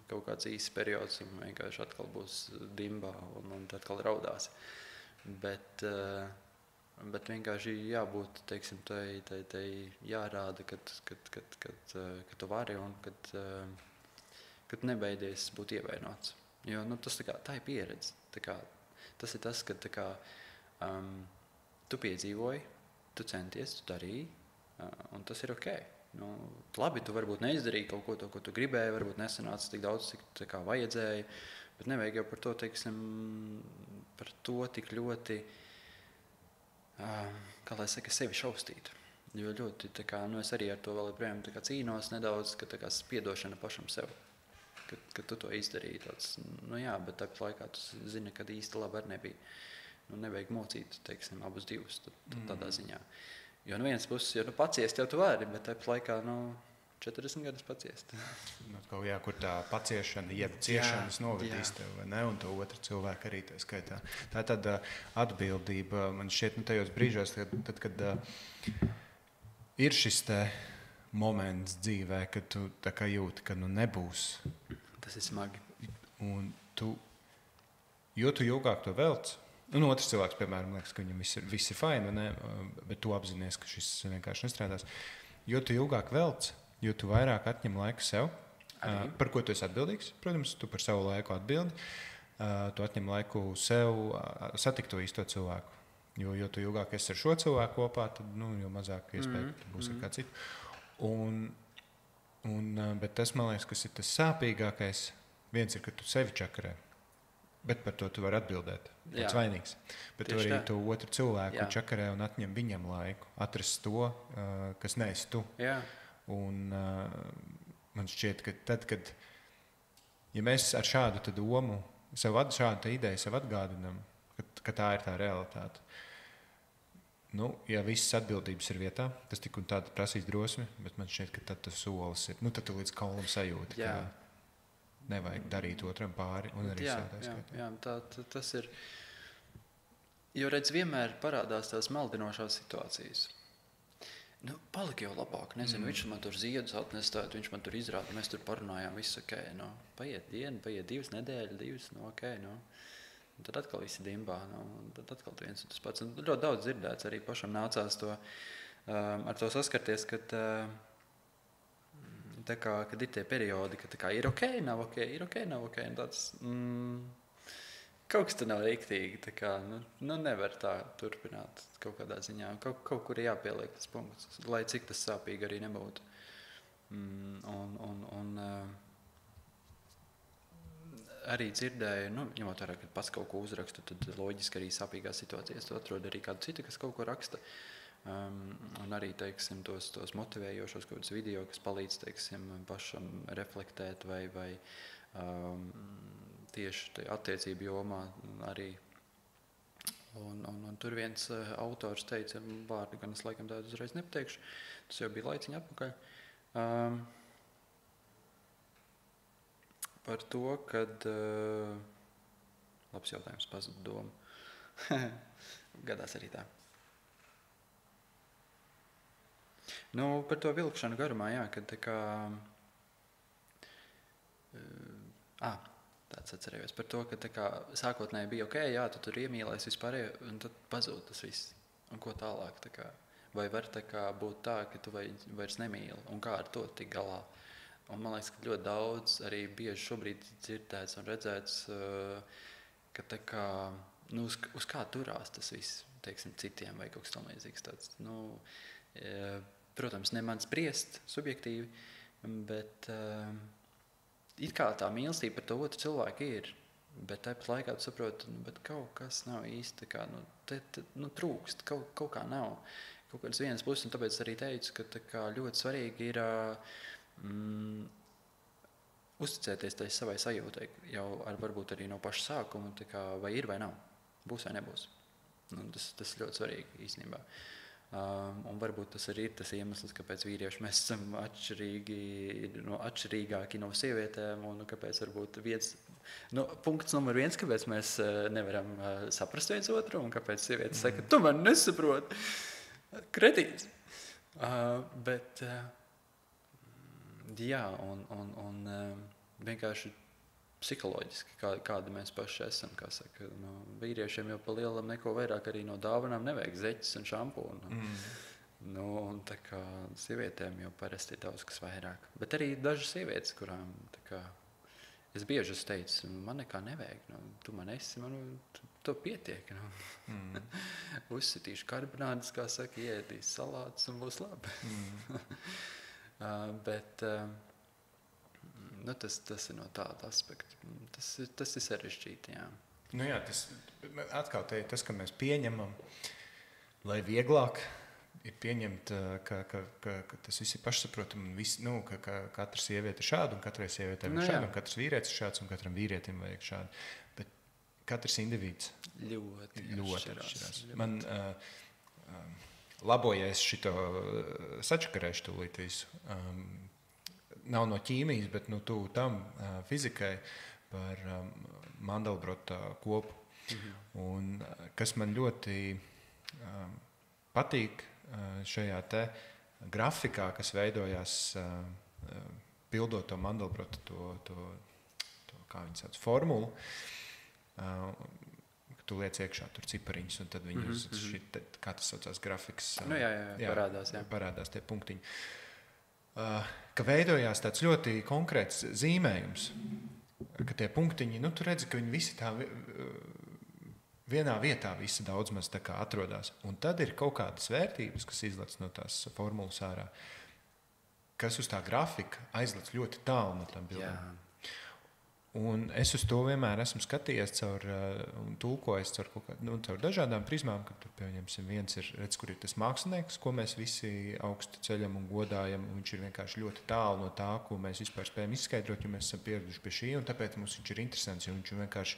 kaut kāds īsts periods un vienkārši atkal būs dimbā un atkal raudās. Bet vienkārši jābūt, teiksim, tai jārāda, kad tu vari un kad nebeidies būt ievainots. Jo tā ir pieredze. Tas ir tas, ka tu piedzīvoji, tu centies, tu darīji, un tas ir ok. Labi, tu varbūt neizdarīji kaut ko, ko tu gribēji, varbūt nesanāca tik daudz, cik vajadzēja, bet nevajag jau par to, teiksim, tik ļoti, kā lai saka, sevi šaustīt. Jo ļoti, es arī ar to vēl joprojām cīnos nedaudz, ka piedošana pašam sev, ka tu to izdarīji tāds, bet tāpat laikā tu zini, kad īsti labi arī nebija. Nevajag mocīt, teiksim, abus divus tādā ziņā. Jo no vienas puses, paciest jau tu vari, bet tāpat laikā 40 gadus paciest. Kur tā paciešana, jeb ciešanas novadīs tev, vai ne? Un to otru cilvēku arī tā skaitā. Tā ir tāda atbildība, man šķiet, tajos brīžos, tad, kad ir šis te moments dzīvē, kad tu tā kā jūti, ka nebūs. Tas ir smagi. Un jo tu ilgāk to velc, un otrs cilvēks, piemēram, liekas, ka viņam viss ir fajn, bet tu apzinies, ka šis vienkārši nestrādās. Jo tu ilgāk velc, jo tu vairāk atņem laiku sev, par ko tu esi atbildīgs. Protams, tu par savu laiku atbildi. Tu atņem laiku sev, satikt to īsto cilvēku. Jo tu ilgāk esi ar šo cilvēku kopā, tad jo mazāk iespēja, ka tu būsi ar kā citu. Bet tas, man liekas, kas ir tas sāpīgākais, viens ir, ka tu sevi čakarē. Bet par to tu vari atbildēt. Jā. Pats vainīgs. Bet tu Tieši arī tā. to otru cilvēku Jā. čakarē un atņem viņam laiku. Atrast to, kas neesi tu. Jā. Un man šķiet, ka tad, kad ja mēs ar šādu domu, šādu ideju sev atgādinām, ka tā ir tā realitāte, ja visas atbildības ir vietā, tas tik un tāda prasīs drosmi, bet man šķiet, ka tad tas solis ir, tad tu līdz kaulam sajūti, Jā. ka nevajag darīt otram pāri un arī Jā, tas ir. Jo redz, vienmēr parādās tās maldinošās situācijas. Palika jau labāk. Nezinu, viņš man tur ziedus atnestāt, viņš man tur izrāda, mēs tur parunājām, viss ok. Paiet diena, paiet 2 nedēļas, ok. Un tad atkal visi dimbā, tad atkal viens un tas pats. Un ļoti daudz dzirdēts, arī pašam nācās ar to saskarties, kad ir tie periodi, ka ir ok, nav ok, ir ok, nav ok. Un tāds, kaut kas tur nav rīktīgi. Nevar tā turpināt kaut kādā ziņā. Kaut kur ir jāpieliek tas punkts, lai cik tas sāpīgi arī nebūtu. Arī dzirdēju, ņemot vērā, kad pats kaut ko uzrakstu, tad loģiski arī sāpīgās situācijās tu atrod arī kādu citu, kas kaut ko raksta. Un arī, teiksim, tos motivējošos kaut kādus video, kas palīdz, teiksim, pašam reflektēt vai tieši attiecību jomā arī. Un tur viens autors teica vārdu, gan es laikam tādu uzreiz nepateikšu, tas jau bija laiciņa atpakaļ. Par to, kad labs jautājums, pazuda doma. Gadās arī tā. Par to vilkšanu garumā, jā, kad tāds atcerējos par to, ka sākotnēji bija ok, jā, tu tur iemīlēs vispārējo, un tad pazūd tas viss. Un ko tālāk? Vai var būt tā, ka tu vairs nemīli, un kā ar to tik galā? Un man liekas, ka ļoti daudz arī bieži šobrīd dzirdēts un redzēts, ka uz kā turās tas viss, teiksim, citiem vai kaut kas tam līdzīgs tāds. Protams, ne man spriest subjektīvi, bet it kā tā mīlestība par to otru cilvēku ir, bet tāpat laikā tu saproti, bet kaut kas nav īsti, trūkst, kaut kā nav. Kaut kādas vienas puses, un tāpēc arī teicu, ka ļoti svarīgi ir uzticēties tai savai sajūtai, jau varbūt arī no paša sākuma, vai ir vai nav, būs vai nebūs. Tas ļoti svarīgi īstenībā. Un varbūt tas arī ir tas iemesls, kāpēc vīrieši mēs esam atšķirīgāki no sievietēm, un kāpēc varbūt punkts numur 1, kāpēc mēs nevaram saprast viens otru, un kāpēc sievietes saka, tu man nesaproti, kretīns. Bet jā, un vienkārši psiholoģiski, kādi mēs paši esam, kā saka, vīriešiem jau pa lielam neko vairāk arī no dāvanām nevajag zeķis un šampūnu. Un sievietēm jau parasti ir daudz kas vairāk. Bet arī dažas sievietes, kurām es bieži teicu, man nekā nevajag, tu man esi, to pietiek. Uzsitīšu karbonādes, kā saka, iedīs salātus un būs labi. Bet tas ir no tāda aspekta. Tas ir sarežģīti, jā. Jā, atkal tas, ka mēs pieņemam, lai vieglāk ir pieņemt, ka tas viss ir pašsaprotami, ka katra sieviete ir šāda, un katrai sievietei ir šāda, un katrs vīrietis ir šāds, un katram vīrietim vajag šādu. Bet katrs individs ļoti atšķirās. Man labojies šito sačakarēšu tūlīt visu. Nav no ķīmijas, bet tuvu tam fizikai par Mandelbrota kopu. Un kas man ļoti patīk šajā te grafikā, kas veidojās pildot to Mandelbrota to kā viņi sauc, formulu, tu liec iekšā tur cipariņus, un tad viņi kā tas saucās grafiks. Parādās tie punktiņi. Ka veidojās tāds ļoti konkrēts zīmējums, ka tie punktiņi, tu redzi, ka viņi visi tā vienā vietā visi daudz maz tā kā atrodās. Un tad ir kaut kādas vērtības, kas izlec no tās formulas ārā, kas uz tā grafika aizlec ļoti tālu no tām bildēm. Un es uz to vienmēr esmu skatījies un tulkojis caur dažādām prizmām, kad tur, pieņemsim, viens ir, redz, kur ir tas mākslinieks, ko mēs visi augstu ceļam un godājam, un viņš ir vienkārši ļoti tālu no tā, ko mēs vispār spējam izskaidrot, jo mēs esam pieraduši pie šī, un tāpēc mums viņš ir interesants, jo viņš vienkārši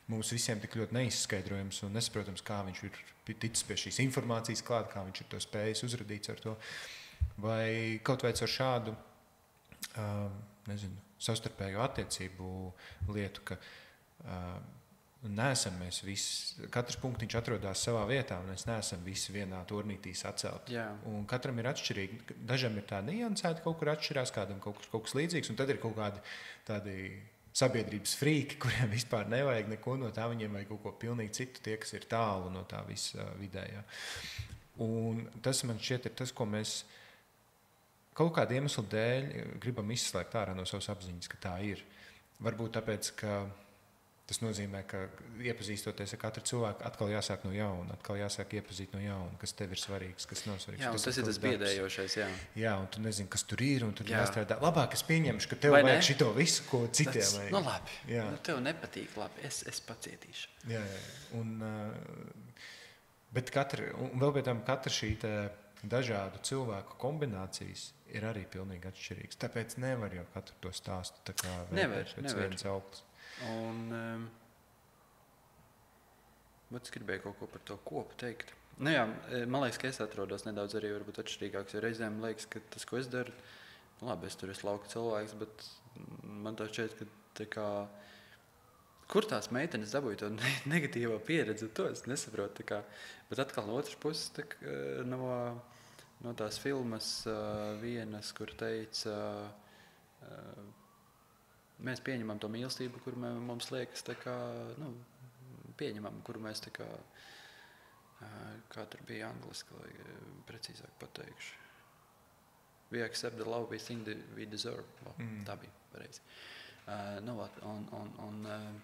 mums visiem tik ļoti neizskaidrojams un nesaprotams, kā viņš ir ticis pie šīs informācijas klāt, kā viņš ir to spējis uzradīt ar to, vai kaut vai ar šādu, nezinu, savstarpēju attiecību lietu, ka neesam mēs visi, katrs punktiņš atrodas savā vietā, un mēs neesam visi vienā turnītī sacelti. Jā. Un katram ir atšķirīgi. Dažam ir tā niansēta, kaut kur atšķirās, kādam kaut kas līdzīgs, un tad ir kaut kādi tādi sabiedrības frīki, kuriem vispār nevajag neko no tā, viņiem vajag kaut ko pilnīgi citu, tie, kas ir tālu no tā visa vidējā. Un tas man šķiet ir tas, ko mēs kaut kādu iemeslu dēļ gribam izslēgt ārā no savas apziņas, ka tā ir. Varbūt tāpēc, ka tas nozīmē, ka iepazīstoties ar katru cilvēku, atkal jāsāk no jauna, atkal jāsāk iepazīt no jauna, kas tev ir svarīgs, kas nav svarīgs. Jā, tas ir tas biedējošais, jā. Jā, un tu nezini, kas tur ir, un tur jāstrādā. Labāk es pieņemšu, ka tev vajag šito visu, ko citiem vajag. Nu labi, tev nepatīk, labi, es pacietīšu. Jā. Bet vēl pēc tam katra šī dažādu cilvēku kombinācijas ir arī pilnīgi atšķirīgas. Tāpēc nevar jau katru to stāstu tā kā vērtēt pēc vienas augtas. Un es gribēju kaut ko par to kopu teikt. Nu jā, man liekas, ka es atrodos nedaudz arī varbūt atšķirīgāks, jo reizēm liekas, ka tas, ko es daru, labi, es tur esmu lauka cilvēks, bet man tā šķiet, ka tā kā, kur tās meitenes dabūja to negatīvo pieredzi, to es nesaprotu. Tā kā, bet atkal no otras puses, tā kā, no tās filmas vienas, kur teica, mēs pieņemam to mīlestību, kur mums liekas tā kā, pieņemam, kuru mēs tā kā tur bija angliski, lai precīzāk pateikšu. We accept the love we think we deserve. Tā bija pareizi.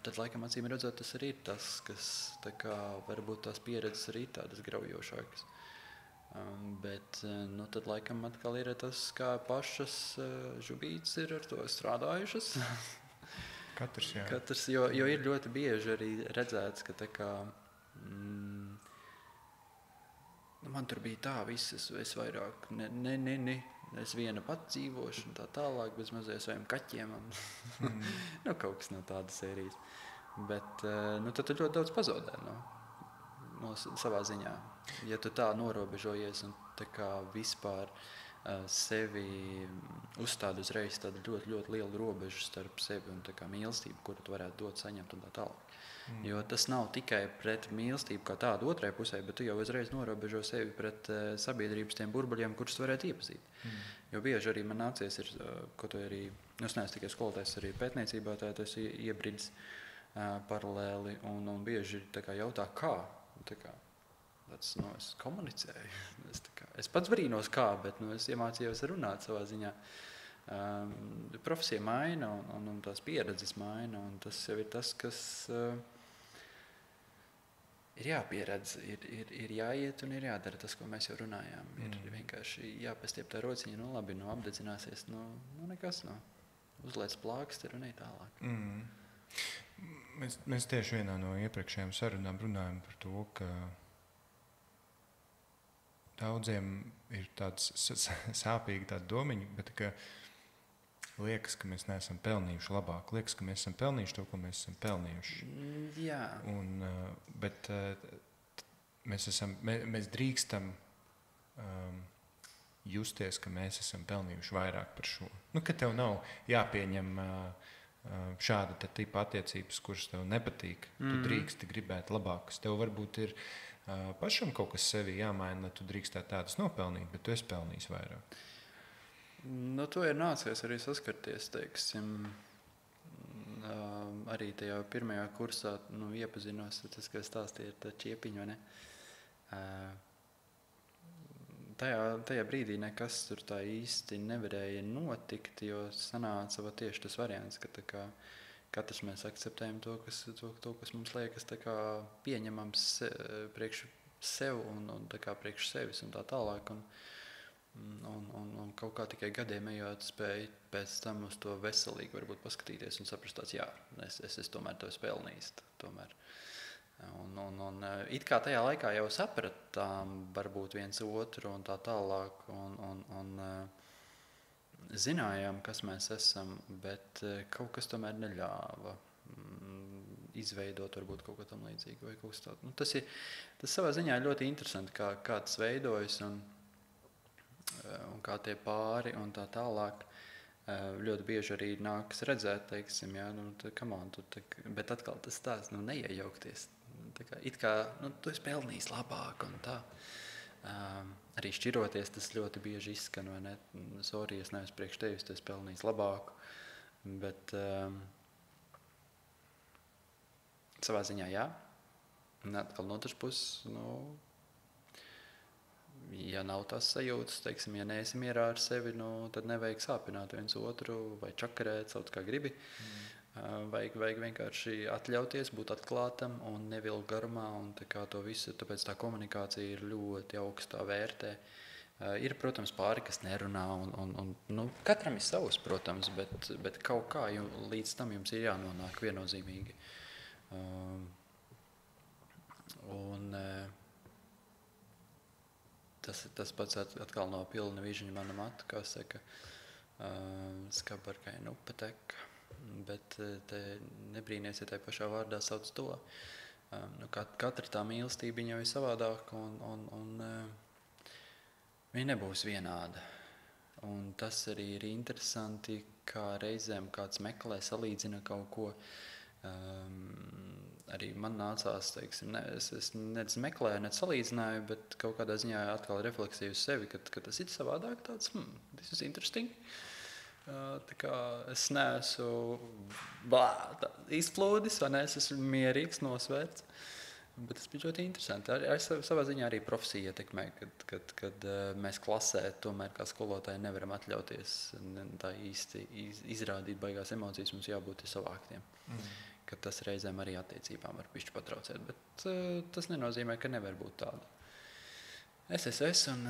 Tad laikam acīm redzot, tas arī ir tas, kas tā kā varbūt tās pieredzes arī tādas graujošākas. Bet tad laikam atkal ir tas, kā pašas žubītes ir ar to strādājušas. Katrs, jā. Jo ir ļoti bieži arī redzēts, ka tā kā man tur bija tā viss, es vairāk es viena pat dzīvošu un tā tālāk, bez mazliet saviem kaķiem. Kaut kas no tādas sērijas. Bet tad tu ļoti daudz pazaudē no savā ziņā. Ja tu tā norobežojies un tā kā vispār sevi uzstādi uzreiz tādu ļoti, ļoti lielu robežu starp sevi un tā kā mīlestību, kuru tu varētu dot, saņemt un tā tālāk. Jo tas nav tikai pret mīlestību kā tādu otrai pusē, bet tu jau uzreiz norobežo sevi pret sabiedrības tiem burbuļiem, kurus tu varētu iepazīt. Jo bieži arī man nācies ir, ko tu arī, es neesmu tikai skolotājs, arī pētniecībā, tā es iebridis paralēli un bieži tā kā jautā, kā? Tā kā, es komunicēju. Es pats brīnos kā, bet es iemācījos runāt savā ziņā. Profesija maina un tās pieredzes maina, un tas jau ir tas, kas ir jāpieredz, ir jāiet un ir jādara tas, ko mēs jau runājām. Ir vienkārši jāpastiep tā rociņa, labi, apdedzināsies, nekas, uzliec plāksteri un ej tālāk. Mēs tieši vienā no iepriekšējām sarunām runājam par to, ka daudziem ir tāds sāpīgi tāda domiņa, bet ka liekas, ka mēs neesam pelnījuši labāk. Liekas, ka mēs esam pelnījuši to, ko mēs esam pelnījuši. Jā. Bet mēs drīkstam justies, ka mēs esam pelnījuši vairāk par šo. Ka tev nav jāpieņem šāda tipa attiecības, kuras tev nepatīk. Tu drīksti gribēt labākas. Tev varbūt ir pašam kaut kas sevi jāmaina, lai tu drīkstētu tādas nopelnīt, bet tu esi pelnījis vairāk. To ir nācies arī saskarties, teiksim, arī tajā pirmajā kursā, iepazinos, tas, ka stāstīja ar tā čiepiņu, vai ne? Tajā brīdī nekas tur tā īsti nevarēja notikt, jo sanāca tieši tas variants, ka tā kā katrs mēs akceptējam to, kas mums liekas tā kā pieņemams priekš sev un tā kā priekš sevis un tā tālāk. Un kaut kā tikai gadiem ejot spēju pēc tam uz to veselīgi varbūt paskatīties un saprast tāds, jā, es tomēr to esmu pelnījis. Tomēr. Un it kā tajā laikā jau sapratām varbūt viens otru un tā tālāk un zinājām, kas mēs esam, bet kaut kas tomēr neļāva izveidot varbūt kaut ko tam līdzīgu vai kaut kas tāds. Tas savā ziņā ļoti interesanti, kā tas veidojas un kā tie pāri un tā tālāk. Ļoti bieži arī nākas redzēt, teiksim, jā, bet atkal tas tāds, neiejaukties. It kā, tu esi pelnījis labāk un tā. Arī šķiroties tas ļoti bieži izskan, vai ne? Sorry, es neesmu priekš tevis, tu esi pelnījis labāku. Bet savā ziņā jā. Un atkal no otras puses, ja nav tās sajūtas, teiksim, ja neesi mierā ar sevi, tad nevajag sāpināt viens otru vai čakarēt, sauc kā gribi. Vajag vienkārši atļauties, būt atklātam un nevilkt garumā. Un to visu, tāpēc tā komunikācija ir ļoti augstā vērtē. Ir, protams, pāri, kas nerunā, un katram ir savs, protams, bet kaut kā līdz tam jums ir jānonāk viennozīmīgi. Tas pats atkal nav pilna vižiņa mana matu, kā saka, skabarkai patek, bet te nebrīnies, ja tai pašā vārdā sauc to. Katra tā mīlestība jau ir savādāka un viņa nebūs vienāda. Un tas arī ir interesanti, kā reizēm kāds meklē, salīdzina kaut ko. Arī man nācās, teiksim, es nec meklēju, nec salīdzināju, bet kaut kādā ziņā atkal refleksiju uz sevi, ka tas ir savādāk tāds, this is interesting. Tā kā es neesmu izplūdis, vai ne, es esmu mierīgs, nosvērts, bet tas bija ļoti interesanti. Savā ziņā arī profesija ietekmē, kad mēs klasē tomēr kā skolotāji nevaram atļauties tā īsti izrādīt baigās emocijas, mums jābūt savāktiem. Ka tas reizēm arī attiecībām var pišķi patraucēt, bet tas nenozīmē, ka nevar būt tāda. Es un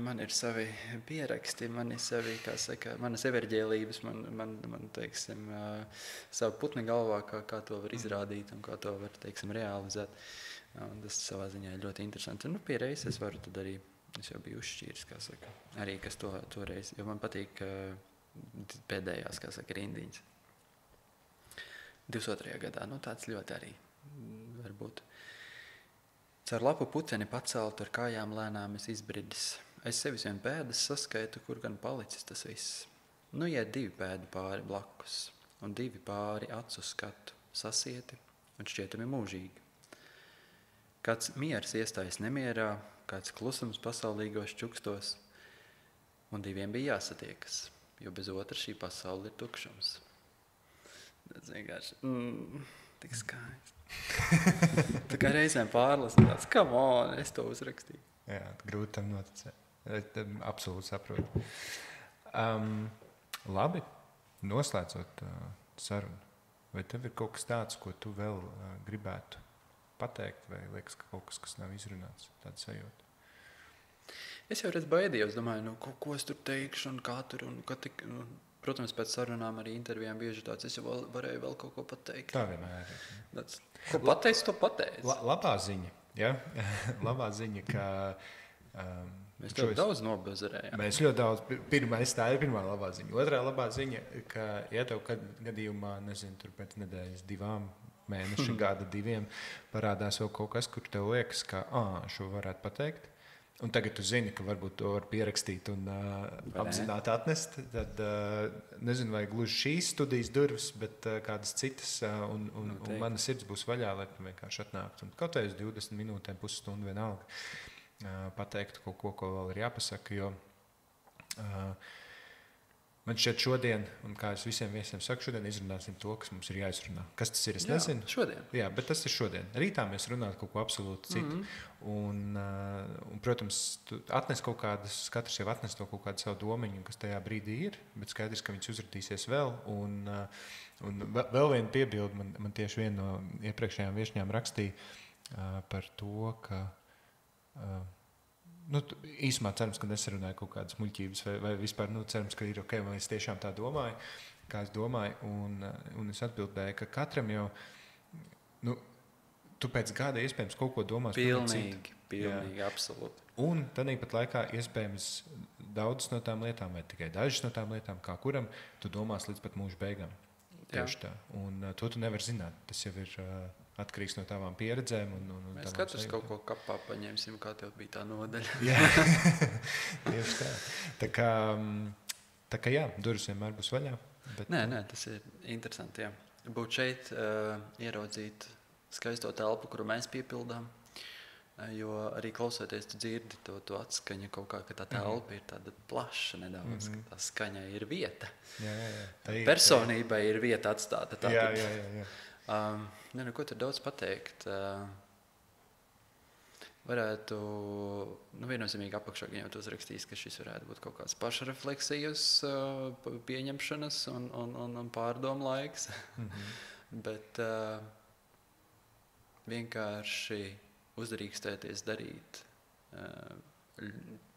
man ir savi pieraksti, man ir savi, kā saka, manas everģēlības, man teiksim, savu putni galvā, kā to var izrādīt un kā to var, teiksim, realizēt. Un tas savā ziņā ir ļoti interesanti. Pie reizes es varu tad arī, es jau biju uzšķīris, kā saka, arī kas toreiz, jo man patīk pēdējās, kā saka, rindiņas. 22. gadā, tāds ļoti arī varbūt. Caur lapu puceni paceltu ar kājām lēnām es izbridis. Es sevis vien pēdas saskaitu, kur gan palicis tas viss. Iet 2 pēdu pāri blakus un 2 pāri acu skatu, sasieti un šķietami mūžīgi. Kāds miers iestājas nemierā, kāds klusums pasaulīgos čukstos, un 2 bija jāsatiekas, jo bez otra šī pasaule ir tukšums. Tas vienkārši, tik skaisti. Tā kā reizēm pārlasu tāds, come on, es to uzrakstīju. Jā, grūti tam noticēt. Absolūti saprotu. Labi, noslēdzot sarunu. Vai tev ir kaut kas tāds, ko tu vēl gribētu pateikt, vai liekas, ka kaut kas nav izrunāts, tāda sajūta? Es jau redz baidījos, domāju, ko es tur teikšu un kā tur, un kā tik... Protams, pēc sarunām arī intervijām bieži tāds, es jau varēju vēl kaut ko pateikt. Tā vienmēr ir. Ko pateici, to pateici. Labā ziņa, ja? Labā ziņa, ka... Mēs ļoti daudz nobazarējām. Mēs ļoti daudz. Tā ir pirmā labā ziņa. Otrā labā ziņa, ka, ja tev gadījumā, nezinu, tur pēc nedēļas 2 mēneši, gada 2, parādās vēl kaut kas, kur tev liekas, ka šo varētu pateikt. Un tagad tu zini, ka varbūt to var pierakstīt un apzināti atnest. Tad nezinu, vai gluži šīs studijas durvis, bet kādas citas. Un mana sirds būs vaļā, lai tu vienkārši atnāktu. Un kaut vai uz 20 minūtēm, pusstundu vienalga pateikt kaut ko vēl ir jāpasaka. Jo man šķiet šodien, un kā es visiem viesiem saku, šodien izrunāsim to, kas mums ir jāizrunā. Kas tas ir, es nezinu. Šodien. Jā, bet tas ir šodien. Rītā mēs runātu kaut ko absolūti citu. Un, protams, atnes kaut kādas, katrs jau atnes to kaut kādu savu domiņu, kas tajā brīdī ir, bet skaidrs, ka viņas uzratīsies vēl. Un vēl viena piebilde, man tieši viena no iepriekšējām viešņām rakstīja par to, ka Īsumā cerams, ka nesarunāju kaut kādas muļķības, vai vispār cerams, ka ir ok, vai es tiešām tā domāju, kā es domāju. Un es atbildēju, ka katram jau, tu pēc gada iespējams kaut ko domās. Pilnīgi, absolūti. Un tāpat laikā iespējams daudzas no tām lietām, vai tikai dažas no tām lietām, kā kuram, tu domās līdz pat mūža beigām. Tieši tā. Un to tu nevari zināt. Tas jau ir atkarīgs no tavām pieredzēm. Mēs katrs kaut ko kapā paņemsim, kā tev bija tā nodaļa. Jā, tieši tā. Tā kā jā, durvis vienmēr būs vaļā. Bet... Nē, tas ir interesanti, jā. Būt šeit, ieraudzīt skaisto telpu, kuru mēs piepildām, jo arī klausoties, tu dzirdi to atskaņu kaut kā, ka tā telpa ir tāda plaša nedaudz, ka tā skaņai ir vieta. Jā. Personībai ir vieta atstāta. Jā. Ko tur daudz pateikt? Varētu, viennozīmīgi apakšā, ja tu uzrakstīs, ka šis varētu būt kaut kāds pašrefleksijas pieņemšanas un pārdomu laiks. Bet vienkārši uzdrīkstēties darīt.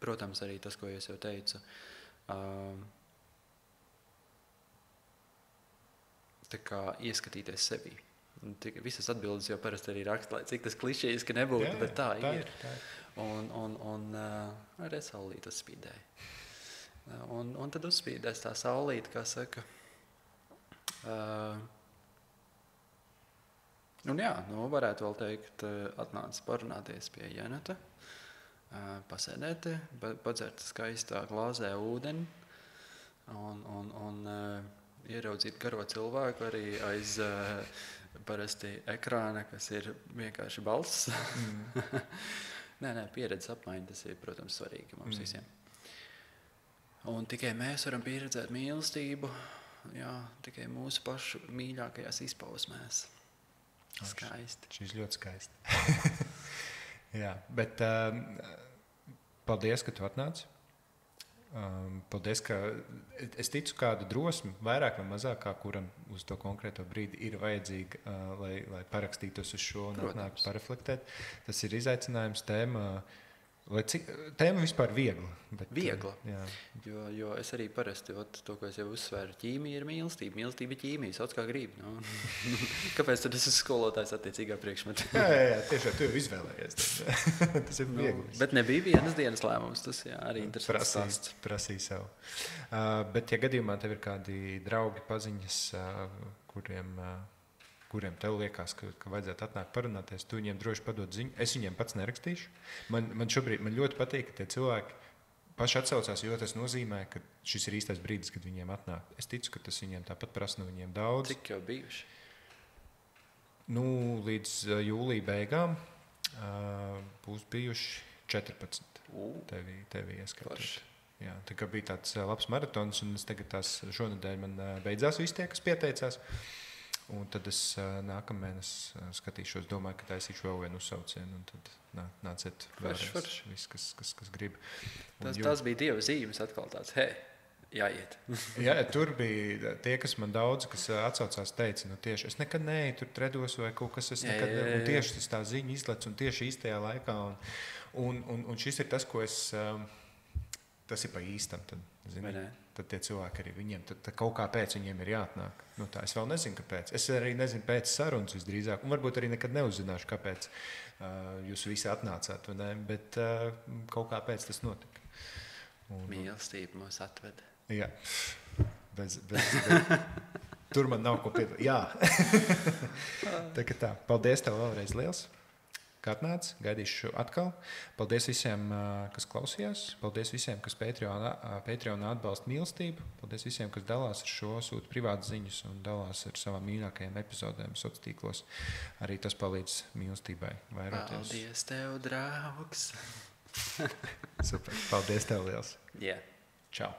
Protams, arī tas, ko es jau teicu. Tā kā ieskatīties sevī. Visas atbildes jau parasti arī raksta, lai cik tas klišejiski nebūtu, bet tā ir. Un arī saulīt uzspīdēja. Un tad uzspīdēs tā saulīt, kā saka. Varētu vēl teikt, atnāc parunāties pie Janeta, pasēdēt, padzert skaistā glāzē ūdeni un ieraudzīt garo cilvēku arī aiz parasti ekrāna, kas ir vienkārši balss. Pieredzes apmaiņa, tas ir, protams, svarīgi mums visiem. Un tikai mēs varam pieredzēt mīlestību, tikai mūsu pašu mīļākajās izpausmēs. Skaisti. Šis ļoti skaisti. Jā, bet paldies, ka tu atnāci. Paldies, ka es ticu, kāda drosme, vairāk vai mazāk, kā kuram uz to konkrēto brīdi ir vajadzīga, lai parakstītos uz šo un atnāktu pareflektēt. Tas ir izaicinājums, tēma vispār viegla. Viegla, jo es arī parasti, to, ko es jau uzsvēru, ķīmija ir mīlestība. Mīlestība ir ķīmija, sauc kā grib. Kāpēc tad es esmu skolotājs attiecīgā priekšmetā? Jā, tiešām tu jau izvēlējies. Tas ir viegli. Bet nebija vienas dienas lēmums, tas arī interesants stāsts. Prasīja savu. Bet, ja gadījumā tev ir kādi draugi, paziņas, kuriem tev liekas, ka vajadzētu atnākt parunāties, tu viņiem droši padod ziņu. Es viņiem pats nerakstīšu. Man šobrīd ļoti patīk, ka tie cilvēki paši atsaucās, jo tas nozīmē, ka šis ir īstais brīdis, kad viņiem atnāk. Es ticu, ka tas viņiem tāpat prasa no viņiem daudz. Cik jau bijuši? Līdz jūlija beigām būs bijuši 14 tevi ieskatot. Jā, tā kā bija tāds labs maratons, un es tagad šonedēļ man beidzās visi tie, kas pieteicās. Un tad es nākamēnes skatīšos, domāju, ka taisīšu vēl vienu uzsaucienu, un tad nāciet vēlreiz viss, kas grib. Tas bija Dieva zīmes atkal tāds, jāiet. Jā, tur bija tie, kas man daudz, kas atsaucās, teica, tieši es nekad neeju tur tredos vai kaut kas, un tieši tas tā ziņa izlec, un tieši īstajā laikā, un šis ir tas, ko tas ir pa īstam, tad, zini. Tad tie cilvēki arī viņiem, tad kaut kā pēc viņiem ir jāatnāk. Tā es vēl nezinu, kāpēc. Es arī nezinu pēc sarunas visdrīzāk, un varbūt arī nekad neuzzināšu, kāpēc jūs visi atnācāt, vai ne? Bet kaut kā pēc tas notika. Mīlestība mūs atveda. Jā, bez tur man nav ko piedalīt. Jā. Tā. Paldies tev vēlreiz liels. Kā atnāc, gaidīšu atkal. Paldies visiem, kas klausījās. Paldies visiem, kas Patreonā atbalsta mīlestību. Paldies visiem, kas dalās ar šo, sūta privātas ziņas un dalās ar savām mīļākajām epizodēm sociālos tīklos. Arī tas palīdz mīlestībai vairoties. Paldies tev, draugs! Super. Paldies tev liels. Yeah. Čau.